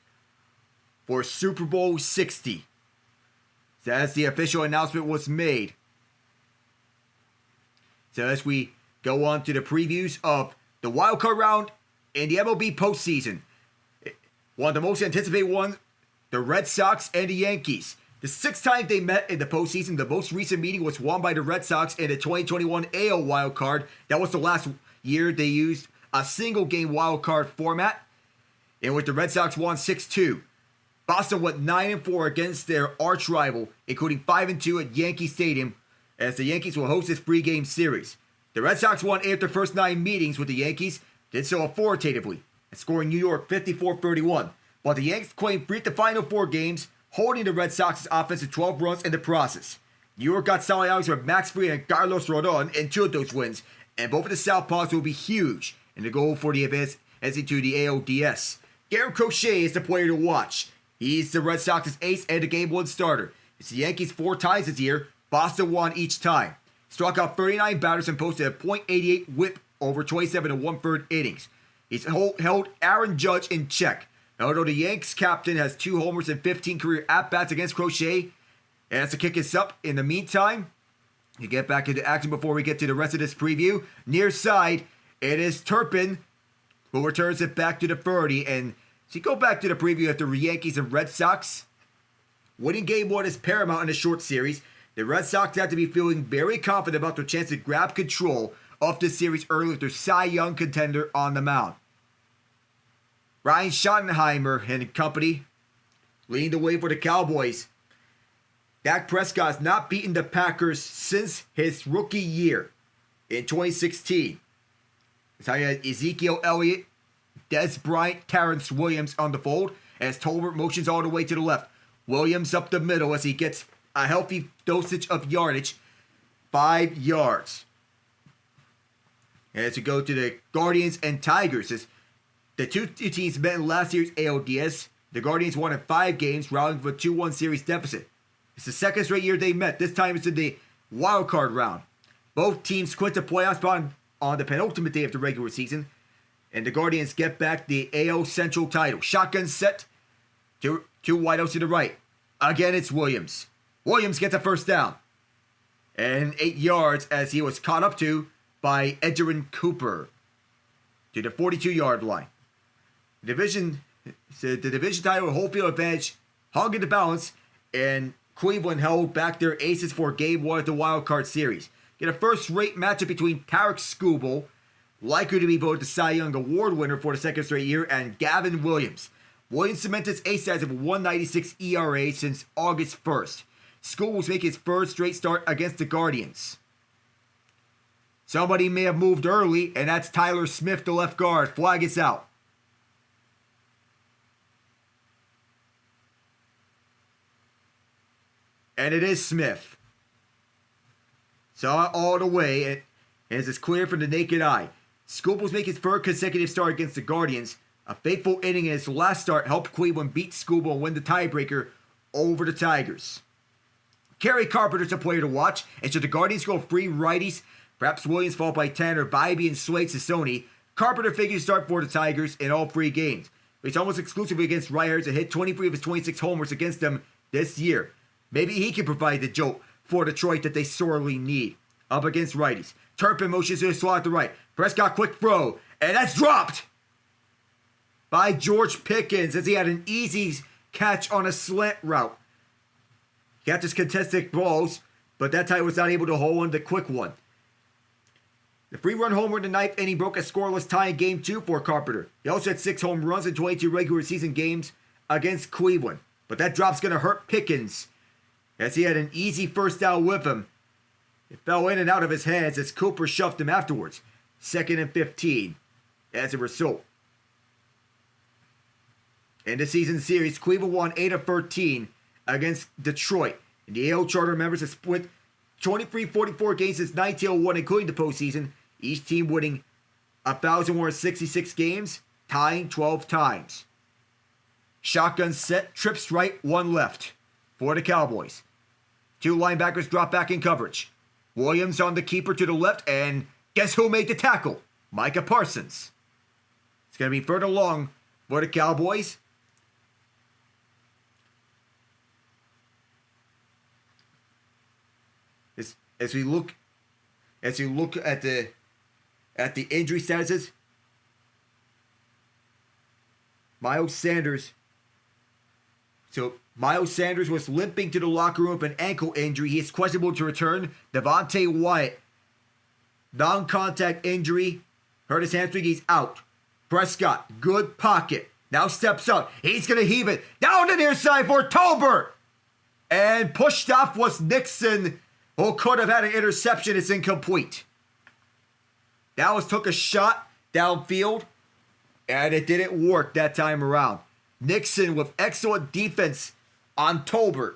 A: for Super Bowl 60. So as the official announcement was made. So as we go on to the previews of the wildcard round in the MLB postseason. One of the most anticipated ones, the Red Sox and the Yankees. The sixth time they met in the postseason, the most recent meeting was won by the Red Sox in the 2021 AL wildcard. That was the last year they used a single game wildcard format, in which the Red Sox won 6-2. Boston went 9-4 against their arch rival, including 5-2 at Yankee Stadium, as the Yankees will host this pregame series. The Red Sox won 8 of their first 9 meetings with the Yankees, did so authoritatively, and scoring New York 54-31. But the Yankees claimed 3 of the final 4 games, holding the Red Sox's offense to 12 runs in the process. New York got solid outings with Max Fried and Carlos Rodon in 2 of those wins, and both of the Southpaws will be huge in the goal for the advance into the ALDS. Garrett Crochet is the player to watch. He's the Red Sox's ace and the Game 1 starter. It's the Yankees 4 times this year. Boston won each time. Struck out 39 batters and posted a .88 whip over 27 and 1/3 innings. He's held Aaron Judge in check. Although the Yanks captain has 2 homers and 15 career at-bats against Crochet, and has to kick us up in the meantime. You get back into action before we get to the rest of this preview. Near side, it is Turpin who returns it back to the 30. And so you go back to the preview after Yankees and Red Sox. Winning Game 1 is paramount in a short series. The Red Sox have to be feeling very confident about their chance to grab control of this series early with their Cy Young contender on the mound. Ryan Schottenheimer and company leading the way for the Cowboys. Dak Prescott has not beaten the Packers since his rookie year in 2016. It's how you had Ezekiel Elliott Des Bryant, Terrence Williams on the fold as Tolbert motions all the way to the left. Williams up the middle as he gets a healthy dosage of yardage, 5 yards. As we go to the Guardians and Tigers, as the two teams met in last year's ALDS, the Guardians won in 5 games, routing for a 2-1 series deficit. It's the second straight year they met. This time it's in the wild card round. Both teams quit the playoff spot on the penultimate day of the regular season, and the Guardians get back the AL Central title. Shotgun set, two wideouts to the right. Again, it's Williams. Williams gets a first down and 8 yards as he was caught up to by Edgerrin Cooper to the 42-yard line. The division title, home field advantage, hung in the balance, and Cleveland held back their aces for Game 1 of the Wild Card Series. Get a first-rate matchup between Tarek Skubal, likely to be voted the Cy Young Award winner for the second straight year, and Gavin Williams. Williams cemented his ace stats of 1.96 ERA since August 1st. Skubal was making his first straight start against the Guardians. Somebody may have moved early, and that's Tyler Smith, the left guard. Flag is out. And it is Smith. Saw it all the way, and as it's clear from the naked eye. Skubal was making his third consecutive start against the Guardians. A faithful inning in his last start helped Cleveland beat Skubal and win the tiebreaker over the Tigers. Kerry Carpenter's a player to watch, and should the Guardians go 3 righties, perhaps Williams followed by Tanner Bybee and Slade Sassoni, Carpenter figures to start for the Tigers in all 3 games. He's almost exclusively against right-handers and hit 23 of his 26 homers against them this year. Maybe he can provide the jolt for Detroit that they sorely need. Up against righties. Turpin motions to the slot to the right. Prescott quick throw, and that's dropped by George Pickens as he had an easy catch on a slant route. He got his contested balls, but that time was not able to hold on the quick one. The 3-run homer in the 9th inning broke a scoreless tie in Game 2 for Carpenter. He also had 6 home runs in 22 regular season games against Cleveland. But that drop's going to hurt Pickens as he had an easy first down with him. It fell in and out of his hands as Cooper shoved him afterwards. 2nd and 15 as a result. In the season series, Cleveland won 8 of 13 against Detroit. And the AL Charter members have split 23-44 games since 1901, including the postseason. Each team winning 1,166 games, tying 12 times. Shotgun set, trips right, 1 left for the Cowboys. 2 linebackers drop back in coverage. Williams on the keeper to the left, and guess who made the tackle? Micah Parsons. It's going to be further along for the Cowboys. As we look at the injury statuses, Miles Sanders was limping to the locker room with an ankle injury. He is questionable to return. Devontae Wyatt, non-contact injury, hurt his hamstring. He's out. Prescott, good pocket. Now steps up. He's going to heave it down the near side for Tolbert. And pushed off was Nixon, who could have had an interception. It's incomplete. Dallas took a shot downfield, and it didn't work that time around. Nixon with excellent defense on Tolbert.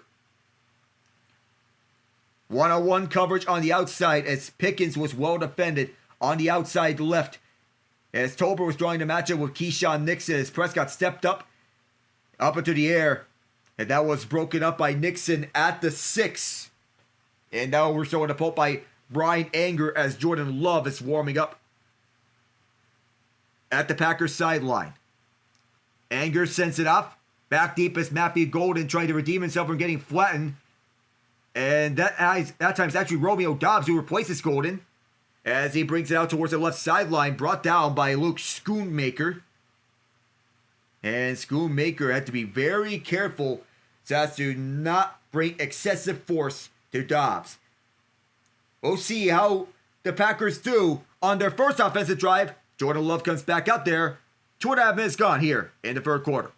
A: One-on-one coverage on the outside as Pickens was well defended on the outside left. As Tolbert was drawing the matchup with Keyshawn Nixon as Prescott stepped up into the air. And that was broken up by Nixon at the 6. And now we're showing the pull by Brian Anger as Jordan Love is warming up at the Packers sideline. Anger sends it off. Back deep is Matthew Golden trying to redeem himself from getting flattened. And that time it's actually Romeo Dobbs who replaces Golden as he brings it out towards the left sideline, brought down by Luke Schoonmaker. And Schoonmaker had to be very careful so as to not bring excessive force to Dobbs. We'll see how the Packers do on their first offensive drive. Jordan Love comes back out there. 2.5 minutes gone here in the third quarter.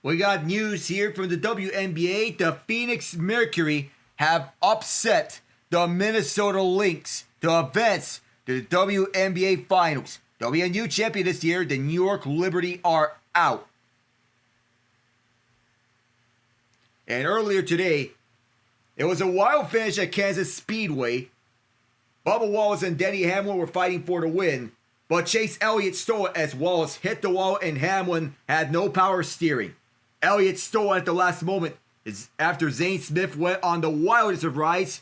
A: We got news here from the WNBA. The Phoenix Mercury have upset the Minnesota Lynx to advance to the WNBA Finals. WNU champion this year, the New York Liberty are out. And earlier today, it was a wild finish at Kansas Speedway. Bubba Wallace and Denny Hamlin were fighting for the win, but Chase Elliott stole it as Wallace hit the wall and Hamlin had no power steering. Elliott stole at the last moment after Zane Smith went on the wildest of rides.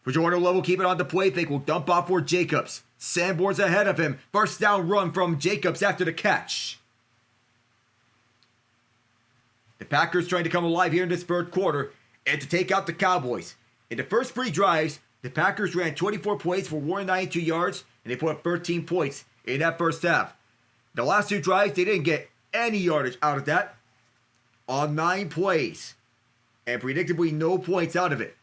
A: For Jordan Love will keep it on the play fake, will dump off for Jacobs. Sanborn's ahead of him. First down run from Jacobs after the catch. The Packers trying to come alive here in this third quarter and to take out the Cowboys. In the first 3 drives, the Packers ran 24 plays for 192 yards and they put up 13 points in that first half. The last 2 drives, they didn't get any yardage out of that on 9 plays. And predictably, no points out of it.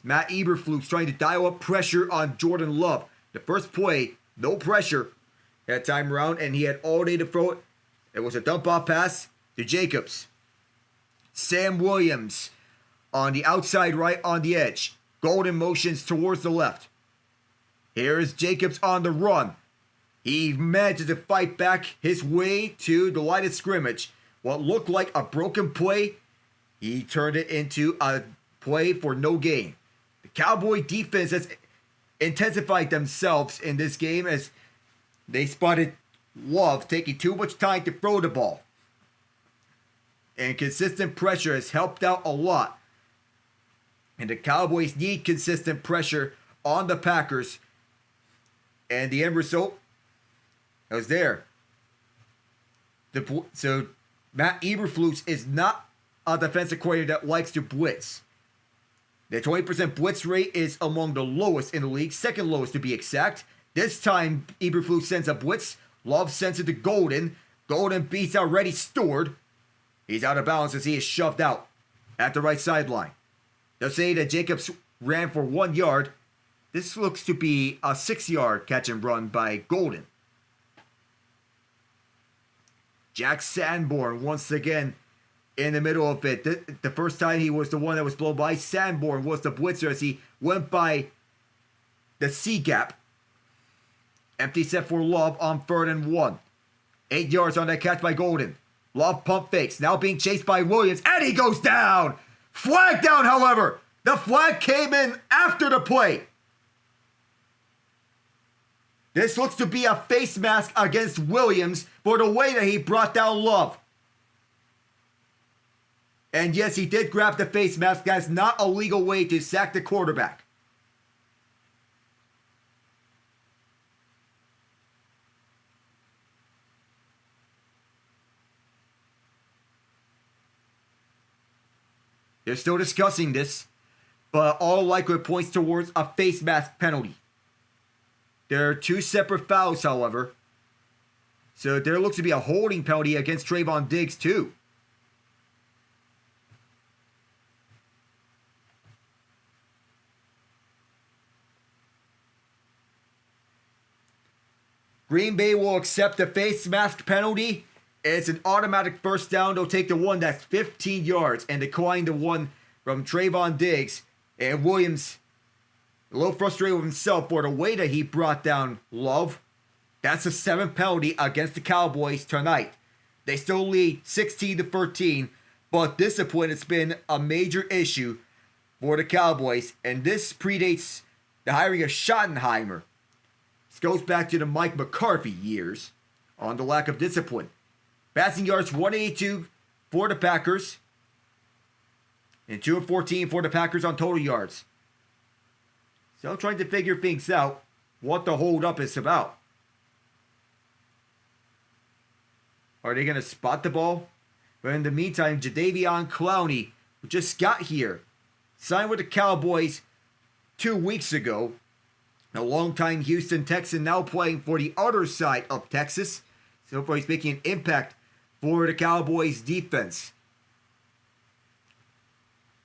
A: Matt Eberflus trying to dial up pressure on Jordan Love. The first play, no pressure that time around, and he had all day to throw it. It was a dump-off pass to Jacobs. Sam Williams on the outside right on the edge. Golden motions towards the left. Here is Jacobs on the run. He manages to fight back his way to the line of scrimmage. What looked like a broken play, he turned it into a play for no gain. The Cowboy defense has intensified themselves in this game as they spotted Love taking too much time to throw the ball. And consistent pressure has helped out a lot. And the Cowboys need consistent pressure on the Packers. And the end result was there. So Matt Eberflus is not a defensive coordinator that likes to blitz. The 20% blitz rate is among the lowest in the league, second lowest to be exact. This time, Eberflus sends a blitz. Love sends it to Golden. Golden beats out Reddy Stewart. He's out of bounds as he is shoved out at the right sideline. They'll say that Jacobs ran for 1 yard. This looks to be a 6-yard catch and run by Golden. Jack Sanborn once again in the middle of it. The first time he was the one that was blown by. Sanborn was the blitzer as he went by the C gap. Empty set for Love on 3rd and 1. 8 yards on that catch by Golden. Love pump fakes. Now being chased by Williams. And he goes down. Flag down, however. The flag came in after the play. This looks to be a face mask against Williams for the way that he brought down Love. And yes, he did grab the face mask. That's not a legal way to sack the quarterback. They're still discussing this, but all likelihood points towards a face mask penalty. There are 2 separate fouls, however. So there looks to be a holding penalty against Trayvon Diggs, too. Green Bay will accept the face mask penalty. It's an automatic first down. They'll take the one that's 15 yards and decline the one from Trayvon Diggs. And Williams, a little frustrated with himself for the way that he brought down Love. That's the 7th penalty against the Cowboys tonight. They still lead 16-13, but discipline has been a major issue for the Cowboys. And this predates the hiring of Schottenheimer. This goes back to the Mike McCarthy years on the lack of discipline. Passing yards 182 for the Packers. And 2 of 14 for the Packers on total yards. So trying to figure things out, what the hold-up is about. Are they going to spot the ball? But in the meantime, Jadeveon Clowney, who just got here, signed with the Cowboys 2 weeks ago. A longtime Houston Texan now playing for the other side of Texas. So far he's making an impact for the Cowboys defense.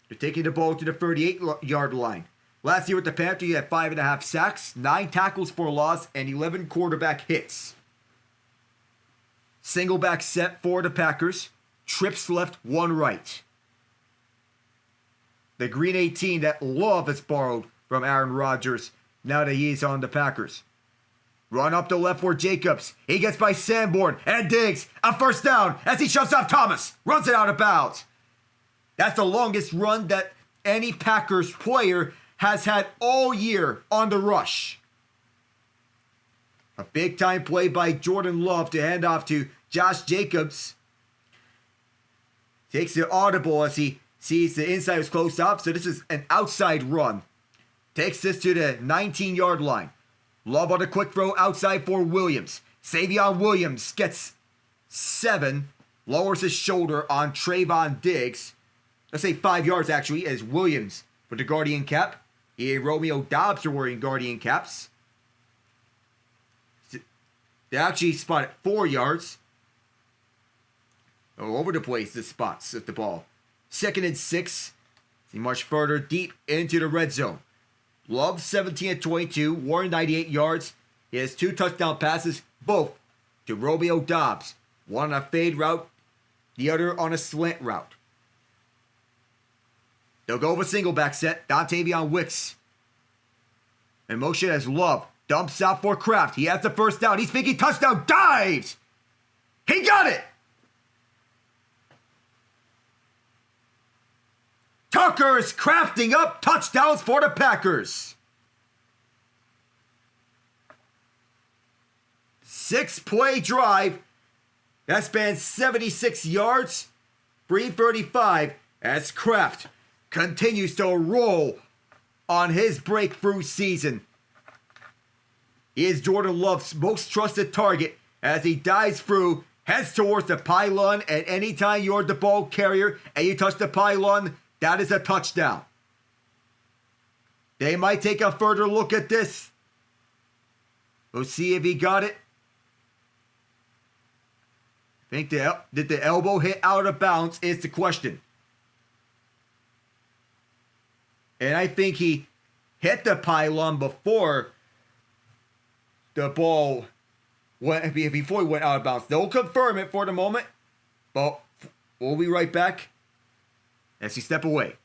A: They're taking the ball to the 38-yard line. Last year with the Panthers, he had 5.5 sacks, 9 tackles for loss, and 11 quarterback hits. Single back set for the Packers. Trips left, one right. The Green 18 that Love has borrowed from Aaron Rodgers now that he's on the Packers. Run up the left for Jacobs. He gets by Sanborn and Diggs. A first down as he shoves off Thomas. Runs it out of bounds. That's the longest run that any Packers player has had all year on the rush. A big time play by Jordan Love to hand off to Josh Jacobs. Takes the audible as he sees the inside is closed off. So this is an outside run. Takes this to the 19-yard line. Love on a quick throw outside for Williams. Savion Williams gets 7. Lowers his shoulder on Trayvon Diggs. Let's say 5 yards actually as Williams with the Guardian cap. He and Romeo Doubs are wearing Guardian caps. They actually spot at 4 yards. All over the place, the spots at the ball. 2nd and 6. He marched further deep into the red zone. Love 17-22, Warren 98 yards. He has 2 touchdown passes, both to Romeo Doubs. One on a fade route, the other on a slant route. They'll go with a single back set. Dontavion Wicks in motion as Love dumps out for Kraft. He has the first down. He's thinking touchdown. Dives! He got it! Tucker is crafting up touchdowns for the Packers. 6-play drive that spans 76 yards, 335 as Kraft continues to roll on his breakthrough season. He is Jordan Love's most trusted target as he dives through, heads towards the pylon, and anytime you're the ball carrier and you touch the pylon, that is a touchdown. They might take a further look at this. We'll see if he got it. I think did the elbow hit out of bounds is the question. And I think he hit the pylon before the ball before he went out of bounds. They'll confirm it for the moment. But we'll be right back as he step away.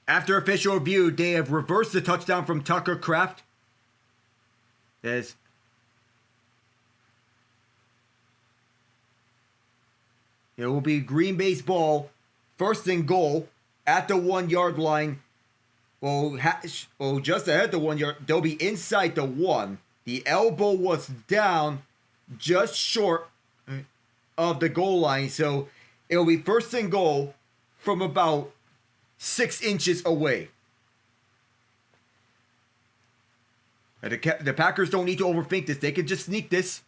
A: After official review, they have reversed the touchdown from Tucker Kraft. As It will be Green Bay's ball, first and goal at the 1 yard line. Well, just ahead the 1 yard. They'll be inside the 1. The elbow was down just short of the goal line. So it'll be first and goal from about 6 inches away. And the Packers don't need to overthink this. They can just sneak this.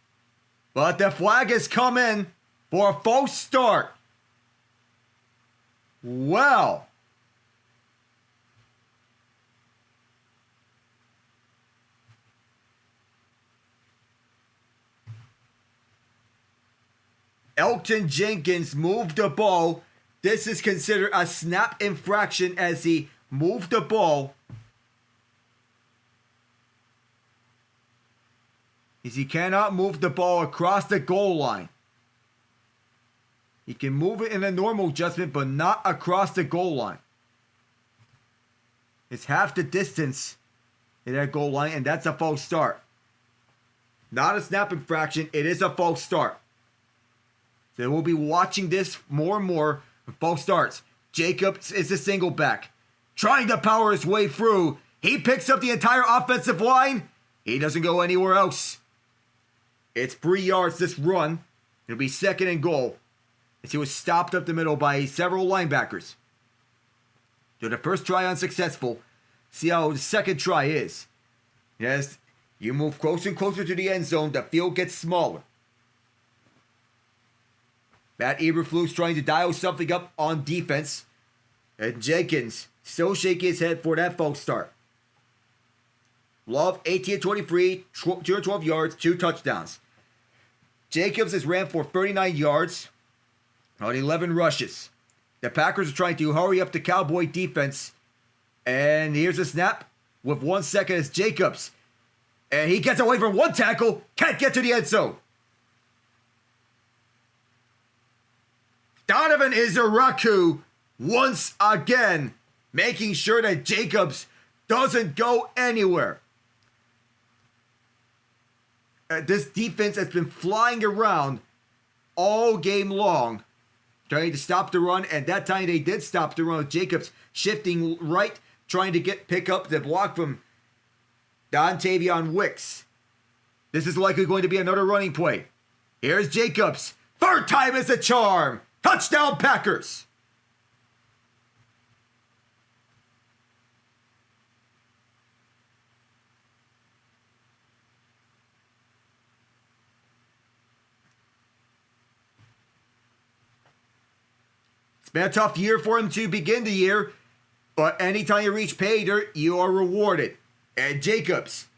A: But the flag has come in for a false start. Well. Elgton Jenkins moved the ball. This is considered a snap infraction as he moved the ball. As he cannot move the ball across the goal line. He can move it in a normal adjustment, but not across the goal line. It's half the distance in that goal line, and that's a false start. Not a snap infraction, it is a false start. So we'll be watching this more and more with false starts. Jacobs is a single back, trying to power his way through. He picks up the entire offensive line. He doesn't go anywhere else. It's 3 yards this run. It'll be second and goal. As he was stopped up the middle by several linebackers. So the first try unsuccessful. See how the second try is. Yes, you move closer and closer to the end zone, the field gets smaller. Matt Eberflus trying to dial something up on defense. And Jenkins still shaking his head for that false start. Love, 18-23, 212 yards, 2 touchdowns. Jacobs has ran for 39 yards on 11 rushes. The Packers are trying to hurry up the Cowboy defense. And here's a snap with 1 second as Jacobs. And he gets away from one tackle, can't get to the end zone. Donovan Izaraku once again making sure that Jacobs doesn't go anywhere. This defense has been flying around all game long, trying to stop the run, and that time they did stop the run with Jacobs shifting right, trying to pick up the block from Dontavion Wicks. This is likely going to be another running play. Here's Jacobs. Third time is a charm. Touchdown Packers. It's been a tough year for him to begin the year, but anytime you reach pay dirt, you are rewarded. And Jacobs,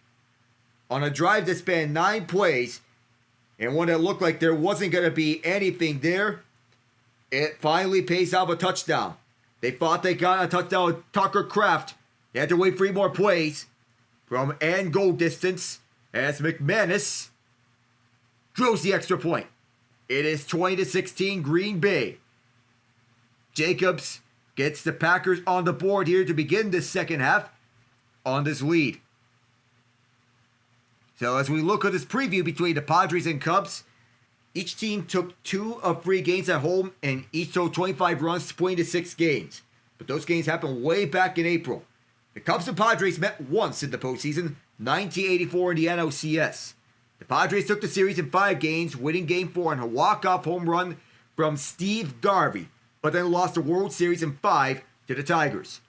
A: on a drive that spanned 9 plays, and one that looked like there wasn't going to be anything there, it finally pays off a touchdown. They thought they got a touchdown with Tucker Kraft. They had to wait 3 more plays from end goal distance as McManus drills the extra point. It is 20-16 Green Bay. Jacobs gets the Packers on the board here to begin this second half on this lead. So as we look at this preview between the Padres and Cubs, each team took 2 of 3 games at home and each took 25 runs, splitting to 6 games. But those games happened way back in April. The Cubs and Padres met once in the postseason, 1984 in the NLCS. The Padres took the series in 5 games, winning Game 4 on a walk-off home run from Steve Garvey, but then lost the World Series in 5 to the Tigers.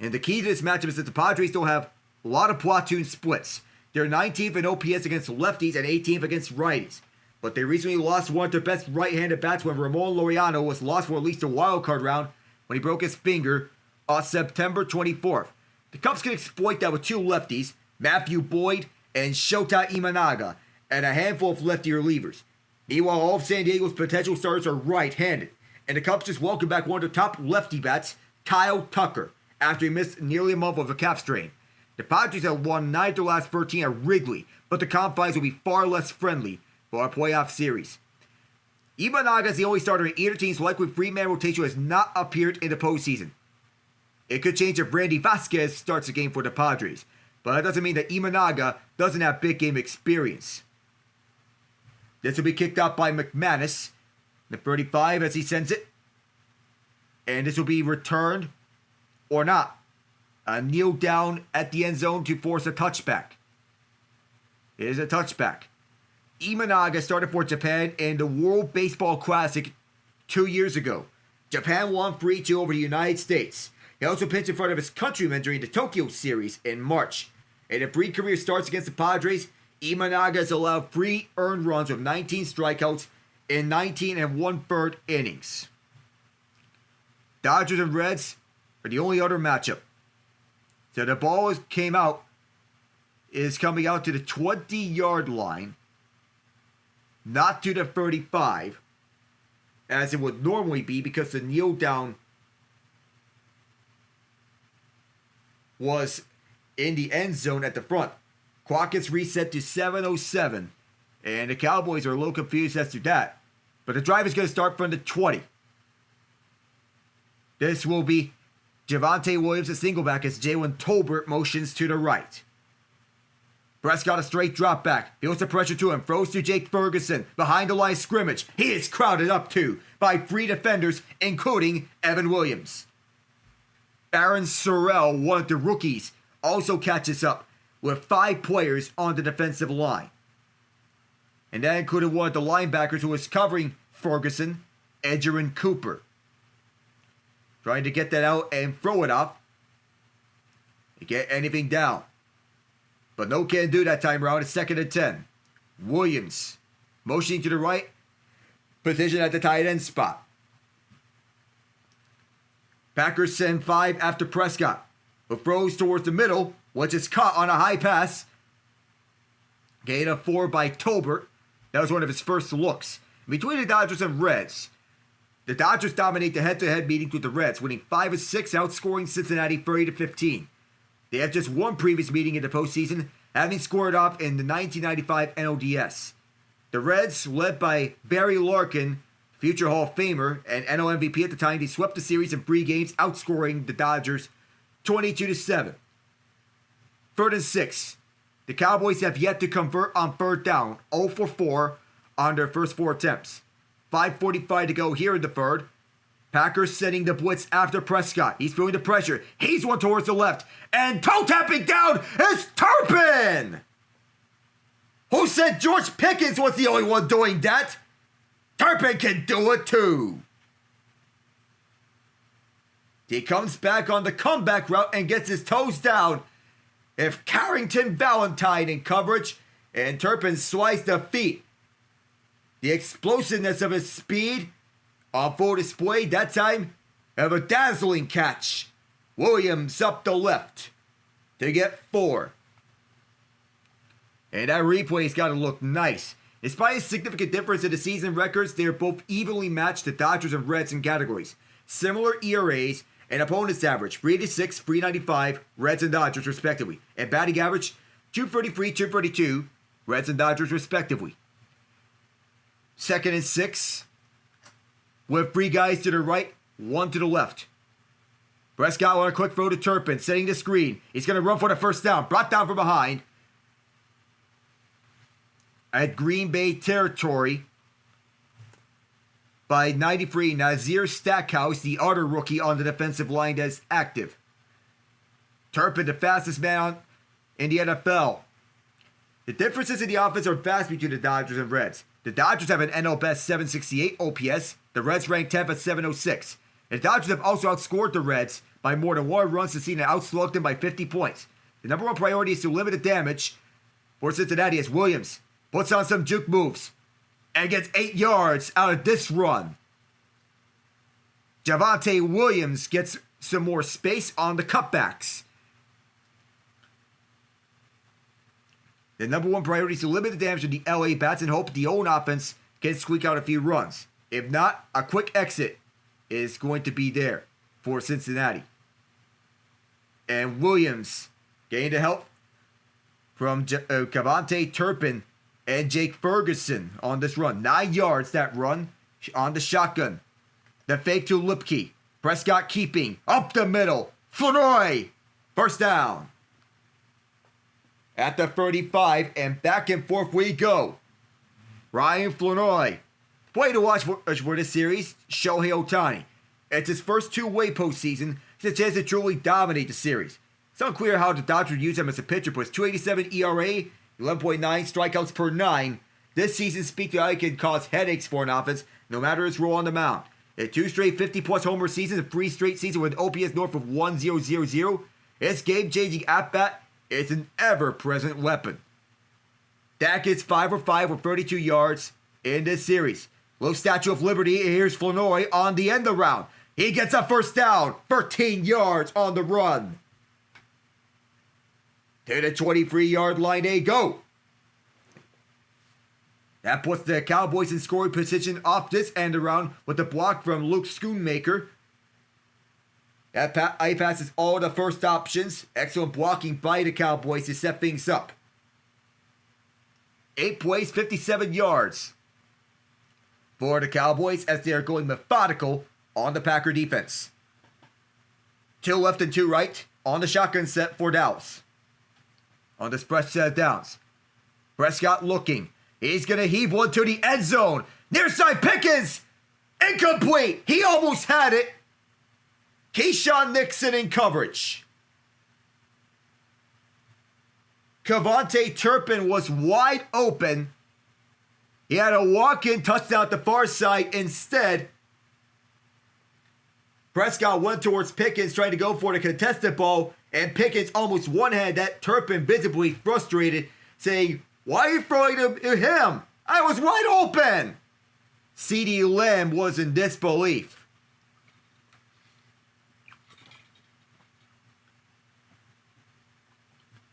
A: And the key to this matchup is that the Padres don't have a lot of platoon splits. They're 19th in OPS against lefties and 18th against righties. But they recently lost one of their best right-handed bats when Ramon Laureano was lost for at least a wild card round when he broke his finger on September 24th. The Cubs can exploit that with 2 lefties, Matthew Boyd and Shota Imanaga, and a handful of lefty relievers. Meanwhile, all of San Diego's potential starters are right-handed, and the Cubs just welcomed back one of their top lefty bats, Kyle Tucker, after he missed nearly a month with a calf strain. The Padres have won 9 of their last 13 at Wrigley, but the confines will be far less friendly for a playoff series. Imanaga is the only starter in either team's likely 3-man rotation who has not appeared in the postseason. It could change if Randy Vasquez starts the game for the Padres, but that doesn't mean that Imanaga doesn't have big game experience. This will be kicked out by McManus, The 35 as he sends it. And this will be returned or not. A kneel down at the end zone to force a touchback. It is a touchback. Imanaga started for Japan in the World Baseball Classic 2 years ago. Japan won 3-2 over the United States. He also pitched in front of his countrymen during the Tokyo Series in March. In the 3 career starts against the Padres, Imanaga has allowed 3 earned runs with 19 strikeouts in 19 1/3 innings. Dodgers and Reds are the only other matchup. So the ball is coming out to the 20-yard line, not to the 35, as it would normally be because the kneel down was in the end zone at the front. Clock gets reset to 7:07, and the Cowboys are a little confused as to that. But the drive is going to start from the 20. This will be Javonte Williams, a singleback, as Jalen Tolbert motions to the right. Prescott a straight drop back. Feels the pressure to him. Throws to Jake Ferguson behind the line of scrimmage. He is crowded up to by 3 defenders, including Evan Williams. Aaron Sorrell, one of the rookies, also catches up with 5 players on the defensive line. And that included one of the linebackers who was covering Ferguson, Edgerrin Cooper. Trying to get that out and throw it off. To get anything down. But no can do that time around. It's 2nd and 10. Williams motioning to the right. Position at the tight end spot. Packers send 5 after Prescott, who throws towards the middle, which is caught on a high pass. Gain of 4 by Tolbert. That was one of his first looks. Between the Dodgers and Reds, the Dodgers dominate the head-to-head meetings with the Reds, winning 5 of 6, outscoring Cincinnati 30-15. They have just one previous meeting in the postseason, having scored off in the 1995 NLDS. The Reds, led by Barry Larkin, future Hall of Famer and NL MVP at the time, they swept the series in 3 games, outscoring the Dodgers 22-7. 3rd and 6. The Cowboys have yet to convert on 3rd down, 0 for 4 on their first 4 attempts. 5:45 to go here in the 3rd. Packers setting the blitz after Prescott. He's feeling the pressure. He's one towards the left. And toe tapping down is Turpin! Who said George Pickens was the only one doing that? Turpin can do it too. He comes back on the comeback route and gets his toes down. If Carrington Valentine in coverage and Turpin sliced the feet. The explosiveness of his speed on full display that time of a dazzling catch. Williams up the left to get 4. And that replay's got to look nice. Despite a significant difference in the season records, they are both evenly matched, the Dodgers and Reds in categories. Similar ERAs and opponents average, 386, 395, Reds and Dodgers respectively. And batting average, 233, 232, Reds and Dodgers respectively. 2nd and 6. With 3 guys to the right, 1 to the left. Prescott on a quick throw to Turpin, setting the screen. He's going to run for the first down. Brought down from behind. At Green Bay territory by 93, Nazir Stackhouse, the other rookie on the defensive line that's active. Turpin, the fastest man in the NFL. The differences in the offense are vast between the Dodgers and Reds. The Dodgers have an NL best 768 OPS. The Reds rank 10th at 706. The Dodgers have also outscored the Reds by more than 1 runs this season and outslugged them by 50 points. The number 1 priority is to limit the damage for Cincinnati as Williams puts on some juke moves and gets 8 yards out of this run. Javonte Williams gets some more space on the cutbacks. The number 1 priority is to limit the damage to the LA Bats and hope the own offense can squeak out a few runs. If not, a quick exit is going to be there for Cincinnati. And Williams getting the help from Cavante Turpin and Jake Ferguson on this run. 9 yards that run on the shotgun. The fake to Lipke. Prescott keeping up the middle. Flournoy. First down. At the 35 and back and forth we go. Ryan Flournoy Play to watch for this series, Shohei Ohtani. It's his first two-way postseason. He's a chance to truly dominate the series. It's unclear how the Dodgers use him as a pitcher, but his 2.87 ERA, 11.9 strikeouts per 9. This season speaks to how he can cause headaches for an offense, no matter his role on the mound. In 2 straight 50-plus homer seasons and 3 straight seasons with an OPS north of 1.000, his game-changing at-bat is an ever-present weapon. Dak gets 5 for 5 with 32 yards in this series. Low Statue of Liberty, here's Flournoy on the end of the round. He gets a first down, 13 yards on the run. To the 23-yard line they go. That puts the Cowboys in scoring position off this end around with a block from Luke Schoonmaker. That passes all the first options. Excellent blocking by the Cowboys to set things up. 8 plays, 57 yards for the Cowboys as they are going methodical on the Packer defense. 2 left and 2 right on the shotgun set for Dallas. On the spread set of downs. Prescott looking. He's going to heave one to the end zone. Near side Pickens. Incomplete. He almost had it. Keyshawn Nixon in coverage. Cavante Turpin was wide open. He had a walk-in touchdown at the far side. Instead, Prescott went towards Pickens trying to go for the contested ball, and Pickens almost one-handed that. Turpin visibly frustrated, saying, "Why are you throwing to him? I was wide open!" CeeDee Lamb was in disbelief.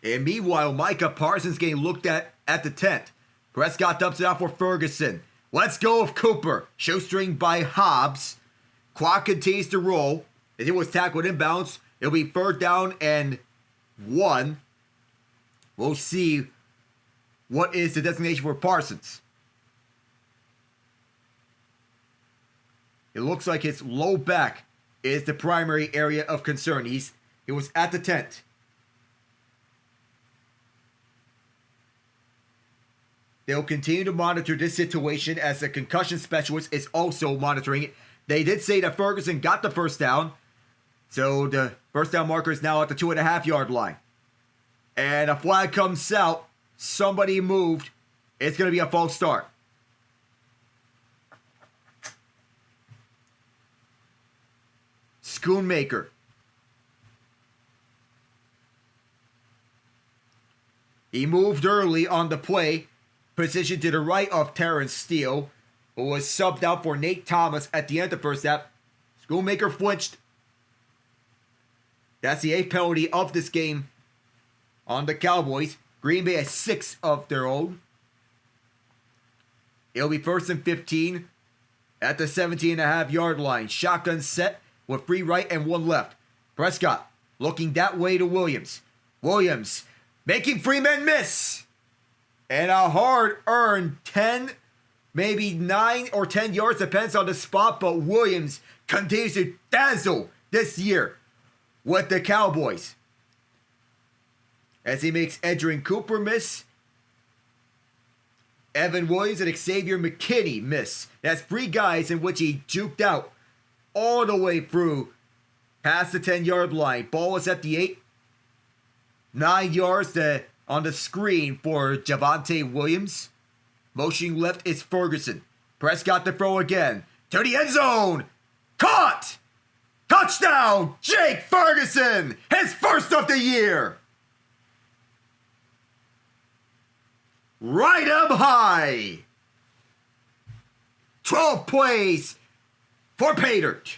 A: And meanwhile, Micah Parsons getting looked at the tent. Prescott dumps it out for Ferguson. Let's go of Cooper. Shoestring by Hobbs. Clock continues to roll. As it was tackled inbounds, it'll be 3rd down and 1. We'll see what is the designation for Parsons. It looks like his low back is the primary area of concern. He was at the tent. They'll continue to monitor this situation as the concussion specialist is also monitoring it. They did say that Ferguson got the first down. So the first down marker is now at the 2.5-yard line. And a flag comes out. Somebody moved. It's going to be a false start. Schoonmaker. He moved early on the play. Position to the right of Terrence Steele, who was subbed out for Nate Thomas at the end of the first half. Schoonmaker flinched. That's the 8th penalty of this game on the Cowboys. Green Bay has 6 of their own. It'll be 1st and 15 at the 17.5-yard line. Shotgun set with 3 right and 1 left. Prescott looking that way to Williams. Williams making 3 men miss. And a hard-earned 10, maybe 9 or 10 yards, depends on the spot, but Williams continues to dazzle this year with the Cowboys. As he makes Edgerrin Cooper miss, Evan Williams and Xavier McKinney miss. That's 3 guys in which he juked out all the way through past the 10-yard line. Ball is at the 8. 9 yards on the screen for Javonte Williams. Motioning left is Ferguson. Prescott to throw again. To the end zone. Caught! Touchdown! Jake Ferguson! His first of the year! Right up high! 12 plays for Paydirt.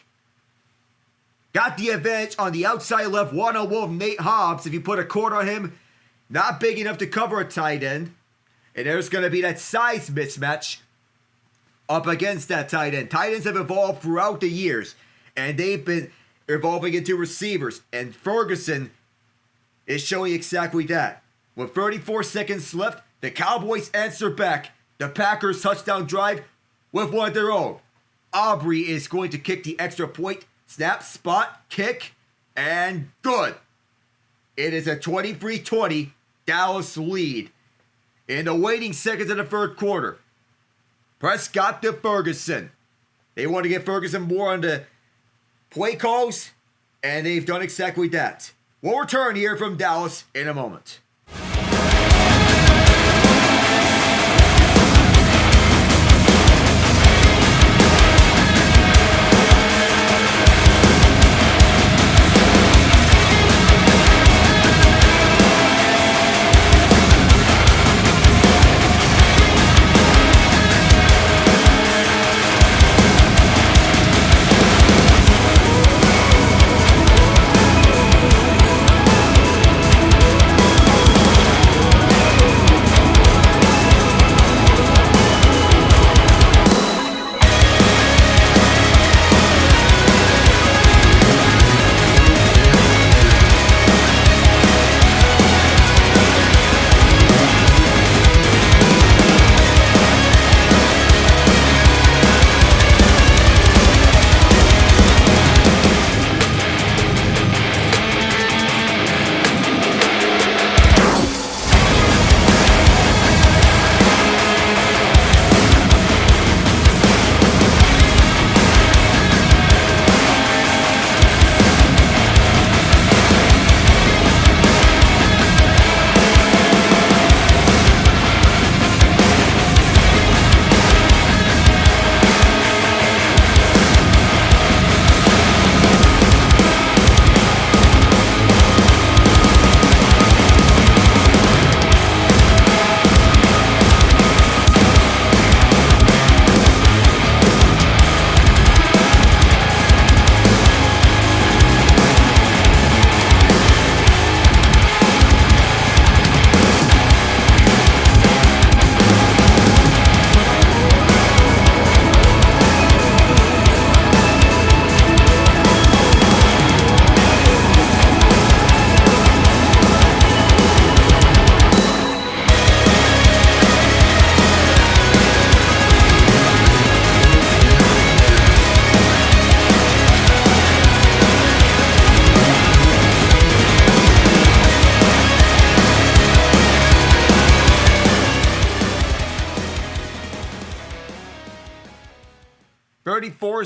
A: Got the advantage on the outside left one-on-one with Nate Hobbs. If you put a cord on him, not big enough to cover a tight end. And there's going to be that size mismatch up against that tight end. Tight ends have evolved throughout the years. And they've been evolving into receivers. And Ferguson is showing exactly that. With 34 seconds left, the Cowboys answer back the Packers' touchdown drive with one of their own. Aubrey is going to kick the extra point. Snap, spot, kick, and good. It is a 23-20 Dallas lead in the waiting seconds of the third quarter. Prescott to Ferguson. They want to get Ferguson more on the play calls, and they've done exactly that. We'll return here from Dallas in a moment.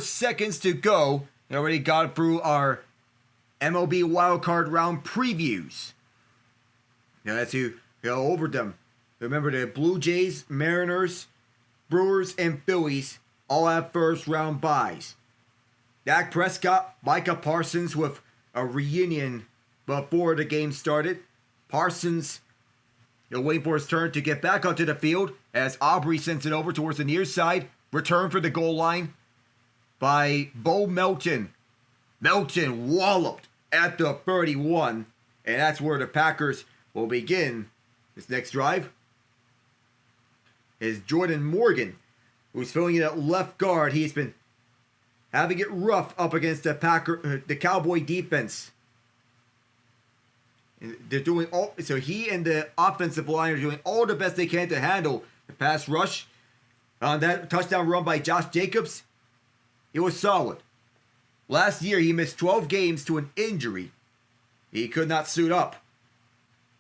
A: Seconds to go. We already got through our MLB wildcard round previews. Now let's go over them. Remember, the Blue Jays, Mariners, Brewers, and Phillies all have first round byes. Dak Prescott, Micah Parsons with a reunion before the game started. Parsons, waiting for his turn to get back onto the field as Aubrey sends it over towards the near side. Return for the goal line by Bo Melton. Melton walloped at the 31, and that's where the Packers will begin this next drive. Is Jordan Morgan, who's filling in at left guard. He's been having it rough up against the Cowboy defense. And they're doing all, so he and the offensive line are doing all the best they can to handle the pass rush. On that touchdown run by Josh Jacobs, it was solid. Last year, he missed 12 games to an injury. He could not suit up.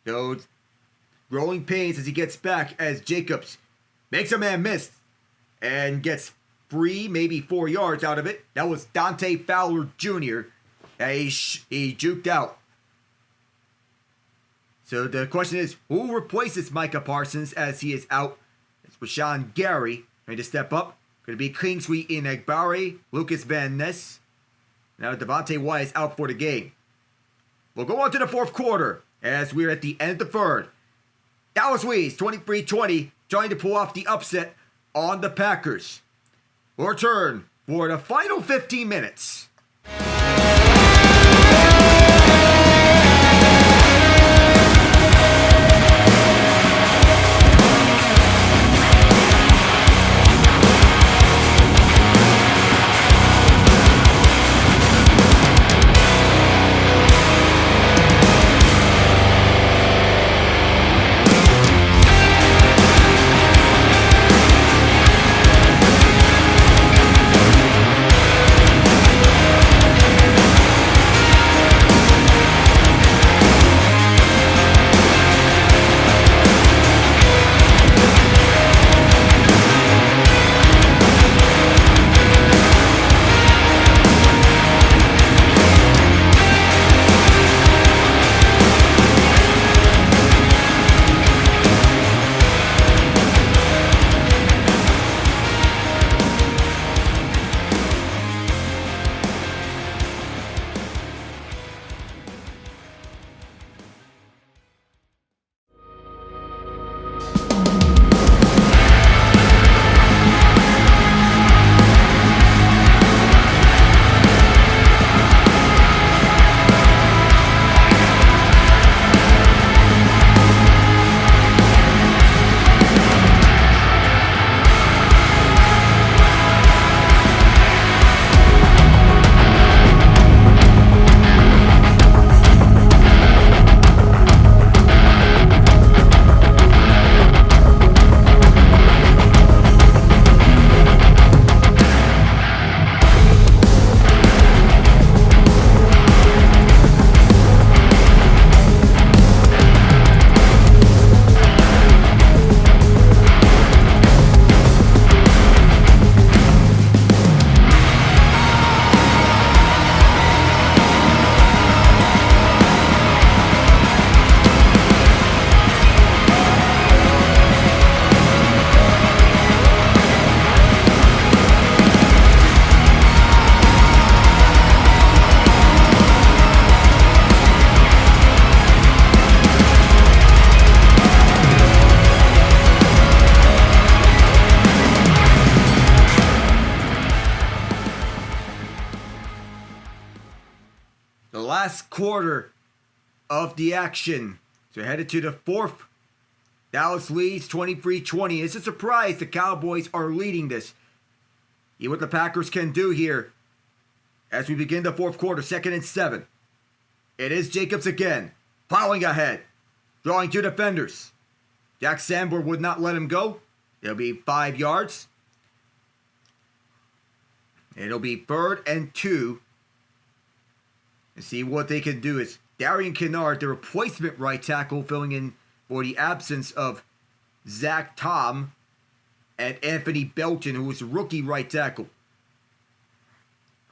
A: So, growing pains as he gets back as Jacobs makes a man miss and gets 3, maybe 4 yards out of it. That was Dante Fowler Jr. He juked out. So the question is, who replaces Micah Parsons as he is out? It's Rashawn Gary trying to step up. Going to be Kingsley Enagbare, Lucas Van Ness. Now Devontae White is out for the game. We'll go on to the fourth quarter as we're at the end of the third. Dallas leads 23-20, trying to pull off the upset on the Packers. We'll return for the final 15 minutes. The last quarter of the action. So headed to the fourth. Dallas leads 23-20. It's a surprise the Cowboys are leading this. See what the Packers can do here as we begin the fourth quarter, 2nd and 7. It is Jacobs again, plowing ahead, drawing two defenders. Jack Sanborn would not let him go. It'll be 5 yards. It'll be 3rd and 2. And see what they can do is Darian Kennard, the replacement right tackle, filling in for the absence of Zach Tom and Anthony Belton, who was a rookie right tackle.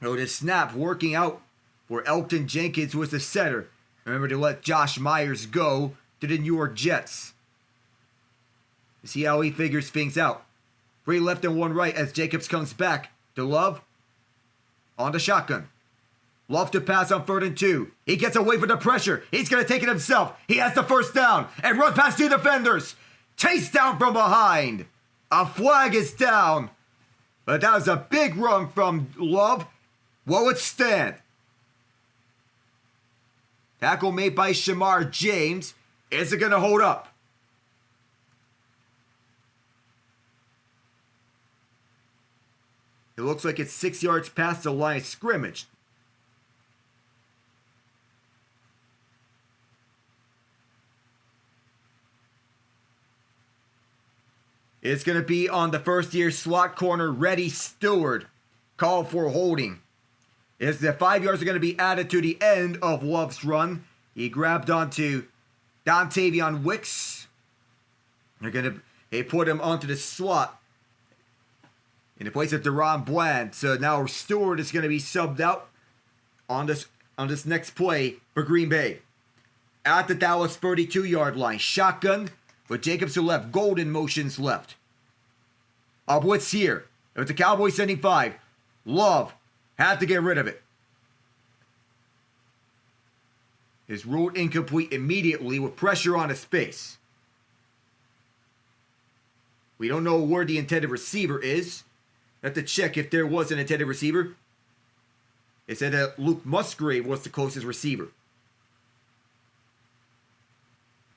A: So the snap working out for Elgton Jenkins, who was the setter. Remember to let Josh Myers go to the New York Jets. See how he figures things out. 3 left and 1 right as Jacobs comes back to Love on the shotgun. Love to pass on 3rd and 2. He gets away from the pressure. He's going to take it himself. He has the first down and runs past 2 defenders. Chased down from behind. A flag is down. But that was a big run from Love. Will it stand? Tackle made by Shamar James. Is it going to hold up? It looks like it's 6 yards past the line of scrimmage. It's going to be on the first-year slot corner, Reddy Stewart. Call for holding. As the 5 yards are going to be added to the end of Love's run. He grabbed onto Dontavion Wicks. They put him onto the slot in the place of Deron Bland. So now Stewart is going to be subbed out on this next play for Green Bay. At the Dallas 32-yard line. Shotgun with Jacobs to left. Golden motions left. A blitz here. It was the Cowboys sending 5. Love had to get rid of it. Is ruled incomplete immediately with pressure on his face. We don't know where the intended receiver is. Have to check if there was an intended receiver. It said that Luke Musgrave was the closest receiver.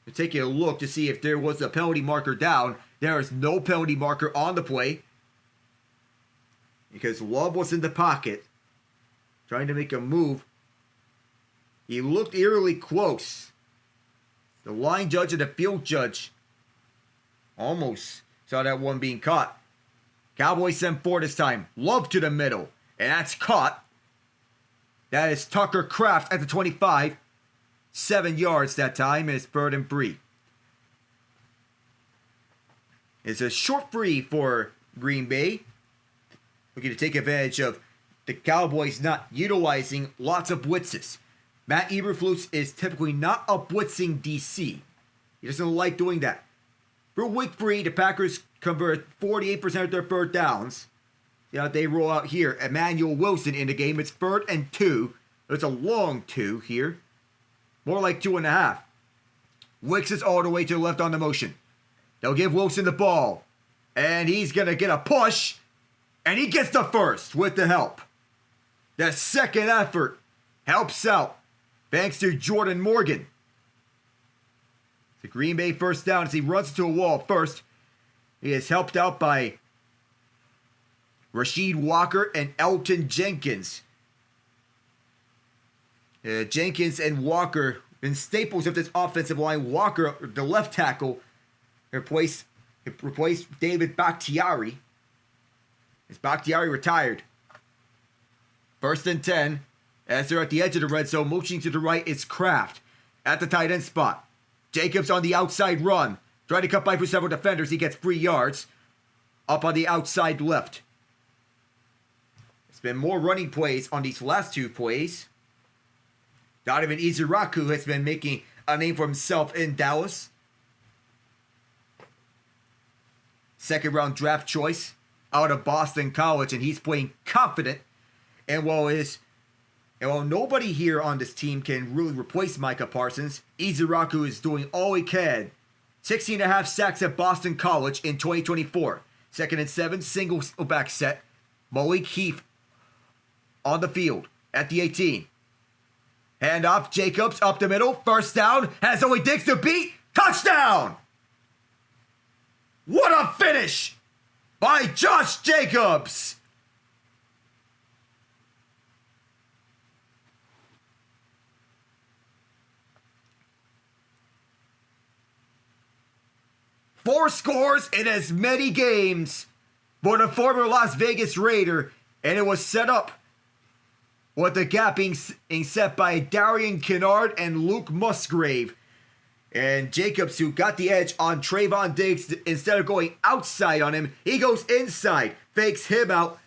A: We're taking a look to see if there was a penalty marker down. There is no penalty marker on the play. Because Love was in the pocket. Trying to make a move. He looked eerily close. The line judge and the field judge almost saw that one being caught. Cowboys send 4 this time. Love to the middle. And that's caught. That is Tucker Kraft at the 25. 7 yards that time. And it's 3rd and 3. It's a short free for Green Bay. Looking to take advantage of the Cowboys not utilizing lots of blitzes. Matt Eberflus is typically not a blitzing DC. He doesn't like doing that. For week 3, the Packers convert 48% of their 3rd downs. See how they roll out here. Emmanuel Wilson in the game. It's 3rd and 2. It's a long 2 here. More like 2.5. Wicks is all the way to the left on the motion. They'll give Wilson the ball. And he's going to get a push. And he gets the first with the help. The second effort helps out. Thanks to Jordan Morgan. The Green Bay first down as he runs to a wall first. He is helped out by Rasheed Walker and Elgton Jenkins. Jenkins and Walker, been staples of this offensive line. Walker, the left tackle, replaced David Bakhtiari. As Bakhtiari retired. 1st and 10. As they're at the edge of the red zone, motioning to the right, it's Kraft at the tight end spot. Jacobs on the outside run. Trying to cut by for several defenders. He gets 3 yards. Up on the outside left. It's been more running plays on these last 2 plays. Donovan Iziraku has been making a name for himself in Dallas. 2nd round draft choice out of Boston College, and he's playing confident. And while nobody here on this team can really replace Micah Parsons, Iziraku is doing all he can. 16.5 sacks at Boston College in 2024. 2nd and 7, single back set. Malik Heath on the field at the 18. Hand off, Jacobs up the middle. First down. Has only Diggs to beat. Touchdown! What a finish by Josh Jacobs! Four scores in as many games for the former Las Vegas Raider, and it was set up with the gap being set by Darian Kinnard and Luke Musgrave. And Jacobs, who got the edge on Trayvon Diggs, instead of going outside on him, he goes inside, fakes him out,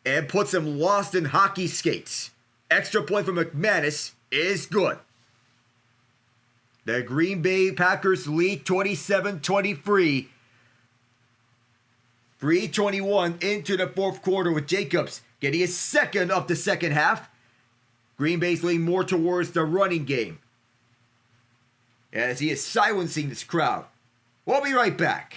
A: and puts him lost in hockey skates. Extra point for McManus is good. The Green Bay Packers lead 27-23. 3:21 into the fourth quarter with Jacobs getting his second of the second half. Green Bay's leaning more towards the running game as he is silencing this crowd. We'll be right back.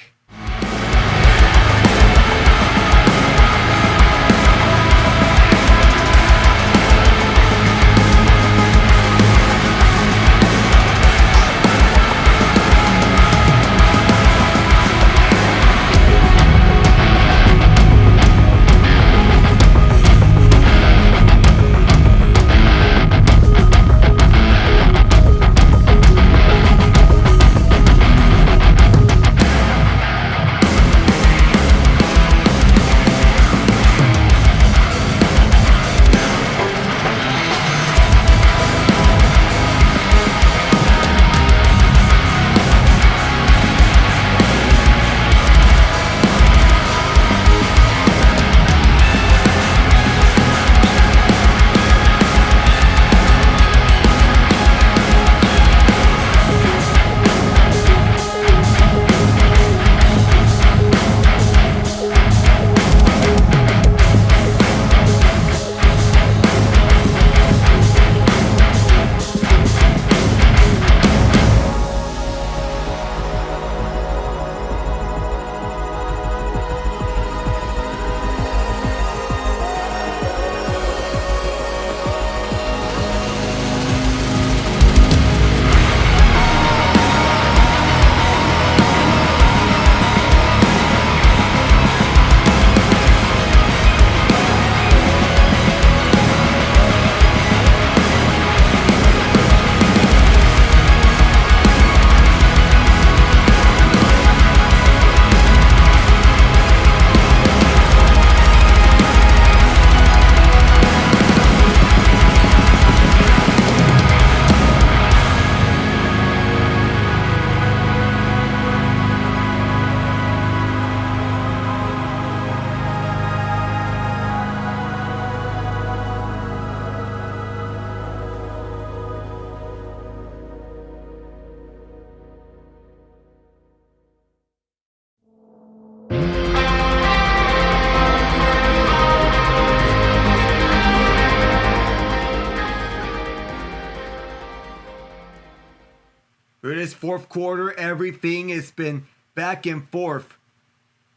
A: For this fourth quarter, everything has been back and forth.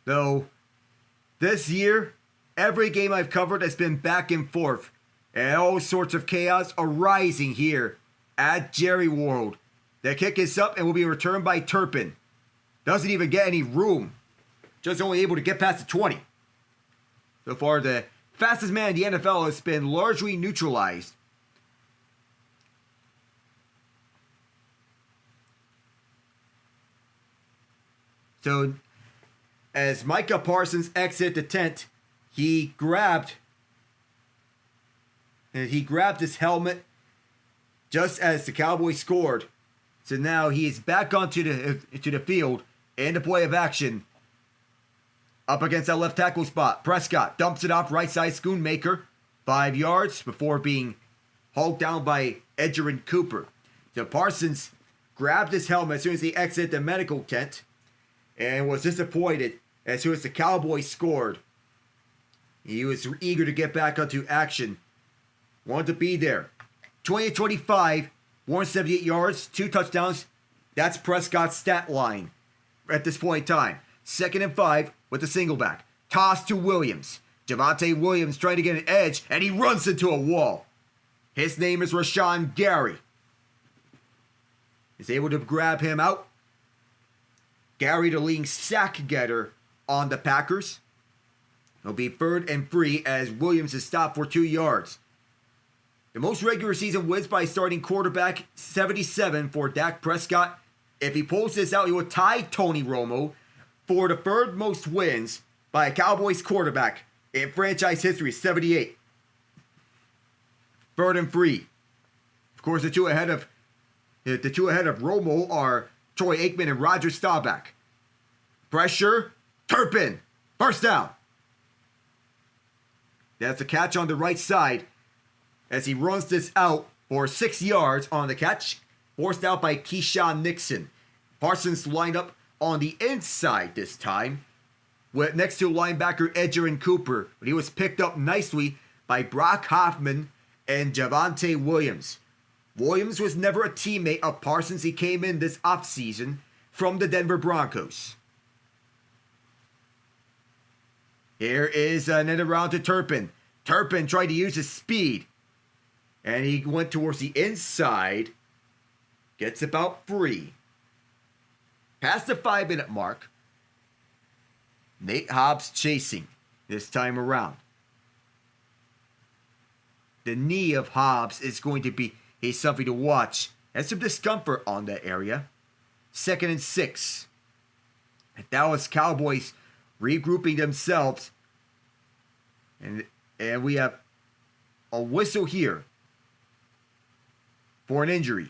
A: Though, this year, every game I've covered has been back and forth. And all sorts of chaos arising here at Jerry World. The kick is up and will be returned by Turpin. Doesn't even get any room. Just only able to get past the 20. So far, the fastest man in the NFL has been largely neutralized. So, as Micah Parsons exited the tent, he grabbed his helmet just as the Cowboys scored. So now he is back onto the field in the play of action. Up against that left tackle spot. Prescott dumps it off right side Schoonmaker. 5 yards before being hauled down by Edgerrin Cooper. So Parsons grabbed his helmet as soon as he exited the medical tent and was disappointed as soon as the Cowboys scored. He was eager to get back onto action. Wanted to be there. 20-25, 178 yards, 2 touchdowns. That's Prescott's stat line at this point in time. 2nd and 5 with the single back. Toss to Williams. Javonte Williams trying to get an edge, and he runs into a wall. His name is Rashawn Gary. Is able to grab him out. Gary, the leading sack getter on the Packers. It'll be 3rd and 3 as Williams is stopped for 2 yards. The most regular season wins by starting quarterback, 77 for Dak Prescott. If he pulls this out, he will tie Tony Romo for the 3rd most wins by a Cowboys quarterback in franchise history, 78. 3rd and 3. Of course, the two ahead of Romo are Troy Aikman and Roger Staubach. Pressure, Turpin, first down. That's a catch on the right side as he runs this out for 6 yards on the catch. Forced out by Keyshawn Nixon. Parsons lined up on the inside this time, next to linebacker Edgerrin Cooper, but he was picked up nicely by Brock Hoffman and Javonte Williams. Williams was never a teammate of Parsons. He came in this offseason from the Denver Broncos. Here is another round to Turpin. Turpin tried to use his speed, and he went towards the inside. Gets about 3. Past the 5-minute mark. Nate Hobbs chasing this time around. The knee of Hobbs is going to be something to watch. Has some discomfort on that area. 2nd and 6. The Dallas Cowboys regrouping themselves. And we have a whistle here for an injury.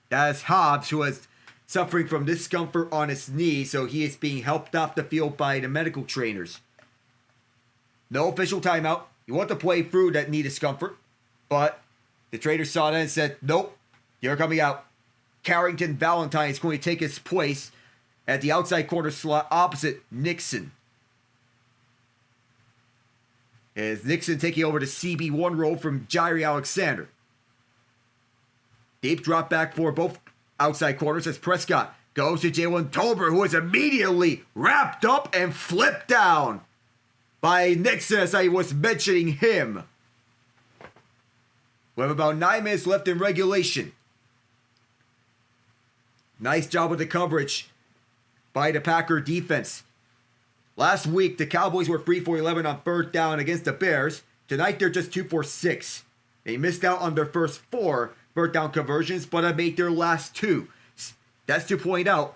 A: That is Hobbs, who is suffering from discomfort on his knee, so he is being helped off the field by the medical trainers. No official timeout. You want to play through that knee discomfort, but the trainers saw that and said, nope, you're coming out. Carrington Valentine is going to take his place at the outside corner slot opposite Nixon. As Nixon taking over the CB1 role from Jairi Alexander. Deep drop back for both outside corners as Prescott goes to Jalen Tolbert, who is immediately wrapped up and flipped down by Nixon, as I was mentioning him. We have about 9 minutes left in regulation. Nice job with the coverage by the Packer defense. Last week, the Cowboys were 3 for 11 on 3rd down against the Bears. Tonight, they're just 2 for 6. They missed out on their first 4 3rd down conversions, but have made their last 2. That's to point out,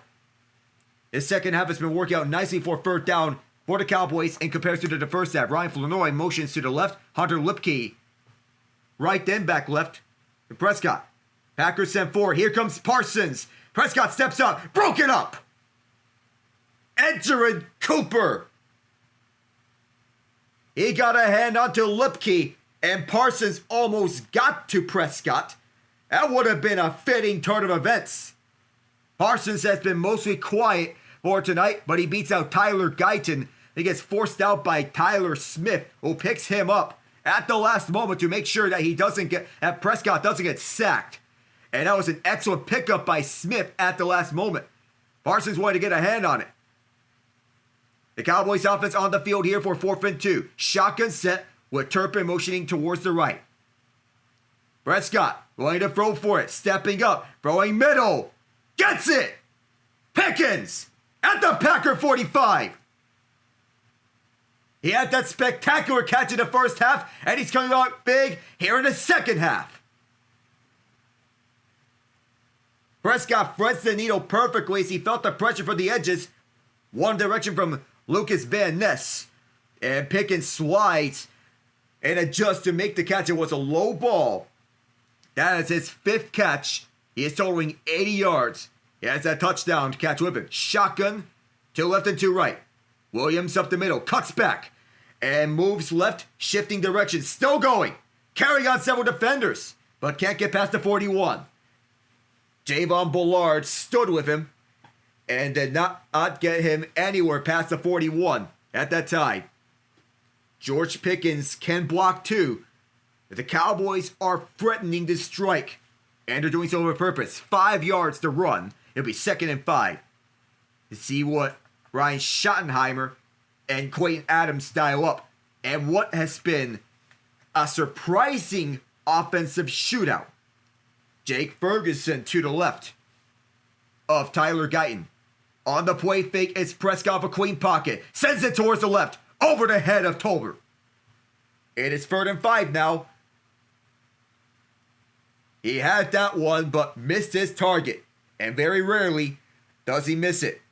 A: this second half has been working out nicely for 3rd down for the Cowboys in comparison to the first half. Ryan Flournoy motions to the left. Hunter Lipke, right then back left to Prescott. Packers send 4. Here comes Parsons. Prescott steps up. Broken up. Edgerrin Cooper. He got a hand onto Lipke, and Parsons almost got to Prescott. That would have been a fitting turn of events. Parsons has been mostly quiet for tonight, but he beats out Tyler Guyton. He gets forced out by Tyler Smith, who picks him up at the last moment to make sure that Prescott doesn't get sacked. And that was an excellent pickup by Smith at the last moment. Parsons wanted to get a hand on it. The Cowboys offense on the field here for 4th and 2. Shotgun set with Turpin motioning towards the right. Prescott going to throw for it. Stepping up. Throwing middle. Gets it! Pickens at the Packer 45. He had that spectacular catch in the first half, and he's coming out big here in the second half. Prescott threads the needle perfectly as he felt the pressure from the edges. One direction from Lucas Van Ness. And Pickens slides and adjusts to make the catch. It was a low ball. That is his 5th catch. He is totaling 80 yards. He has that touchdown to catch with him. Shotgun, 2 left and 2 right. Williams up the middle, cuts back, and moves left, shifting direction. Still going, carrying on several defenders, but can't get past the 41. Javon Bullard stood with him and did not get him anywhere past the 41 at that time. George Pickens can block too. The Cowboys are threatening to strike, and they're doing so on purpose. 5 yards to run. It'll be 2nd and 5. To see what Ryan Schottenheimer and Quentin Adams dial up, and what has been a surprising offensive shootout. Jake Ferguson to the left of Tyler Guyton. On the play fake, it's Prescott of a clean pocket. Sends it towards the left, over the head of Tolbert. It is 3rd and 5 now. He had that one, but missed his target. And very rarely does he miss it.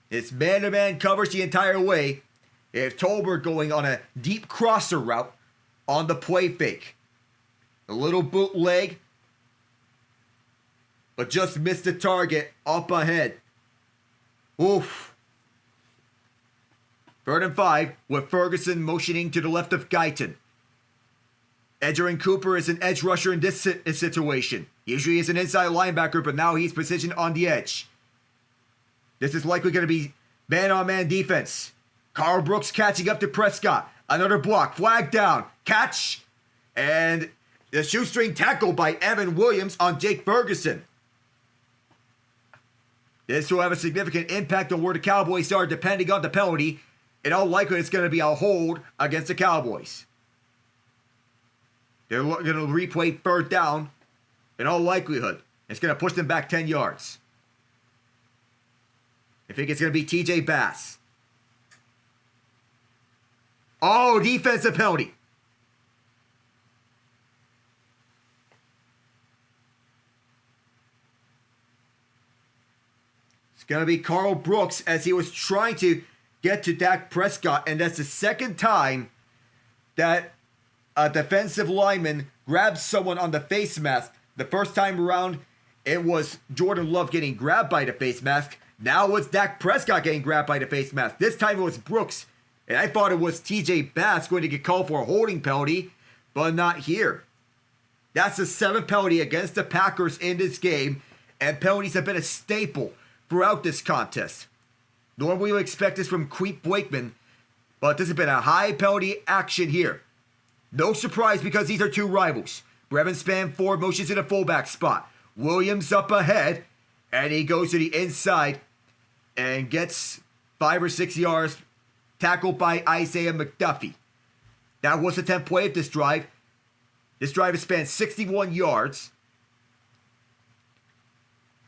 A: It's man-to-man coverage the entire way. If Tolbert going on a deep crosser route on the play fake. A little bootleg, but just missed the target up ahead. Oof. 3rd and 5 with Ferguson motioning to the left of Guyton. Edgerrin Cooper is an edge rusher in this situation. Usually he's an inside linebacker, but now he's positioned on the edge. This is likely going to be man-on-man defense. Carl Brooks catching up to Prescott. Another block. Flag down. Catch. And the shoestring tackle by Evan Williams on Jake Ferguson. This will have a significant impact on where the Cowboys are depending on the penalty. In all likelihood, it's going to be a hold against the Cowboys. They're going to replay 3rd down. In all likelihood, it's going to push them back 10 yards. I think it's going to be TJ Bass. Oh, defensive penalty. It's going to be Carl Brooks as he was trying to get to Dak Prescott. And that's the second time that a defensive lineman grabs someone on the face mask. The first time around, it was Jordan Love getting grabbed by the face mask. Now it's Dak Prescott getting grabbed by the face mask. This time it was Brooks. And I thought it was TJ Bass going to get called for a holding penalty, but not here. That's the 7th penalty against the Packers in this game, and penalties have been a staple throughout this contest. Normally we expect this from Queep Blakeman, but this has been a high penalty action here. No surprise because these are two rivals. Brevin Spann-Ford motions in a fullback spot. Williams up ahead, and he goes to the inside and gets 5 or 6 yards, tackled by Isaiah McDuffie. That was the 10th play of this drive. This drive has spanned 61 yards.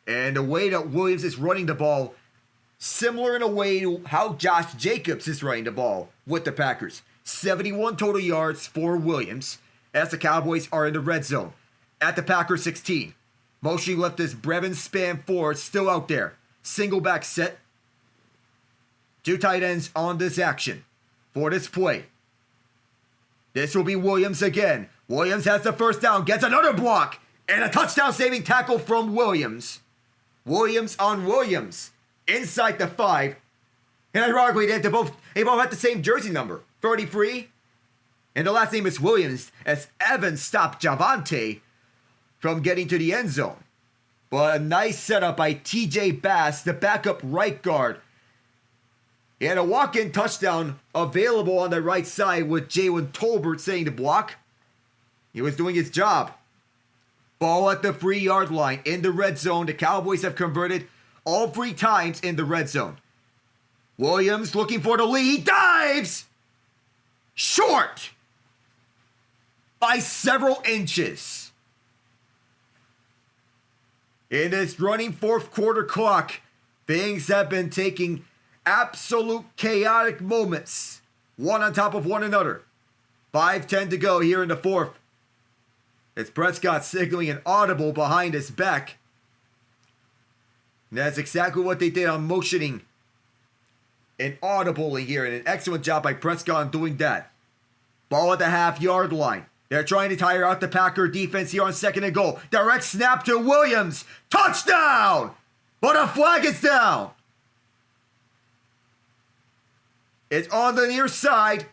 A: And the way that Williams is running the ball, similar in a way to how Josh Jacobs is running the ball with the Packers. 71 total yards for Williams as the Cowboys are in the red zone at the Packers 16. Motioning left is Brevin Spann-Ford still out there. Single back set. 2 tight ends on this action for this play. This will be Williams again. Williams has the first down, gets another block, and a touchdown saving tackle from Williams. Williams on Williams inside the 5. And ironically, they both have the same jersey number, 33. And the last name is Williams, as Evans stopped Javante from getting to the end zone. But a nice setup by TJ Bass, the backup right guard. He had a walk-in touchdown available on the right side with Jalen Tolbert saying the block. He was doing his job. Ball at the 3-yard line in the red zone. The Cowboys have converted all 3 times in the red zone. Williams looking for the lead. Dives! Short! By several inches. In this running 4th quarter clock, things have been taking absolute chaotic moments, one on top of one another. 5:10 to go here in the 4th. It's Prescott signaling an audible behind his back. And that's exactly what they did on motioning an audible here, and an excellent job by Prescott on doing that. Ball at the half-yard line. They're trying to tire out the Packer defense here on 2nd and goal. Direct snap to Williams. Touchdown! But a flag is down. It's on the near side.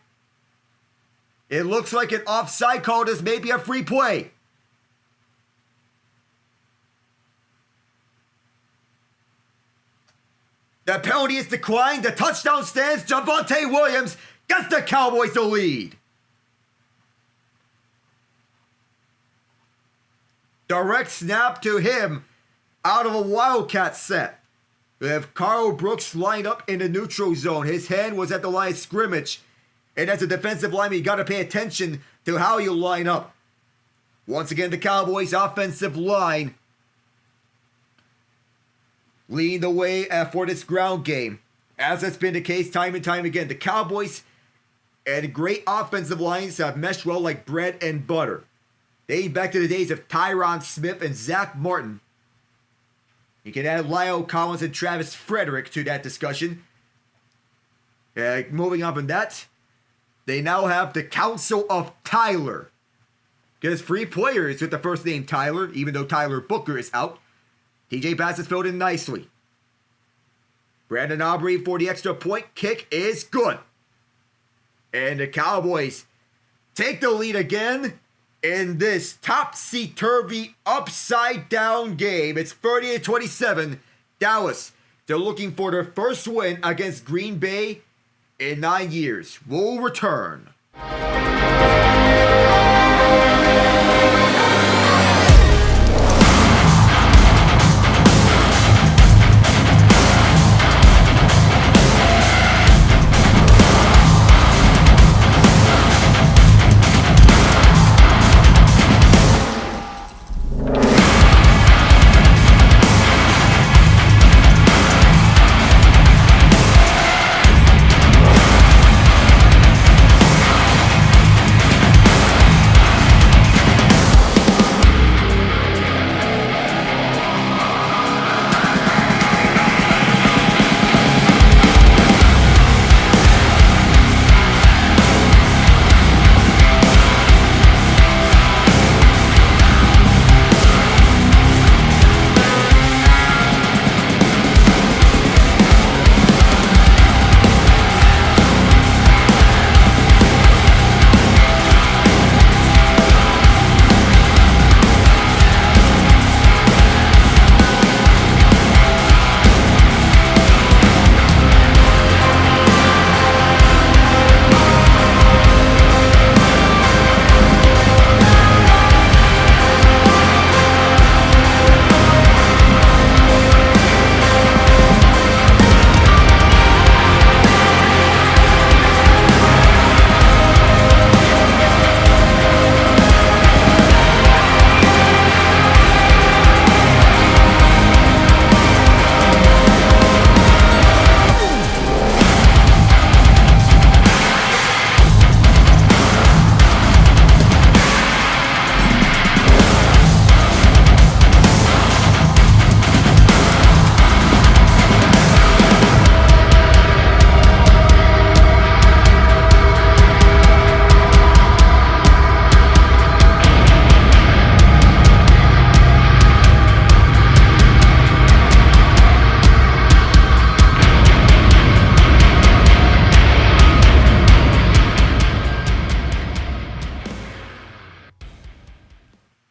A: It looks like an offside call. This may be a free play. The penalty is declined. The touchdown stands. Javonte Williams gets the Cowboys the lead. Direct snap to him out of a Wildcat set. We have Carl Brooks lined up in the neutral zone. His hand was at the line of scrimmage. And as a defensive lineman, you got to pay attention to how you line up. Once again, the Cowboys' offensive line leading the way for this ground game. As has been the case time and time again, the Cowboys and great offensive lines have meshed well like bread and butter. Dating back to the days of Tyron Smith and Zach Martin. You can add Lyle Collins and Travis Frederick to that discussion. Moving on from that, they now have the Council of Tyler. Because 3 players with the first name Tyler, even though Tyler Booker is out. TJ Bass has filled in nicely. Brandon Aubrey for the extra point kick is good. And the Cowboys take the lead again in this topsy-turvy, upside-down game. It's 30-27. Dallas, they're looking for their first win against Green Bay in 9 years. We'll return.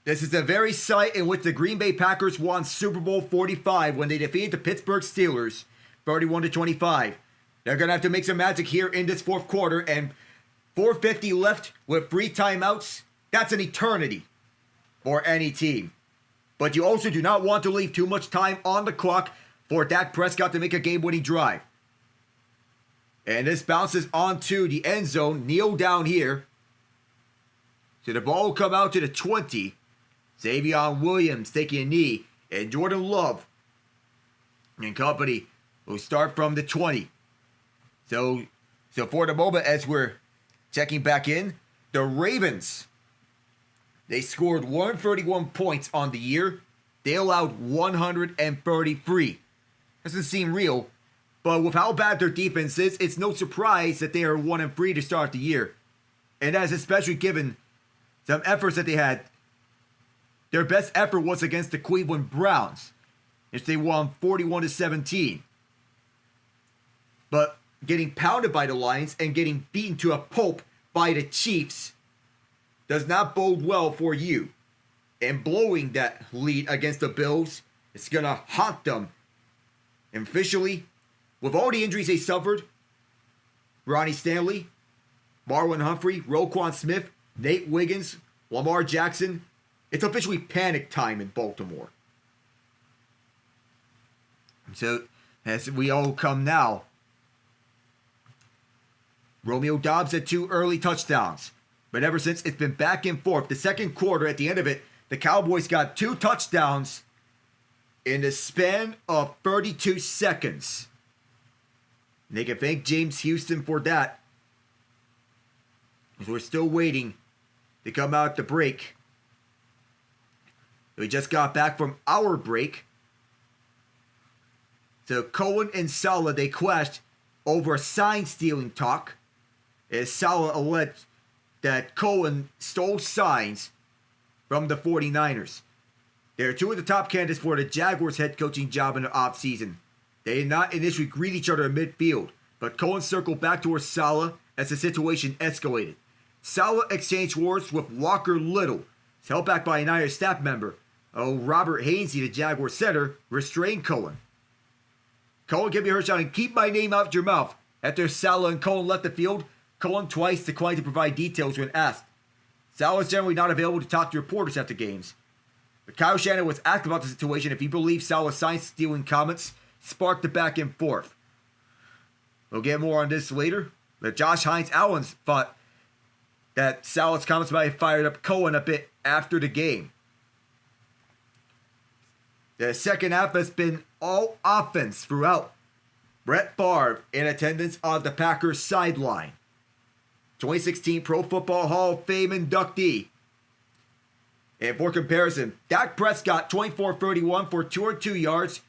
A: This is the very site in which the Green Bay Packers won Super Bowl 45 when they defeated the Pittsburgh Steelers 31-25. They're going to have to make some magic here in this fourth quarter, and 4:50 left with 3 timeouts. That's an eternity for any team. But you also do not want to leave too much time on the clock for Dak Prescott to make a game-winning drive. And this bounces onto the end zone, kneel down here. So the ball will come out to the 20. Xavier Williams taking a knee, and Jordan Love and company will start from the 20. So for the moment, as we're checking back in, the Ravens, they scored 131 points on the year. They allowed 133. Doesn't seem real, but with how bad their defense is, it's no surprise that they are 1-3 to start the year. And that's especially given some efforts that they had. Their best effort was against the Cleveland Browns, which they won 41-17. But getting pounded by the Lions and getting beaten to a pulp by the Chiefs does not bode well for you. And blowing that lead against the Bills, it's going to haunt them. And officially, with all the injuries they suffered, Ronnie Stanley, Marlon Humphrey, Roquan Smith, Nate Wiggins, Lamar Jackson, it's officially panic time in Baltimore. So, as we all come now Romeo Doubs had 2 early touchdowns. But ever since, it's been back and forth. The second quarter, at the end of it, the Cowboys got 2 touchdowns in the span of 32 seconds. And they can thank James Houston for that. Because we're still waiting to come out the break. We just got back from our break. So Cohen and Saleh, they clashed over sign stealing talk. As Saleh alleged that Cohen stole signs from the 49ers. They are 2 of the top candidates for the Jaguars head coaching job in the offseason. They did not initially greet each other in midfield, but Cohen circled back towards Saleh as the situation escalated. Saleh exchanged words with Walker Little, held back by a Niners staff member. Robert Hainsey, the Jaguar center, restrained Cohen. Cohen can be heard shouting, "Keep my name out your mouth." After Saleh and Cohen left the field, Cohen twice declined to provide details when asked. Saleh is generally not available to talk to reporters after games. But Kyle Shanahan was asked about the situation if he believes Saleh's sign-stealing comments sparked the back and forth. We'll get more on this later. But Josh Hines-Allen thought that Saleh's comments might have fired up Cohen a bit after the game. The second half has been all offense throughout. Brett Favre in attendance on the Packers sideline. 2016 Pro Football Hall of Fame inductee. And for comparison, Dak Prescott 24-31 for 202 yards,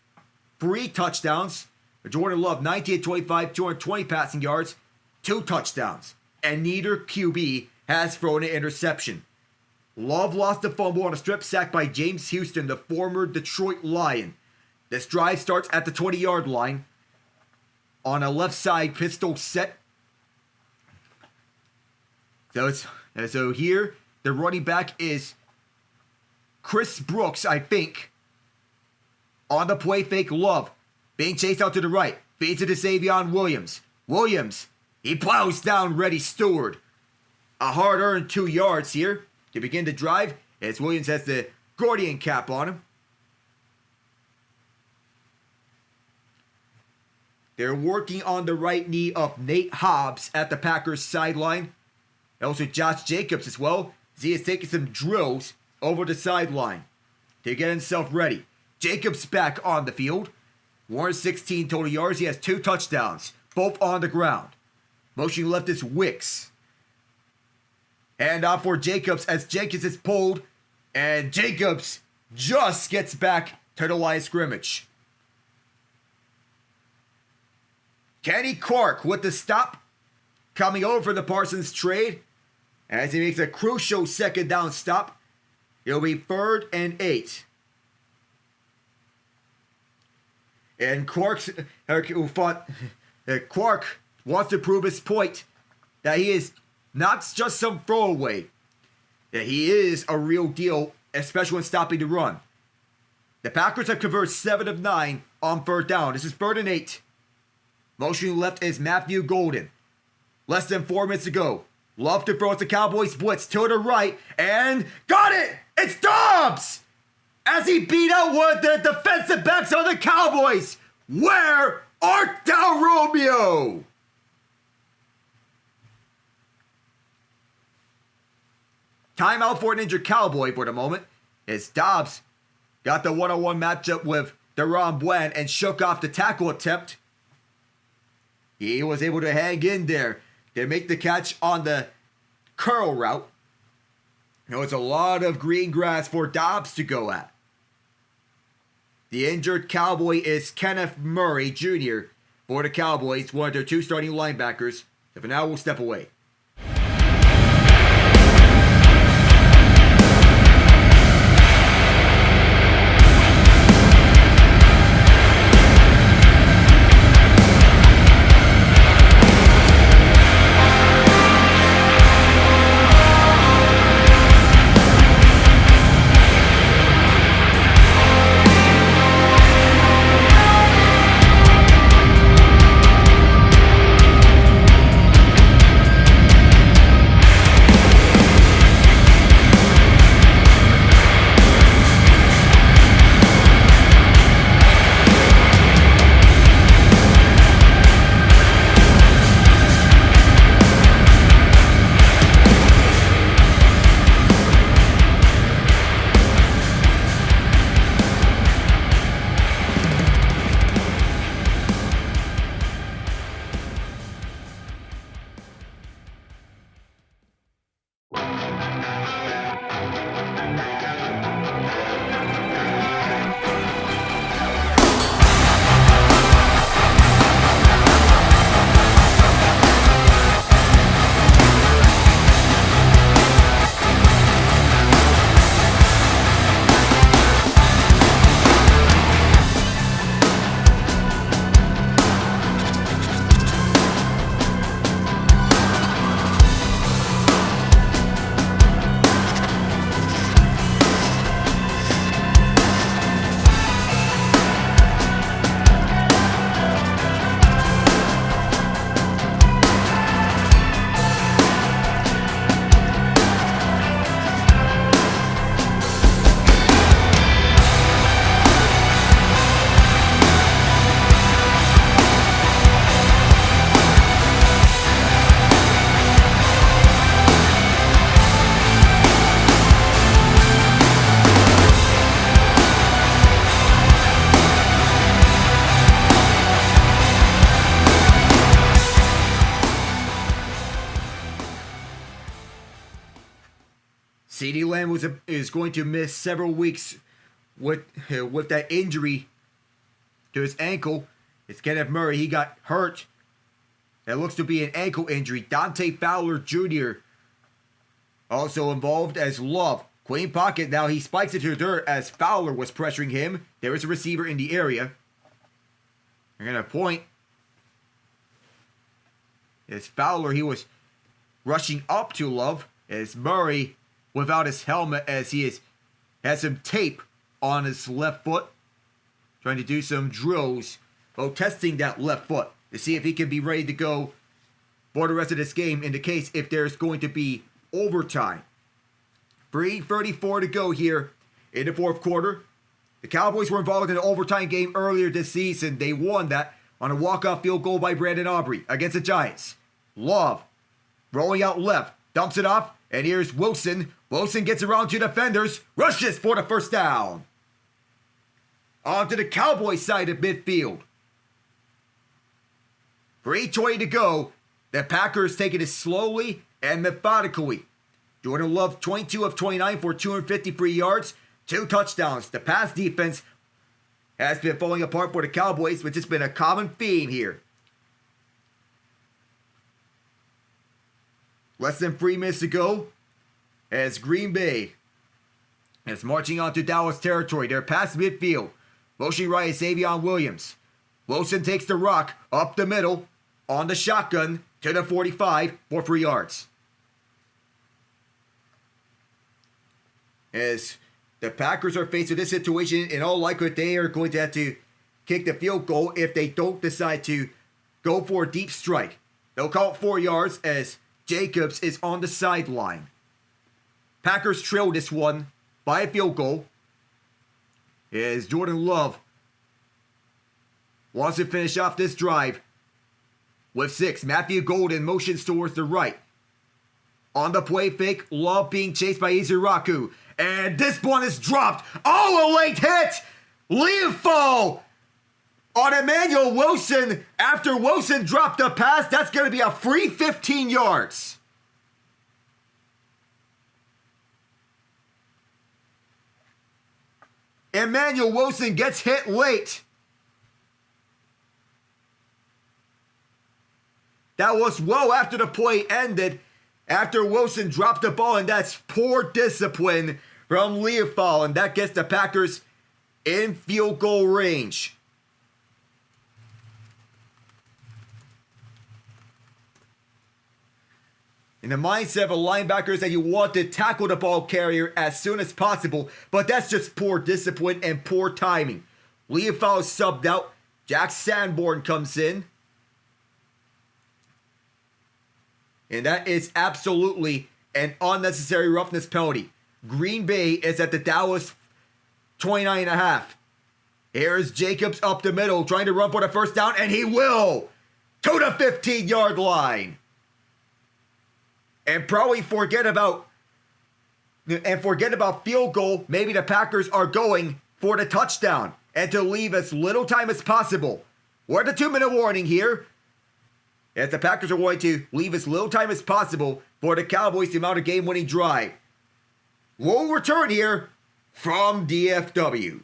A: 3 touchdowns. Jordan Love 19-25, 220 passing yards, 2 touchdowns. And neither QB has thrown an interception. Love lost the fumble on a strip sack by James Houston, the former Detroit Lion. This drive starts at the 20-yard line on a left side pistol set. So here, the running back is Chris Brooks, I think. On the play fake, Love being chased out to the right. Feeds it to Savion Williams. Williams, he plows down Reddy Stewart. A hard-earned 2 yards here to begin the drive as Williams has the Gordian cap on him. They're working on the right knee of Nate Hobbs at the Packers sideline. And also Josh Jacobs as well, as he is taking some drills over the sideline to get himself ready. Jacobs back on the field. 116 total yards. He has 2 touchdowns, both on the ground. Motion left is Wicks. And off for Jacobs as Jenkins is pulled. And Jacobs just gets back to the line of scrimmage. Kenny Clark with the stop. Coming over the Parsons trade. As he makes a crucial second down stop. It'll be 3rd and 8. And Clark wants to prove his point that he is not just some throwaway. That he is a real deal, especially when stopping the run. The Packers have converted 7 of 9 on 3rd down. This is 3rd and 8. Motioning left is Matthew Golden. Less than 4 minutes to go. Love to throw at the Cowboys blitz to the right. And got it! It's Dobbs! As he beat out one of the defensive backs on the Cowboys. Where art thou, Romeo? Timeout for an injured Cowboy for the moment. As Dobbs got the one-on-one matchup with Deron Bland and shook off the tackle attempt. He was able to hang in there to make the catch on the curl route. Now it's a lot of green grass for Dobbs to go at. The injured Cowboy is Kenneth Murray Jr. for the Cowboys, one of their 2 starting linebackers. So for now, we'll step away. CeeDee Lamb is going to miss several weeks with that injury to his ankle. It's Kenneth Murray. He got hurt. That looks to be an ankle injury. Dante Fowler Jr. also involved as Love. Clean pocket. Now he spikes it to the dirt as Fowler was pressuring him. There is a receiver in the area. They're going to point. As Fowler, he was rushing up to Love. As Murray, without his helmet, as he has some tape on his left foot. Trying to do some drills while testing that left foot to see if he can be ready to go for the rest of this game in the case if there's going to be overtime. 3:34 to go here in the fourth quarter. The Cowboys were involved in an overtime game earlier this season. They won that on a walk-off field goal by Brandon Aubrey against the Giants. Love rolling out left, dumps it off, and here's Wilson. Wilson gets around two defenders, rushes for the first down. On to the Cowboys side of midfield. 3:20 to go. The Packers taking it slowly and methodically. Jordan Love, 22 of 29 for 253 yards, 2 touchdowns. The pass defense has been falling apart for the Cowboys, which has been a common theme here. Less than 3 minutes to go as Green Bay is marching onto Dallas territory. They're past midfield. Motion right is Xavier Williams. Wilson takes the rock up the middle on the shotgun to the 45 for 3 yards. As the Packers are faced with this situation, in all likelihood, they are going to have to kick the field goal if they don't decide to go for a deep strike. They'll call it 4 yards as Jacobs is on the sideline. Packers trail this one by a field goal. As Jordan Love wants to finish off this drive with 6. Matthew Golden motions towards the right. On the play fake, Love being chased by Iziraku. And this one is dropped. Oh, a late hit! Leofo on Emmanuel Wilson. After Wilson dropped the pass, that's going to be a free 15 yards. Emmanuel Wilson gets hit late. That was well after the play ended. After Wilson dropped the ball, and that's poor discipline from Leofo, and that gets the Packers in field goal range. In the mindset of a linebacker is that you want to tackle the ball carrier as soon as possible, but that's just poor discipline and poor timing. Leofo is subbed out. Jack Sanborn comes in. And that is absolutely an unnecessary roughness penalty. Green Bay is at the Dallas 29.5. Here's Jacobs up the middle, trying to run for the first down, and he will! To the 15-yard line. And probably forget about field goal. Maybe the Packers are going for the touchdown. And to leave as little time as possible. We're at the 2-minute warning here. As the Packers are going to leave as little time as possible for the Cowboys to mount a game-winning drive. We'll return here from DFW.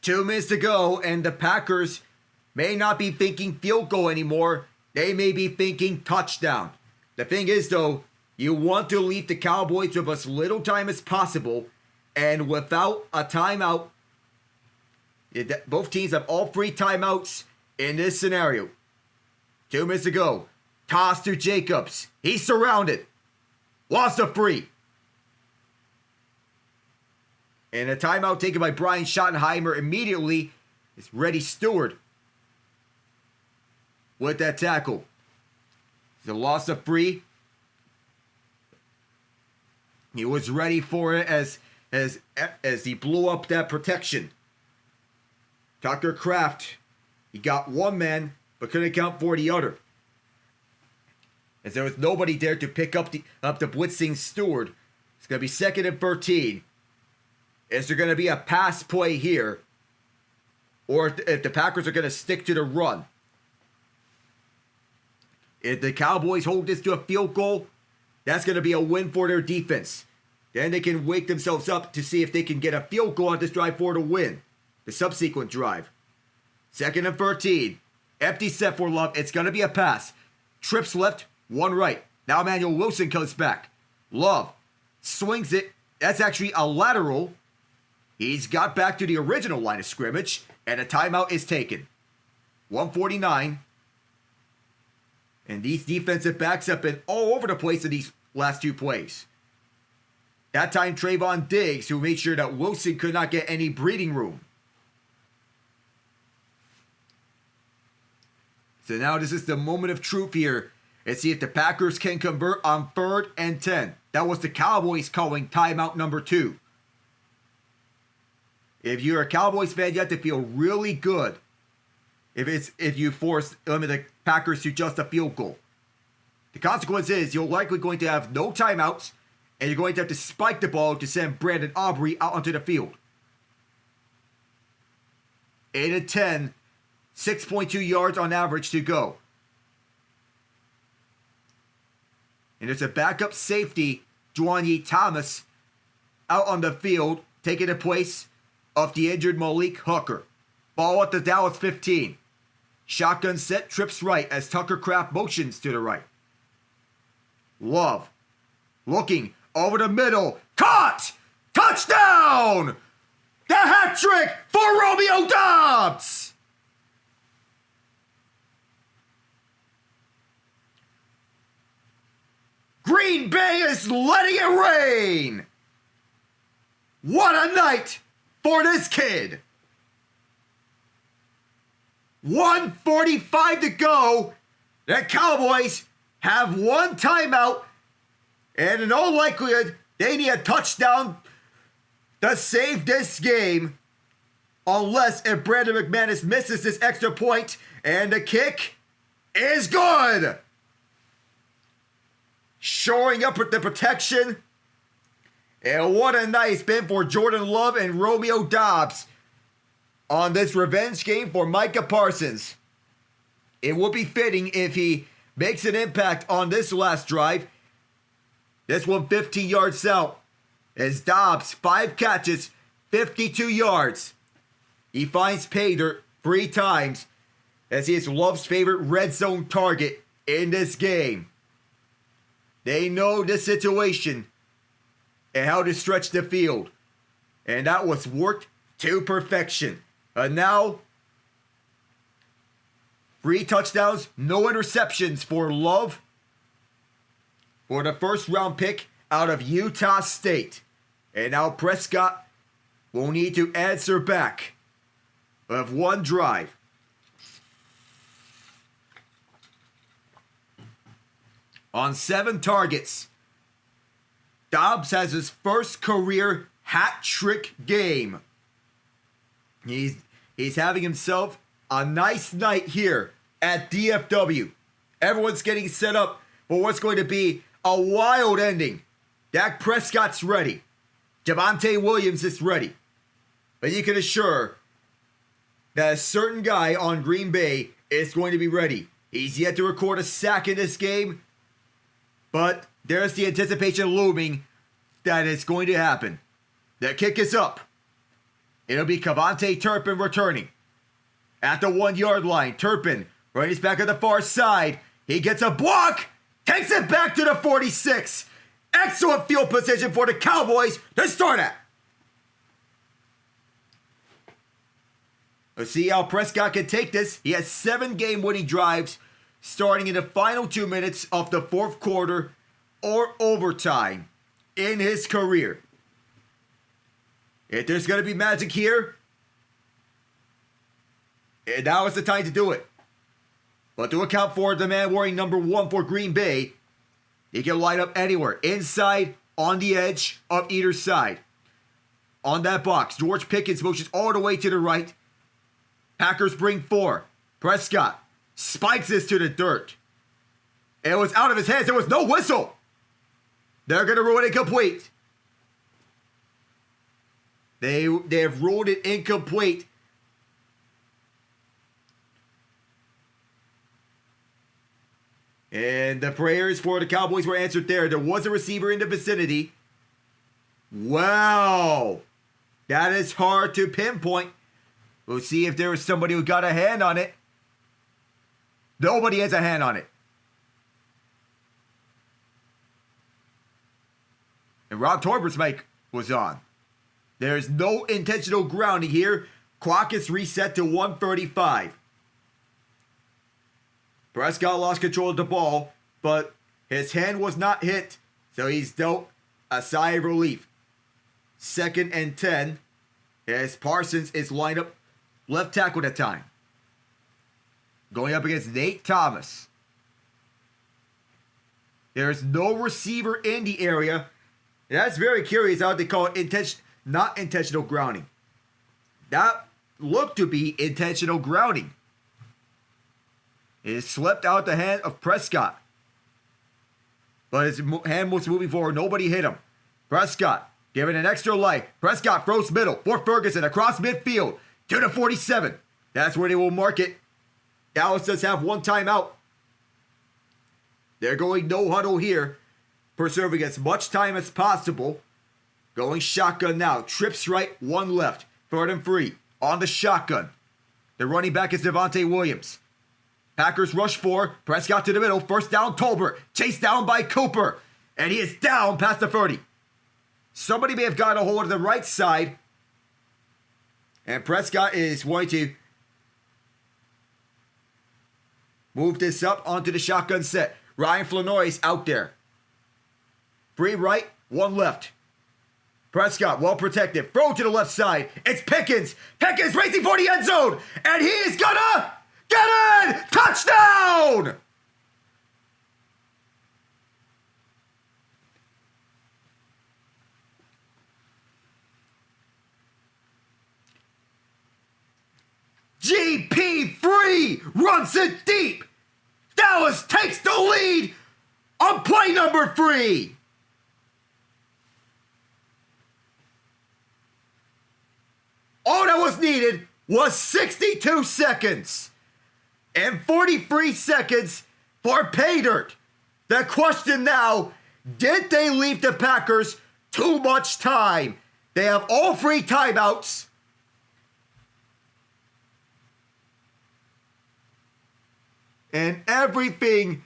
A: 2 minutes to go, and the Packers may not be thinking field goal anymore. They may be thinking touchdown. The thing is, though, you want to leave the Cowboys with as little time as possible, and without a timeout, both teams have all 3 timeouts in this scenario. 2 minutes to go. Toss to Jacobs. He's surrounded. Lost a 3. And a timeout taken by Brian Schottenheimer immediately is Reddy Stewart with that tackle. It's a loss of 3. He was ready for it as he blew up that protection. Tucker Kraft, he got one man, but couldn't account for the other. As there was nobody there to pick up the blitzing Stewart. It's going to be 2nd and 13. Is there going to be a pass play here? Or if the Packers are going to stick to the run? If the Cowboys hold this to a field goal, that's going to be a win for their defense. Then they can wake themselves up to see if they can get a field goal on this drive for the win. The subsequent drive. 2nd and 13. Empty set for Love. It's going to be a pass. Trips left, 1 right. Now Emmanuel Wilson comes back. Love swings it. That's actually a lateral. He's got back to the original line of scrimmage, and a timeout is taken. 1:49. And these defensive backs have been all over the place in these last 2 plays. That time, Trayvon Diggs, who made sure that Wilson could not get any breathing room. So now this is the moment of truth here. Let's see if the Packers can convert on 3rd and 10. That was the Cowboys calling timeout number 2. If you're a Cowboys fan, you have to feel really good if you limit the Packers to just a field goal. The consequence is you're likely going to have no timeouts, and you're going to have to spike the ball to send Brandon Aubrey out onto the field. 8 and 10, 6.2 yards on average to go. And there's a backup safety, Juanye Thomas, out on the field, taking the place of the injured Malik Hooker. Ball at the Dallas 15. Shotgun set, trips right as Tucker Kraft motions to the right. Love looking over the middle. Caught! Touchdown! The hat trick for Romeo Doubs! Green Bay is letting it rain! What a night for this kid! 1:45 to go. The Cowboys have 1 timeout, and in all likelihood, they need a touchdown to save this game. Unless if Brandon McManus misses this extra point, and the kick is good. Showing up with the protection. And what a night it's been for Jordan Love and Romeo Doubs on this revenge game for Micah Parsons. It would be fitting if he makes an impact on this last drive. This one 15 yards out. As Doubs, 5 catches, 52 yards. He finds pay dirt 3 times as he is Love's favorite red zone target in this game. They know the situation and how to stretch the field. And that was worked to perfection. And now, 3 touchdowns, no interceptions for Love for the 1st round pick out of Utah State. And now Prescott will need to answer back of 1 drive. On 7 targets, Doubs has his first career hat trick game. He's having himself a nice night here at DFW. Everyone's getting set up for what's going to be a wild ending. Dak Prescott's ready. Javonte Williams is ready. But you can assure that a certain guy on Green Bay is going to be ready. He's yet to record a sack in this game, but there's the anticipation looming that it's going to happen. The kick is up. It'll be Cavante Turpin returning. At the 1 yard line, Turpin running back on the far side. He gets a block, takes it back to the 46. Excellent field position for the Cowboys to start at. Let's see how Prescott can take this. He has 7 game-winning drives starting in the final 2 minutes of the fourth quarter or overtime in his career. If there's going to be magic here, and now is the time to do it. But to account for the man wearing number 1 for Green Bay, he can line up anywhere, inside, on the edge, of either side. On that box, George Pickens motions all the way to the right. Packers bring 4. Prescott spikes this to the dirt. It was out of his hands. There was no whistle. They're going to rule it incomplete. They have ruled it incomplete. And the prayers for the Cowboys were answered there. There was a receiver in the vicinity. Wow. That is hard to pinpoint. We'll see if there was somebody who got a hand on it. Nobody has a hand on it. And Rob Torbert's mic was on. There's no intentional grounding here. Clock is reset to 1:35. Prescott lost control of the ball, but his hand was not hit, so he's dealt a sigh of relief. 2nd and 10, as Parsons is lined up left tackle at the time. Going up against Nate Thomas. There's no receiver in the area. And that's very curious how they call it not intentional grounding. That looked to be intentional grounding. It slipped out the hand of Prescott. But his hand was moving forward. Nobody hit him. Prescott giving an extra life. Prescott throws middle for Ferguson across midfield to the 47. That's where they will mark it. Dallas does have 1 timeout. They're going no huddle here, preserving as much time as possible. Going shotgun now. Trips right, 1 left. 3rd and 3 on the shotgun. The running back is Devontae Williams. Packers rush 4. Prescott to the middle. First down, Tolbert. Chased down by Cooper. And he is down past the 30. Somebody may have gotten a hold of the right side. And Prescott is going to move this up onto the shotgun set. Ryan Flanoy's out there. 3 right, 1 left. Prescott well protected. Throw to the left side. It's Pickens. Pickens racing for the end zone. And he is gonna get in! Touchdown! GP3 runs it deep. Dallas takes the lead on play number 3. All that was needed was 62 seconds and 43 seconds for pay dirt. The question now, did they leave the Packers too much time? They have all 3 timeouts. And everything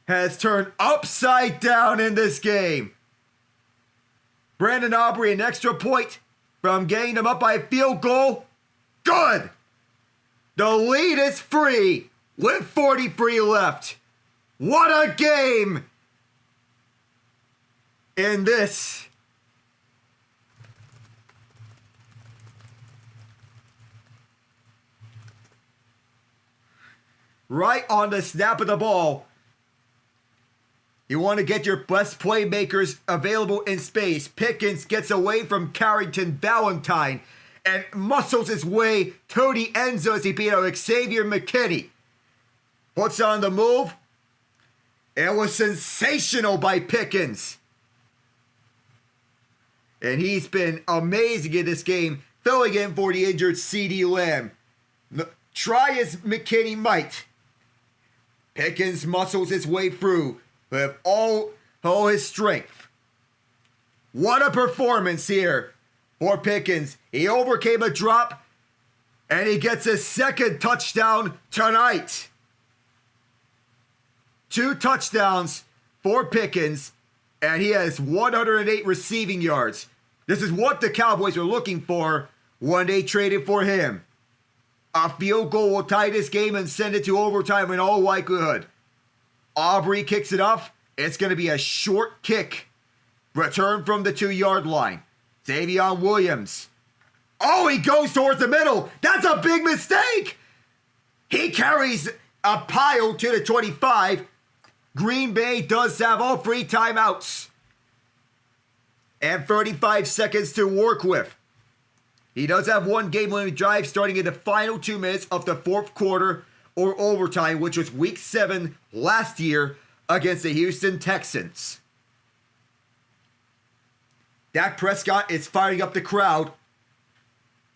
A: has turned upside down in this game. Brandon Aubrey, an extra point from getting them up by a field goal. Good. The lead is free with 43 left. What a game in this. Right on the snap of the ball. You want to get your best playmakers available in space. Pickens gets away from Carrington Valentine and muscles his way to the end zone as he beat out Xavier McKinney. Puts on the move. It was sensational by Pickens. And he's been amazing in this game, filling in for the injured CeeDee Lamb. Try as McKinney might. Pickens muscles his way through with all his strength. What a performance here for Pickens. He overcame a drop, and he gets his second touchdown tonight. 2 touchdowns for Pickens, and he has 108 receiving yards. This is what the Cowboys were looking for when they traded for him. A field goal will tie this game and send it to overtime in all likelihood. Aubrey kicks it off. It's going to be a short kick. Return from the 2-yard line. Xavier Williams. Oh, he goes towards the middle. That's a big mistake. He carries a pile to the 25. Green Bay does have all 3 timeouts and 35 seconds to work with. He does have 1 game-winning drive starting in the final 2 minutes of the 4th quarter or overtime, which was Week 7 last year against the Houston Texans. Dak Prescott is firing up the crowd,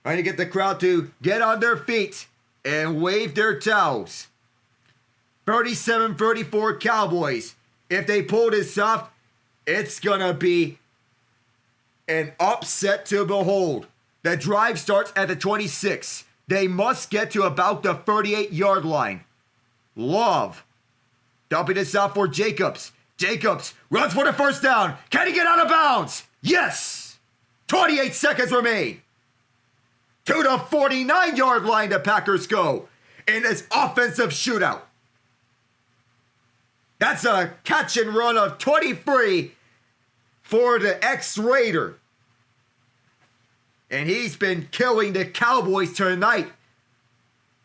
A: trying to get the crowd to get on their feet and wave their towels. 37-34 Cowboys. If they pull this off, it's going to be an upset to behold. The drive starts at the 26. They must get to about the 38-yard line. Love dumping this out for Jacobs. Jacobs runs for the first down. Can he get out of bounds? Yes! 28 seconds remain. To the 49-yard line the Packers go in this offensive shootout. That's a catch and run of 23 for the ex-Raider. And he's been killing the Cowboys tonight.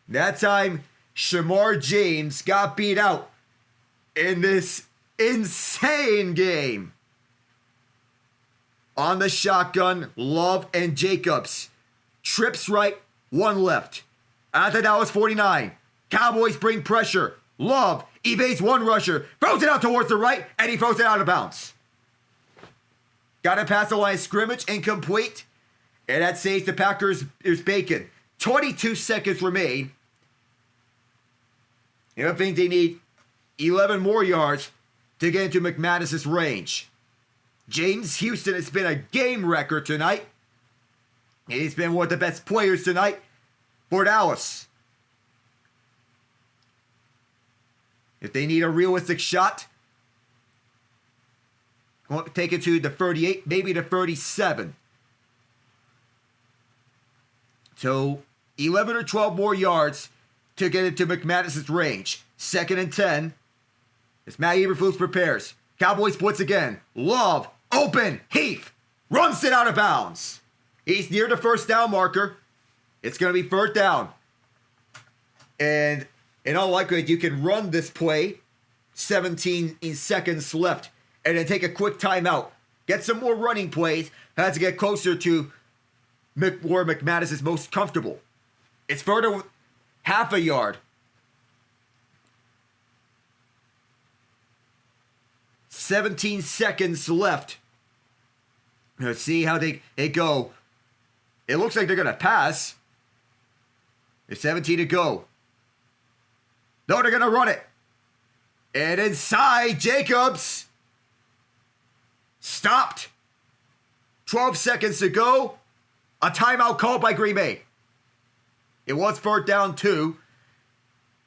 A: That time, Shamar James got beat out in this insane game. On the shotgun, Love and Jacobs. Trips right, 1 left. At the Dallas 49. Cowboys bring pressure. Love evades 1 rusher. Throws it out towards the right, and he throws it out of bounds. Got it past the line of scrimmage, incomplete. And that saves the Packers' bacon. 22 seconds remain. And I think they need 11 more yards to get into McManus's range. James Houston has been a game wrecker tonight. He's been one of the best players tonight for Dallas. If they need a realistic shot, take it to the 38, maybe the 37. So 11 or 12 more yards to get into McManus's range. 2nd and 10. As Matt Eberflus prepares. Cowboys blitz again. Love, open, Heath, runs it out of bounds. He's near the first down marker. It's going to be 3rd down. And in all likelihood, you can run this play. 17 seconds left. And then take a quick timeout. Get some more running plays. Has to get closer to where McManus is most comfortable. It's further half a yard. 17 seconds left. Let's see how they go. It looks like they're going to pass. There's 17 to go. No, they're going to run it. And inside, Jacobs. Stopped. 12 seconds to go. A timeout called by Green Bay. It was 3rd down 2.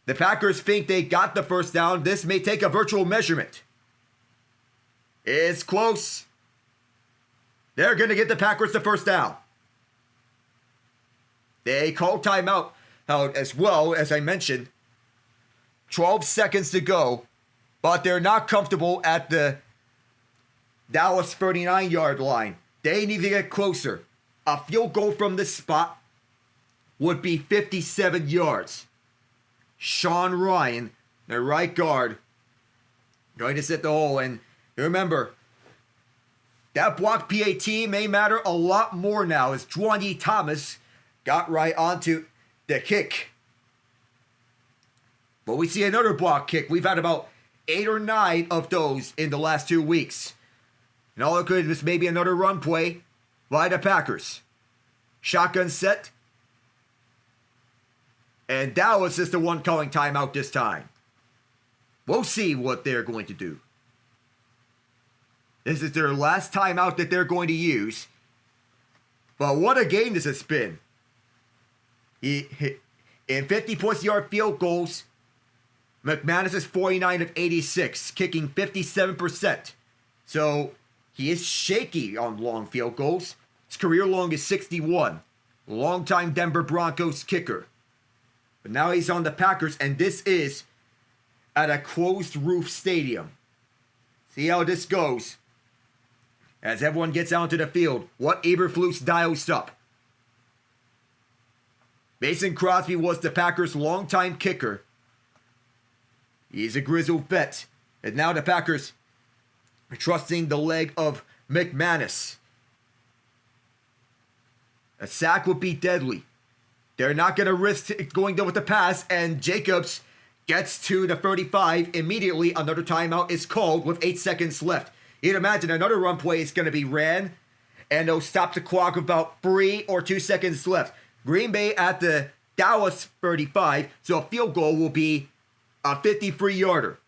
A: The Packers think they got the first down. This may take a virtual measurement. It's close. They're going to get the Packers the first down. They call timeout out as well, as I mentioned. 12 seconds to go. But they're not comfortable at the Dallas 39-yard line. They need to get closer. A field goal from this spot would be 57 yards. Sean Ryan, the right guard, going to set the hole. And remember, that block PAT may matter a lot more now as Juwan Thomas got right onto the kick. But we see another block kick. We've had about 8 or 9 of those in the last 2 weeks. And all it could is maybe another run play by the Packers. Shotgun set. And Dallas is the one calling timeout this time. We'll see what they're going to do. This is their last timeout that they're going to use. But what a game this has been. In 50-plus yard field goals, McManus is 49 of 86, kicking 57%. So he is shaky on long field goals. His career long is 61. Longtime Denver Broncos kicker. But now he's on the Packers, and this is at a closed roof stadium. See how this goes. As everyone gets out into the field, what Eberflus dials up. Mason Crosby was the Packers' longtime kicker. He's a grizzled vet. And now the Packers are trusting the leg of McManus. A sack would be deadly. They're not going to risk going down with the pass, and Jacobs gets to the 35. Immediately, another timeout is called with 8 seconds left. You'd imagine another run play is going to be ran, and they'll stop the clock with about 3 or 2 seconds left. Green Bay at the Dallas 35, so a field goal will be a 53-yarder.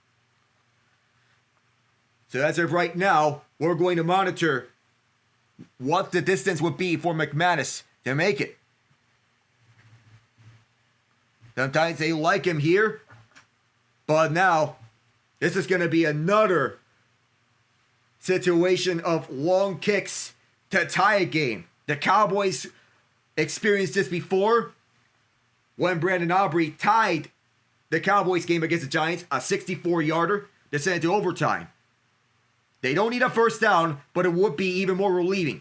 A: So as of right now, we're going to monitor what the distance would be for McManus to make it. Sometimes they like him here, but now this is going to be another situation of long kicks to tie a game. The Cowboys experienced this before when Brandon Aubrey tied the Cowboys game against the Giants, a 64-yarder to send it to overtime. They don't need a first down, but it would be even more relieving.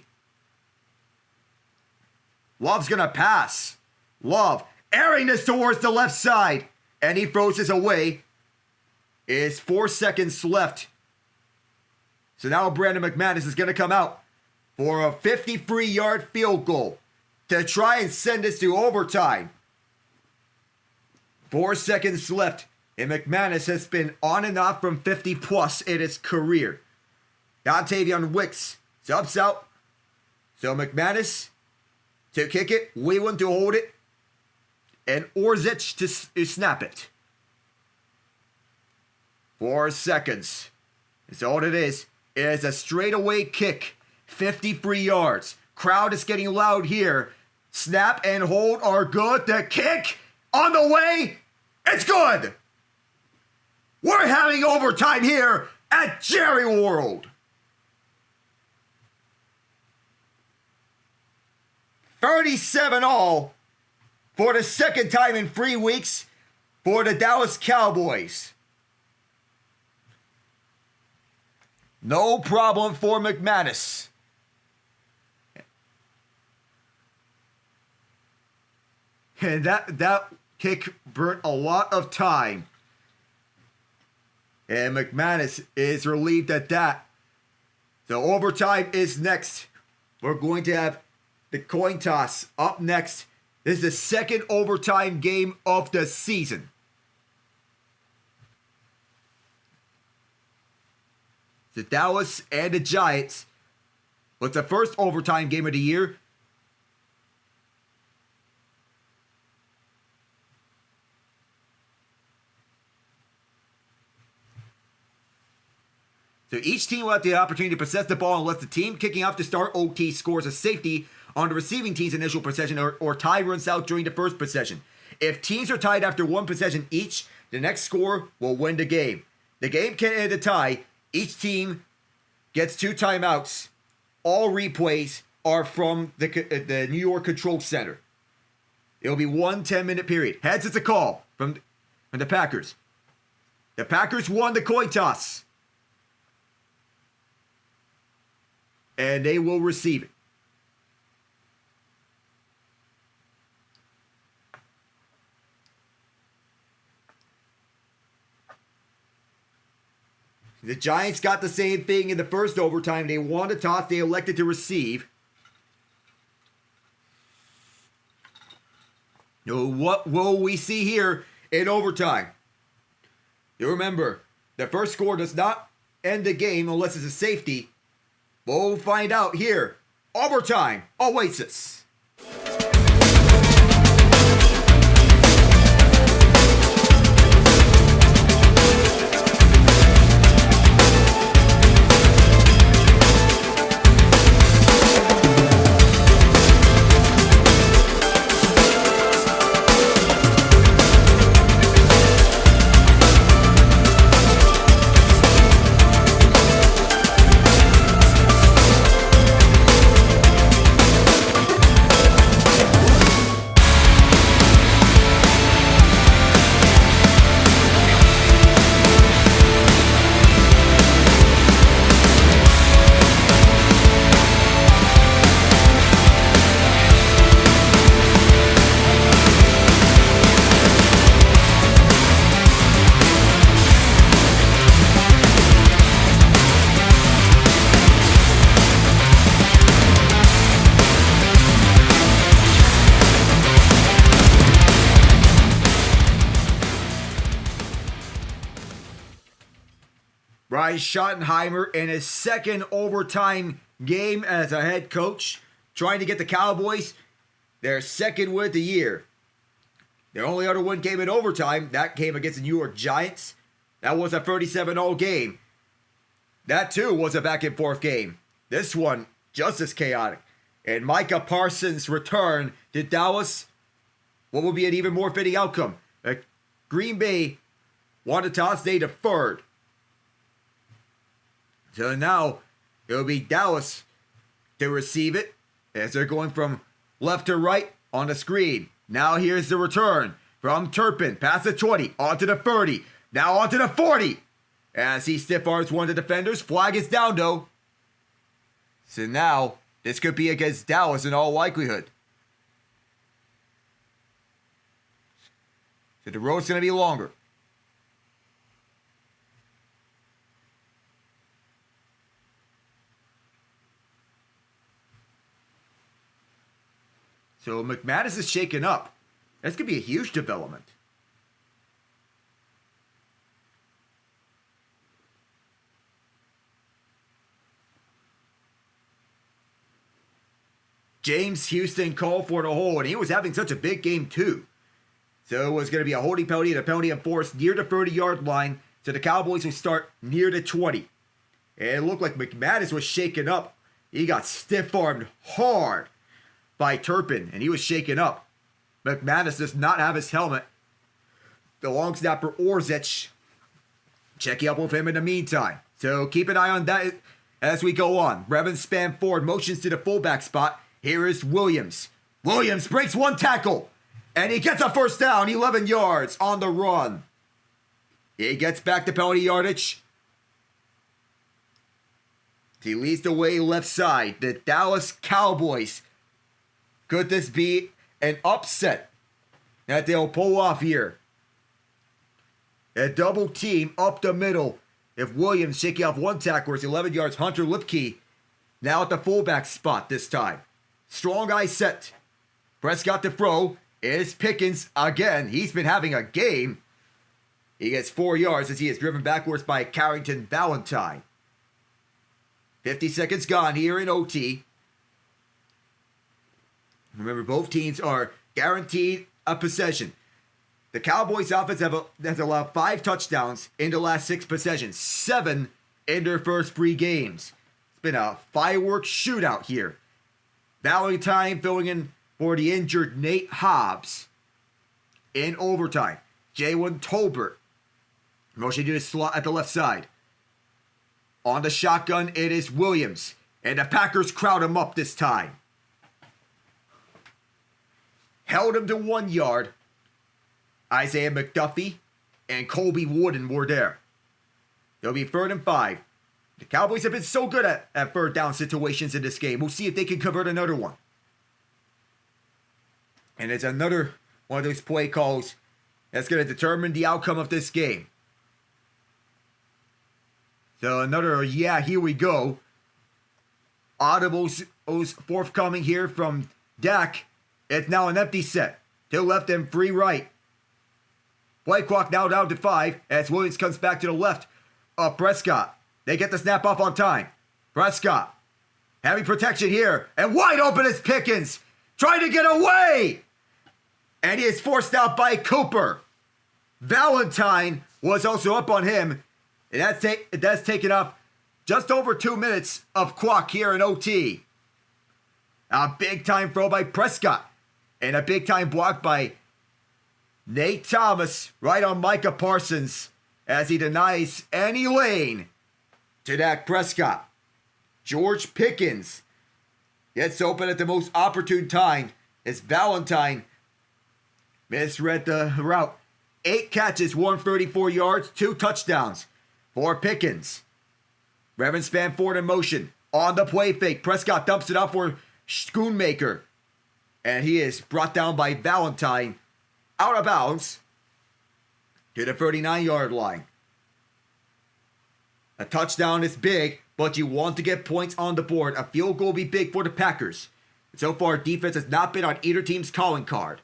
A: Love's going to pass. Love airing this towards the left side, and he throws this away. It's 4 seconds left. So now Brandon McManus is going to come out for a 53-yard field goal to try and send this to overtime. 4 seconds left, and McManus has been on and off from 50-plus in his career. Dontavian Wicks subs out. So McManus to kick it, Whelan to hold it, and Orzic to snap it. 4 seconds. That's all it is. It is a straightaway kick. 53 yards. Crowd is getting loud here. Snap and hold are good. The kick on the way. It's good. We're having overtime here at Jerry World. 37-all for the second time in 3 weeks for the Dallas Cowboys. No problem for McManus. And that kick burnt a lot of time. And McManus is relieved at that. So overtime is next. We're going to have the coin toss up next. This is the second overtime game of the season. The Dallas and the Giants. What's the first overtime game of the year? So each team will have the opportunity to possess the ball unless the team kicking off to start OT scores a safety on the receiving team's initial possession or tie runs out during the first possession. If teams are tied after one possession each, the next score will win the game. The game can end a tie. Each team gets 2 timeouts. All replays are from the New York Control Center. It'll be 1 10-minute period. Heads, it's a call from the Packers. The Packers won the coin toss. And they will receive it. The Giants got the same thing in the first overtime. They won the toss. They elected to receive. So what will we see here in overtime? You remember, the first score does not end the game unless it's a safety. We'll find out here. Overtime awaits us. Brian Schottenheimer in his second overtime game as a head coach, trying to get the Cowboys their second win of the year. Their only other win came in overtime. That came against the New York Giants. That was a 37-0 game. That too was a back and forth game. This one just as chaotic. And Micah Parsons' return to Dallas, what will be an even more fitting outcome? Green Bay won the toss, they deferred. So now it'll be Dallas to receive it as they're going from left to right on the screen. Now here's the return from Turpin, past the 20, onto the 30, now onto the 40. As he stiff arms one of the defenders, flag is down though. So now this could be against Dallas in all likelihood. So the road's going to be longer. So McManus is shaken up. That's going to be a huge development. James Houston called for the hold, and he was having such a big game too. So it was going to be a holding penalty and a penalty enforced near the 30-yard line. So the Cowboys will start near the 20. And it looked like McManus was shaken up. He got stiff-armed hard by Turpin, and he was shaken up. McManus does not have his helmet. The long snapper Orzic checking up with him in the meantime. So keep an eye on that as we go on. Brevin span forward, motions to the fullback spot. Here is Williams. Williams breaks one tackle, and he gets a first down, 11 yards on the run. He gets back to penalty yardage. He leads the way left side. The Dallas Cowboys. Could this be an upset that they'll pull off here? A double team up the middle. If Williams shaking off one tackler, it's 11 yards. Hunter Lipke now at the fullback spot this time. Strong eye set. Prescott to throw. It is Pickens again. He's been having a game. He gets 4 yards as he is driven backwards by Carrington Valentine. 50 seconds gone here in OT. Remember, both teams are guaranteed a possession. The Cowboys offense has allowed 5 touchdowns in the last 6 possessions. 7 in their first 3 games. It's been a fireworks shootout here. Valentine filling in for the injured Nate Hobbs. In overtime, Jalen Tolbert motioning to the slot at the left side. On the shotgun, it is Williams. And the Packers crowd him up this time. Held him to 1 yard. Isaiah McDuffie and Colby Wooden were there. They'll be 3rd and 5. The Cowboys have been so good at third down situations in this game. We'll see if they can convert another one. And it's another one of those play calls that's going to determine the outcome of this game. So another, here we go. Audibles forthcoming here from Dak. It's now an empty set. 2 left and 3 right. Play clock now down to 5 as Williams comes back to the left of Prescott. They get the snap off on time. Prescott having protection here. And wide open is Pickens. Trying to get away. And he is forced out by Cooper. Valentine was also up on him. And that's taken up just over 2 minutes of clock here in OT. A big time throw by Prescott. And a big time block by Nate Thomas right on Micah Parsons as he denies any lane to Dak Prescott. George Pickens gets open at the most opportune time as Valentine misread the route. 8 catches, 134 yards, 2 touchdowns for Pickens. Reverend span forward in motion. On the play fake, Prescott dumps it off for Schoonmaker. And he is brought down by Valentine out of bounds to the 39-yard line. A touchdown is big, but you want to get points on the board. A field goal will be big for the Packers. So far, defense has not been on either team's calling card.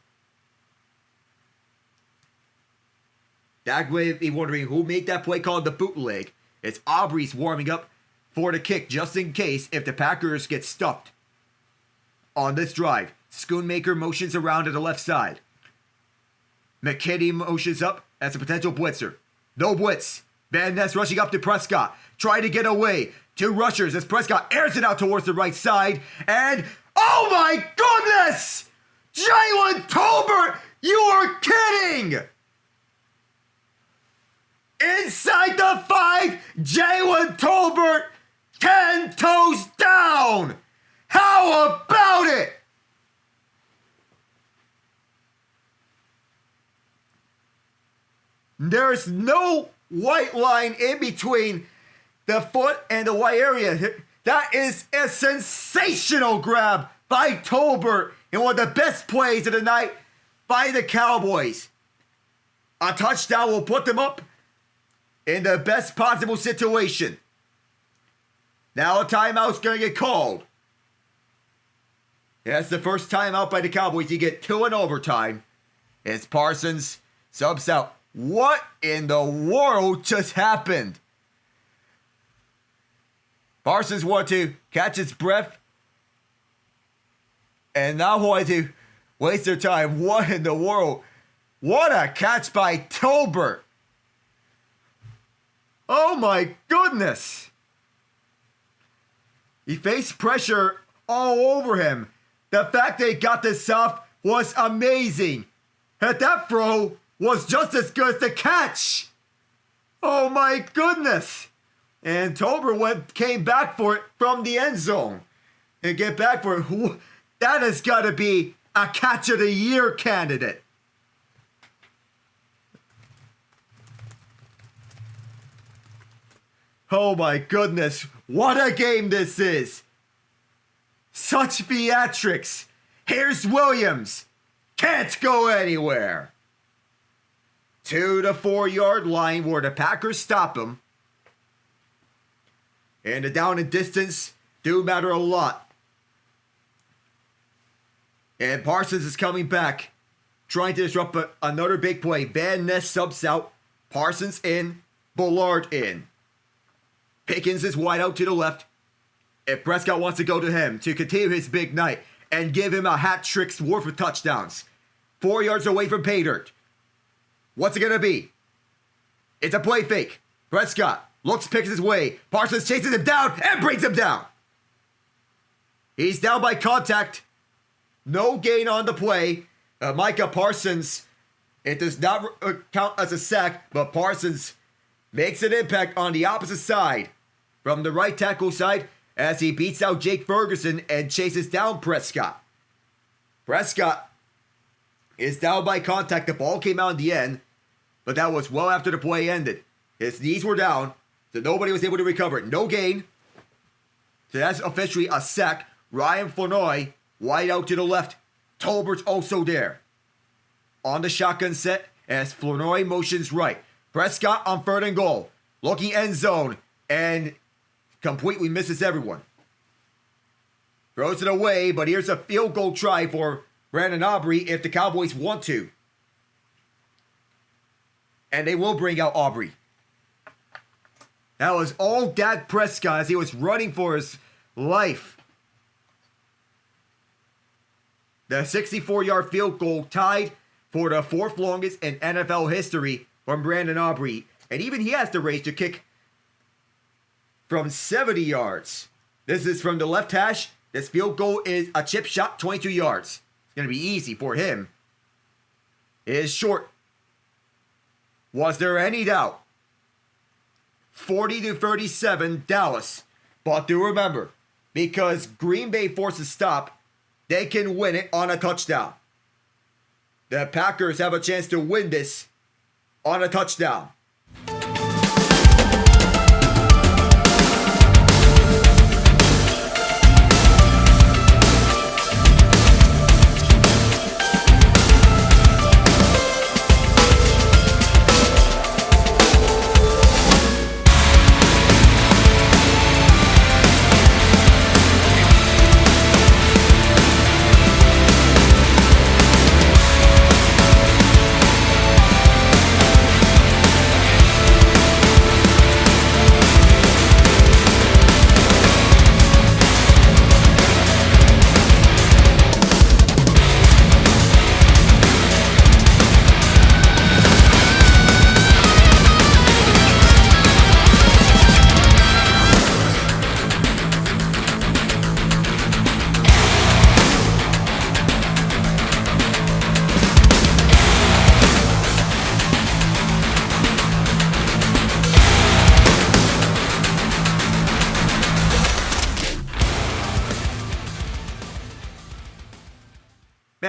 A: Dak may be wondering who made that play called the bootleg. as Aubrey's warming up for the kick just in case if the Packers get stuffed on this drive. Schoonmaker motions around to the left side. McKinney motions up as a potential blitzer. No blitz. Van Ness rushing up to Prescott. Trying to get away. Two rushers as Prescott airs it out towards the right side. And, oh my goodness! Jalen Tolbert, you are kidding! Inside the 5, Jalen Tolbert, 10 toes down! How about it? There's no white line in between the foot and the white area. That is a sensational grab by Tolbert and one of the best plays of the night by the Cowboys. A touchdown will put them up in the best possible situation. Now a timeout's going to get called. That's the first timeout by the Cowboys. You get 2 in overtime as Parsons subs out. What in the world just happened? Parsons wanted to catch his breath and now wanted to waste their time. What in the world? What a catch by Tolbert. Oh my goodness. He faced pressure all over him. The fact they got this off was amazing. And that throw was just as good as the catch. Oh my goodness. And Tolbert came back for it from the end zone. And get back for it. That has got to be a catch of the year candidate. Oh my goodness. What a game this is. Such theatrics. Here's Williams. Can't go anywhere. To the 4-yard line where the Packers stop him. And the down and distance do matter a lot. And Parsons is coming back. Trying to disrupt another big play. Van Ness subs out. Parsons in. Bullard in. Pickens is wide out to the left. If Prescott wants to go to him to continue his big night and give him a hat trick's worth of touchdowns. 4 yards away from pay dirt. What's it going to be? It's a play fake. Prescott looks Pickens' way. Parsons chases him down and brings him down. He's down by contact. No gain on the play. Micah Parsons, it does not count as a sack, but Parsons makes an impact on the opposite side. From the right tackle side as he beats out Jake Ferguson and chases down Prescott. Prescott is down by contact. The ball came out in the end, but that was well after the play ended. His knees were down, so nobody was able to recover it. No gain. So that's officially a sack. Ryan Flournoy, wide out to the left. Tolbert's also there. On the shotgun set as Flournoy motions right. Prescott on 3rd and goal. Looking end zone and completely misses everyone. Throws it away, but here's a field goal try for Brandon Aubrey if the Cowboys want to. And they will bring out Aubrey. That was all Dak Prescott as he was running for his life. The 64-yard field goal tied for the 4th longest in NFL history from Brandon Aubrey. And even he has the range to kick from 70 yards. This is from the left hash. This field goal is a chip shot, 22 yards. It's going to be easy for him. It is short. Was there any doubt? 40-37 Dallas. But do remember, because Green Bay forced a stop, they can win it on a touchdown. The Packers have a chance to win this on a touchdown.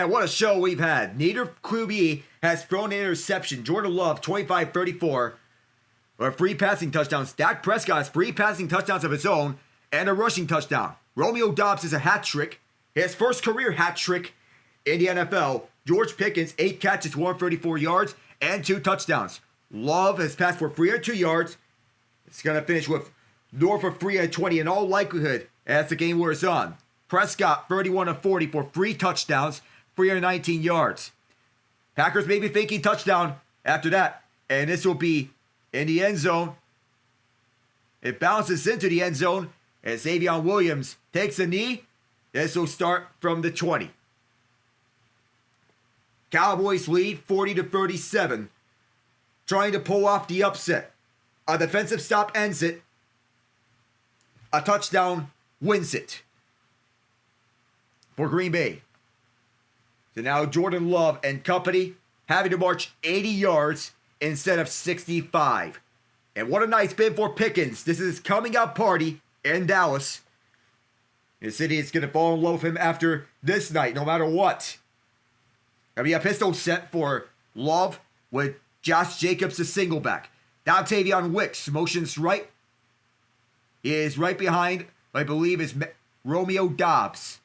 A: Man, what a show we've had. Neither QB has thrown an interception. Jordan Love, 25-34. Or free passing touchdowns. Dak Prescott has free passing touchdowns of his own and a rushing touchdown. Romeo Doubs is a hat trick. His first career hat trick in the NFL. George Pickens, 8 catches, 134 yards, and 2 touchdowns. Love has passed for 302 yards. It's going to finish with north of 320 in all likelihood as the game wears on. Prescott, 31 of 40 for 3 touchdowns, 319 yards. Packers may be thinking touchdown after that, and this will be in the end zone. It bounces into the end zone as Xavier Williams takes a knee. This will start from the 20. Cowboys lead 40-37. Trying to pull off the upset. A defensive stop ends it. A touchdown wins it for Green Bay. So now Jordan Love and company having to march 80 yards instead of 65. And what a nice spin for Pickens. This is his coming out party in Dallas. The city is going to fall in love with him after this night, no matter what. There'll be a pistol set for Love with Josh Jacobs, the single back. Now Tavion Wicks motions right. He is right behind, I believe, is Romeo Doubs.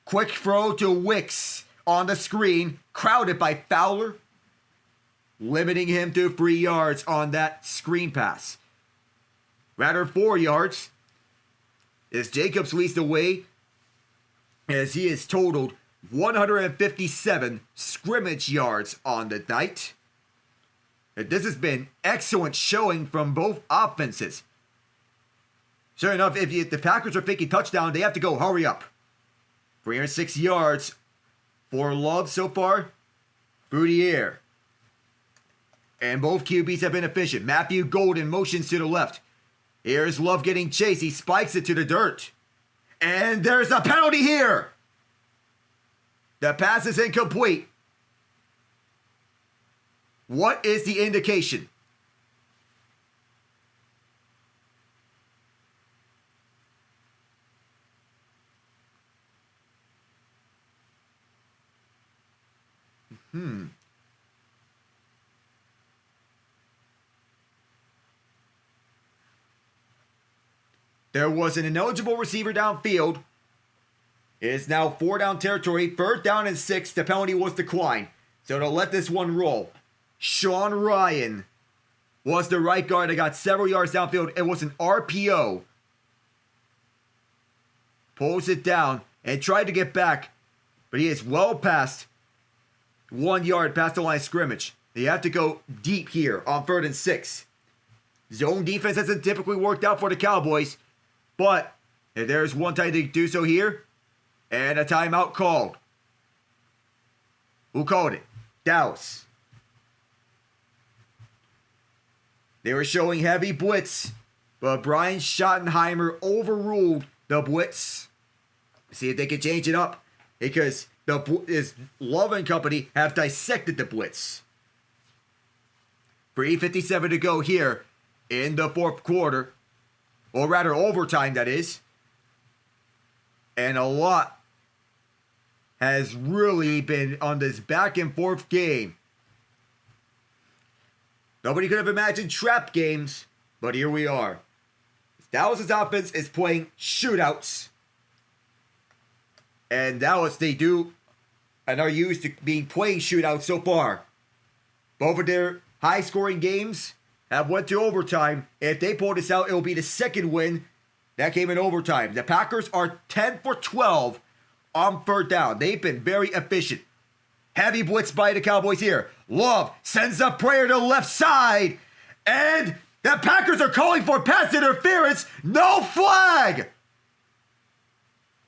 A: Quick throw to Wicks on the screen, crowded by Fowler, limiting him to 3 yards on that screen pass. Rather 4 yards, as Jacobs leads the way, as he has totaled 157 scrimmage yards on the night. And this has been excellent showing from both offenses. Sure enough, if the Packers are thinking touchdown, they have to go hurry up. 306 yards for Love so far through the air. And both QBs have been efficient. Matthew Golden motions to the left. Here's Love getting chased. He spikes it to the dirt. And there's a penalty here. The pass is incomplete. What is the indication? There was an ineligible receiver downfield. It is now 4 down territory. 3rd down and 6. The penalty was declined. So to let this one roll. Sean Ryan was the right guard that got several yards downfield. It was an RPO. Pulls it down and tried to get back. But he is well past 1 yard past the line of scrimmage. They have to go deep here on 3rd and 6. Zone defense hasn't typically worked out for the Cowboys. But if there's one time to do so here, and a timeout called. Who called it? Dallas. They were showing heavy blitz, but Brian Schottenheimer overruled the blitz. See if they can change it up, because Love and company have dissected the blitz. 3:57 to go here in the 4th quarter. Or rather, overtime, that is. And a lot has really been on this back and forth game. Nobody could have imagined trap games, but here we are. Dallas' offense is playing shootouts. And Dallas, they do and are used to being playing shootouts so far. Both of their high-scoring games have went to overtime. If they pull this out, it will be the 2nd win that came in overtime. The Packers are 10 for 12 on 3rd down. They've been very efficient. Heavy blitz by the Cowboys here. Love sends a prayer to the left side. And the Packers are calling for pass interference. No flag.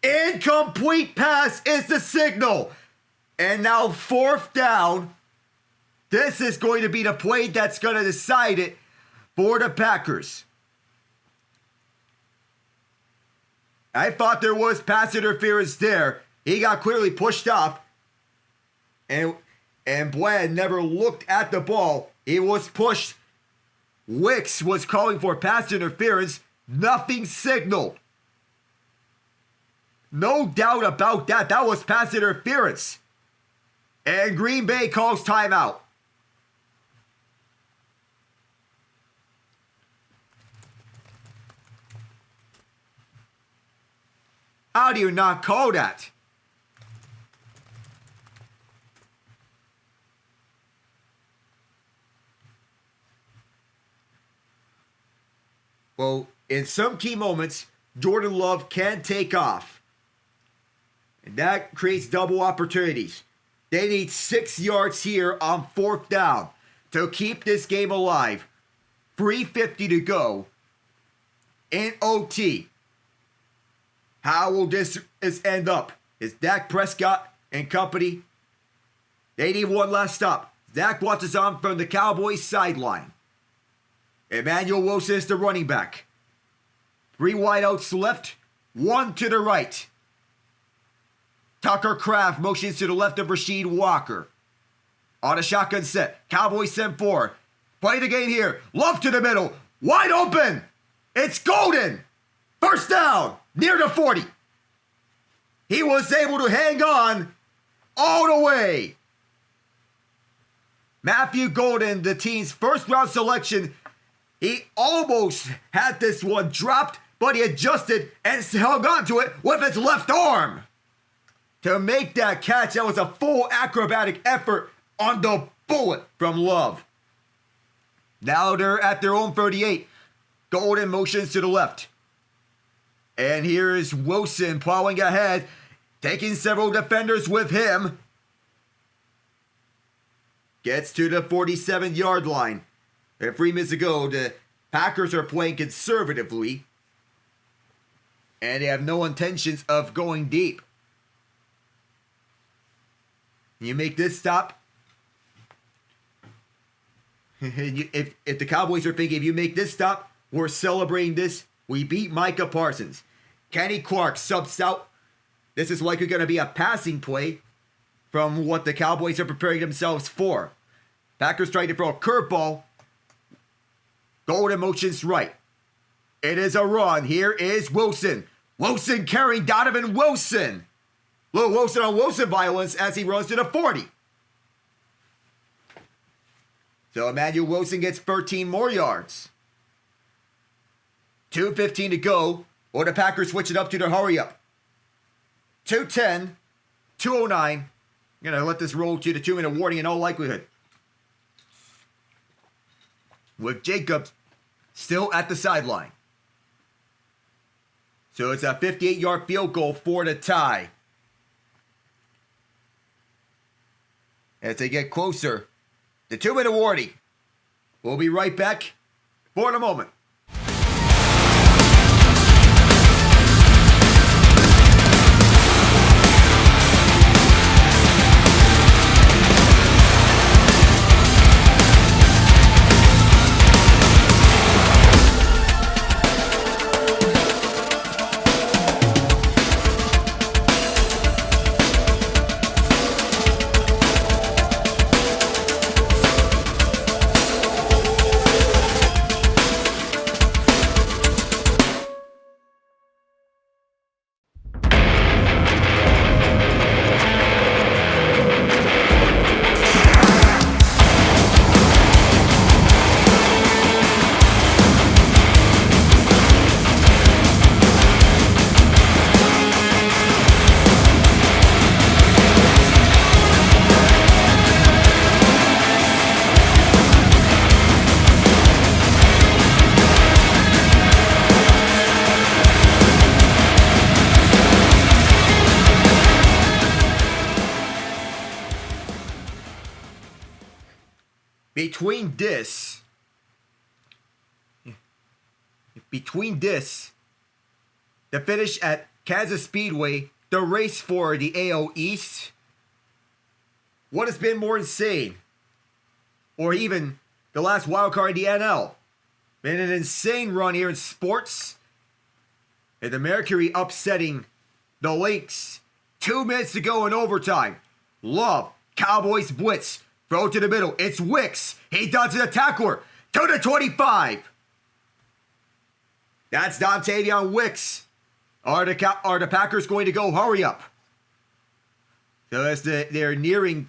A: Incomplete pass is the signal. And now 4th down. This is going to be the play that's going to decide it for the Packers. I thought there was pass interference there. He got clearly pushed off. And Bland never looked at the ball. He was pushed. Wicks was calling for pass interference. Nothing signaled. No doubt about that. That was pass interference. And Green Bay calls timeout. How do you not call that? Well, in some key moments, Jordan Love can take off. And that creates double opportunities. They need 6 yards here on 4th down to keep this game alive. 3:50 to go in OT. How will this end up? Is Dak Prescott and company? They need one last stop. Dak watches on from the Cowboys sideline. Emmanuel Wilson is the running back. 3 wideouts left, 1 to the right. Tucker Kraft motions to the left of Rasheed Walker. On a shotgun set, Cowboys send 4. Play the game here. Love to the middle. Wide open. It's golden. First down, near the 40. He was able to hang on all the way. Matthew Golden, the team's first round selection. He almost had this one dropped, but he adjusted and hung on to it with his left arm. To make that catch, that was a full acrobatic effort on the bullet from Love. Now they're at their own 38. Golden motions to the left. And here is Wilson plowing ahead, taking several defenders with him. Gets to the 47-yard line. And 3 minutes ago, the Packers are playing conservatively. And they have no intentions of going deep. You make this stop. If the Cowboys are thinking, if you make this stop, we're celebrating this. We beat Micah Parsons. Kenny Clark subs out. This is likely going to be a passing play from what the Cowboys are preparing themselves for. Packers trying to throw a curveball. Golden motions right. It is a run. Here is Wilson. Wilson carrying Donovan Wilson. Little Wilson on Wilson violence as he runs to the 40. So Emmanuel Wilson gets 13 more yards. 2:15 to go. Or the Packers switch it up to the hurry up. 2:10, 2:09. I'm going to let this roll to the 2-minute warning in all likelihood. With Jacobs still at the sideline. So it's a 58-yard field goal for the tie. As they get closer, the 2-minute warning. We'll be right back for the moment. Between this, the finish at Kansas Speedway, the race for the AL East, what has been more insane? Or even the last wild card in the NL. Been an insane run here in sports. And the Mercury upsetting the Lynx. 2 minutes to go in overtime. Love, Cowboys blitz. Throw to the middle. It's Wicks. He does the tackler. To the 25. That's Dontavion Wicks Are the Packers going to go hurry up? So as they're nearing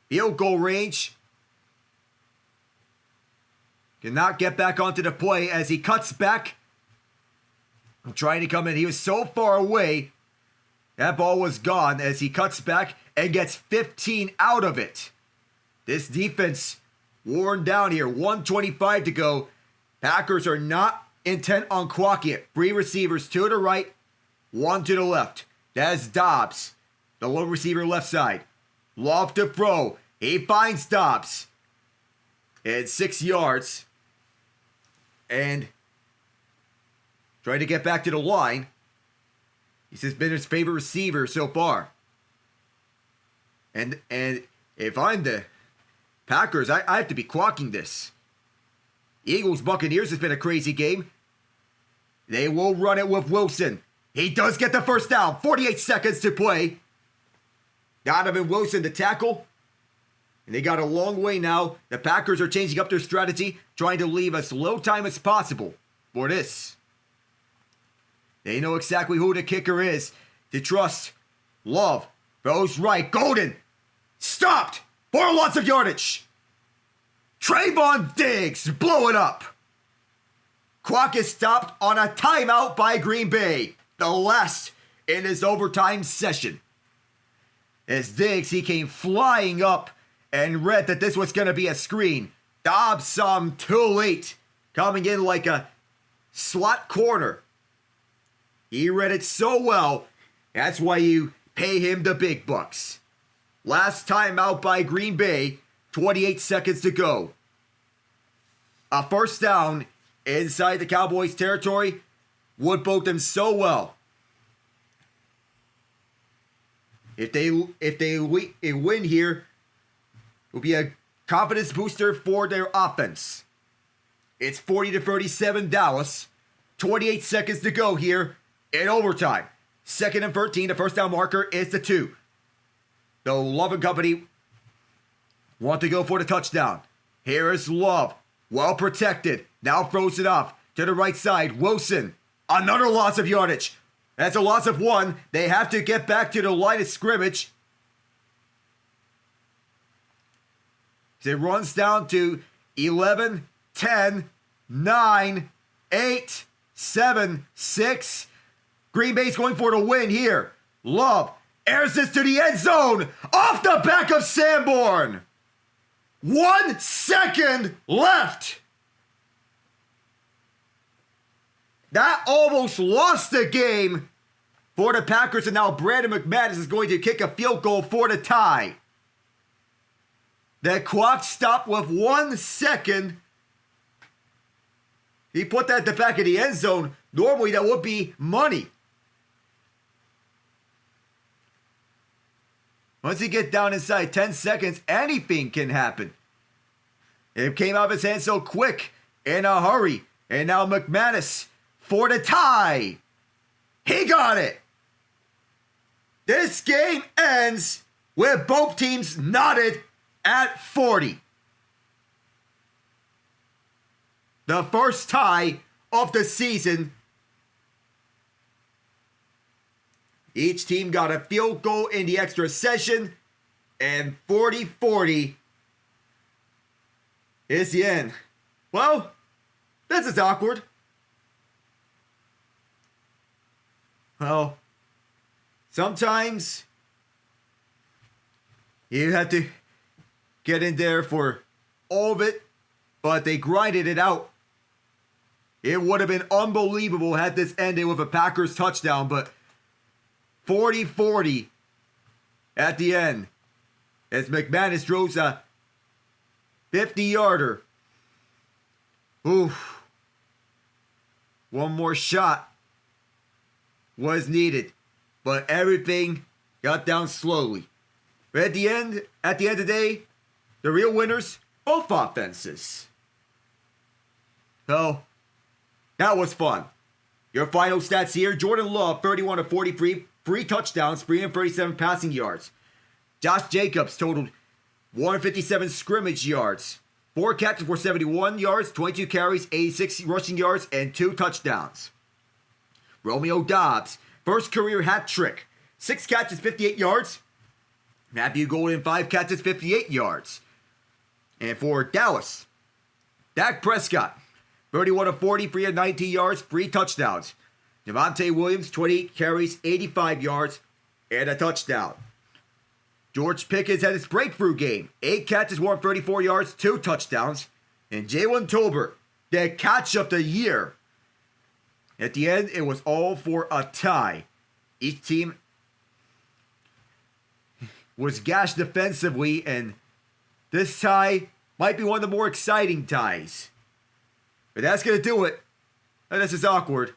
A: field goal range. Cannot get back onto the play as he cuts back. Trying to come in. He was so far away. That ball was gone as he cuts back and gets 15 out of it. This defense worn down here. 1:25 to go. Packers are not intent on clocking it. 3 receivers, 2 to the right, 1 to the left. That's Dobbs, the lone receiver left side. Love to throw. He finds Dobbs. It's 6 yards. And trying to get back to the line. He's been his favorite receiver so far. And if I'm the Packers, I have to be clocking this. Eagles Buccaneers has been a crazy game. They will run it with Wilson. He does get the first down. 48 seconds to play. Donovan Wilson to tackle. And they got a long way now. The Packers are changing up their strategy, trying to leave as little time as possible for this. They know exactly who the kicker is to trust. Love throws right. Golden stopped for lots of yardage. Trayvon Diggs blow it up. Clock is stopped on a timeout by Green Bay. The last in his overtime session. As Diggs, he came flying up and read that this was going to be a screen. Dobbs saw him too late, coming in like a slot corner. He read it so well, that's why you pay him the big bucks. Last time out by Green Bay, 28 seconds to go. A first down inside the Cowboys territory would bode them so well. If they win here, it will be a confidence booster for their offense. It's 40-37 Dallas. 28 seconds to go here in overtime. 2nd and 13. The first down marker is the 2. The Love and Company want to go for the touchdown. Here is Love. Well protected. Now throws it off to the right side. Wilson. Another loss of yardage. That's a loss of 1. They have to get back to the line of scrimmage. It runs down to 11, 10, 9, 8, 7, 6. Green Bay's going for the win here. Love airs this to the end zone. Off the back of Sanborn. 1 second left. That almost lost the game for the Packers, and now Brandon McManus is going to kick a field goal for the tie. The clock stopped with 1 second. He put that at the back of the end zone. Normally that would be money. Once you get down inside 10 seconds, anything can happen. It came out of his hand so quick, in a hurry. And now McManus for the tie. He got it. This game ends with both teams knotted at 40. The first tie of the season. Each team got a field goal in the extra session. And 40-40 is the end. Well, this is awkward. Well, sometimes you have to get in there for all of it, but they grinded it out. It would have been unbelievable had this ended with a Packers touchdown, but 40-40 at the end as McManus throws a 50-yarder. Oof. One more shot was needed, but everything got down slowly. But at the end of the day, the real winners, both offenses. So, that was fun. Your final stats here, Jordan Love, 31 of 43, 3 touchdowns, 337 passing yards. Josh Jacobs totaled 157 scrimmage yards, 4 catches for 71 yards, 22 carries, 86 rushing yards, and 2 touchdowns. Romeo Dobbs, first career hat trick. 6 catches, 58 yards. Matthew Golden, 5 catches, 58 yards. And for Dallas, Dak Prescott, 31 of 40, 319 yards, 3 touchdowns. Javonte Williams, 28 carries, 85 yards, and a touchdown. George Pickens had his breakthrough game. 8 catches, 134 yards, 2 touchdowns. And Jalen Tolbert, the catch of the year. At the end, it was all for a tie. Each team was gashed defensively, and this tie might be one of the more exciting ties. But that's going to do it. And this is awkward.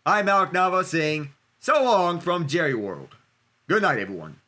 A: I'm Alec Nava saying so long from Jerry World. Good night, everyone.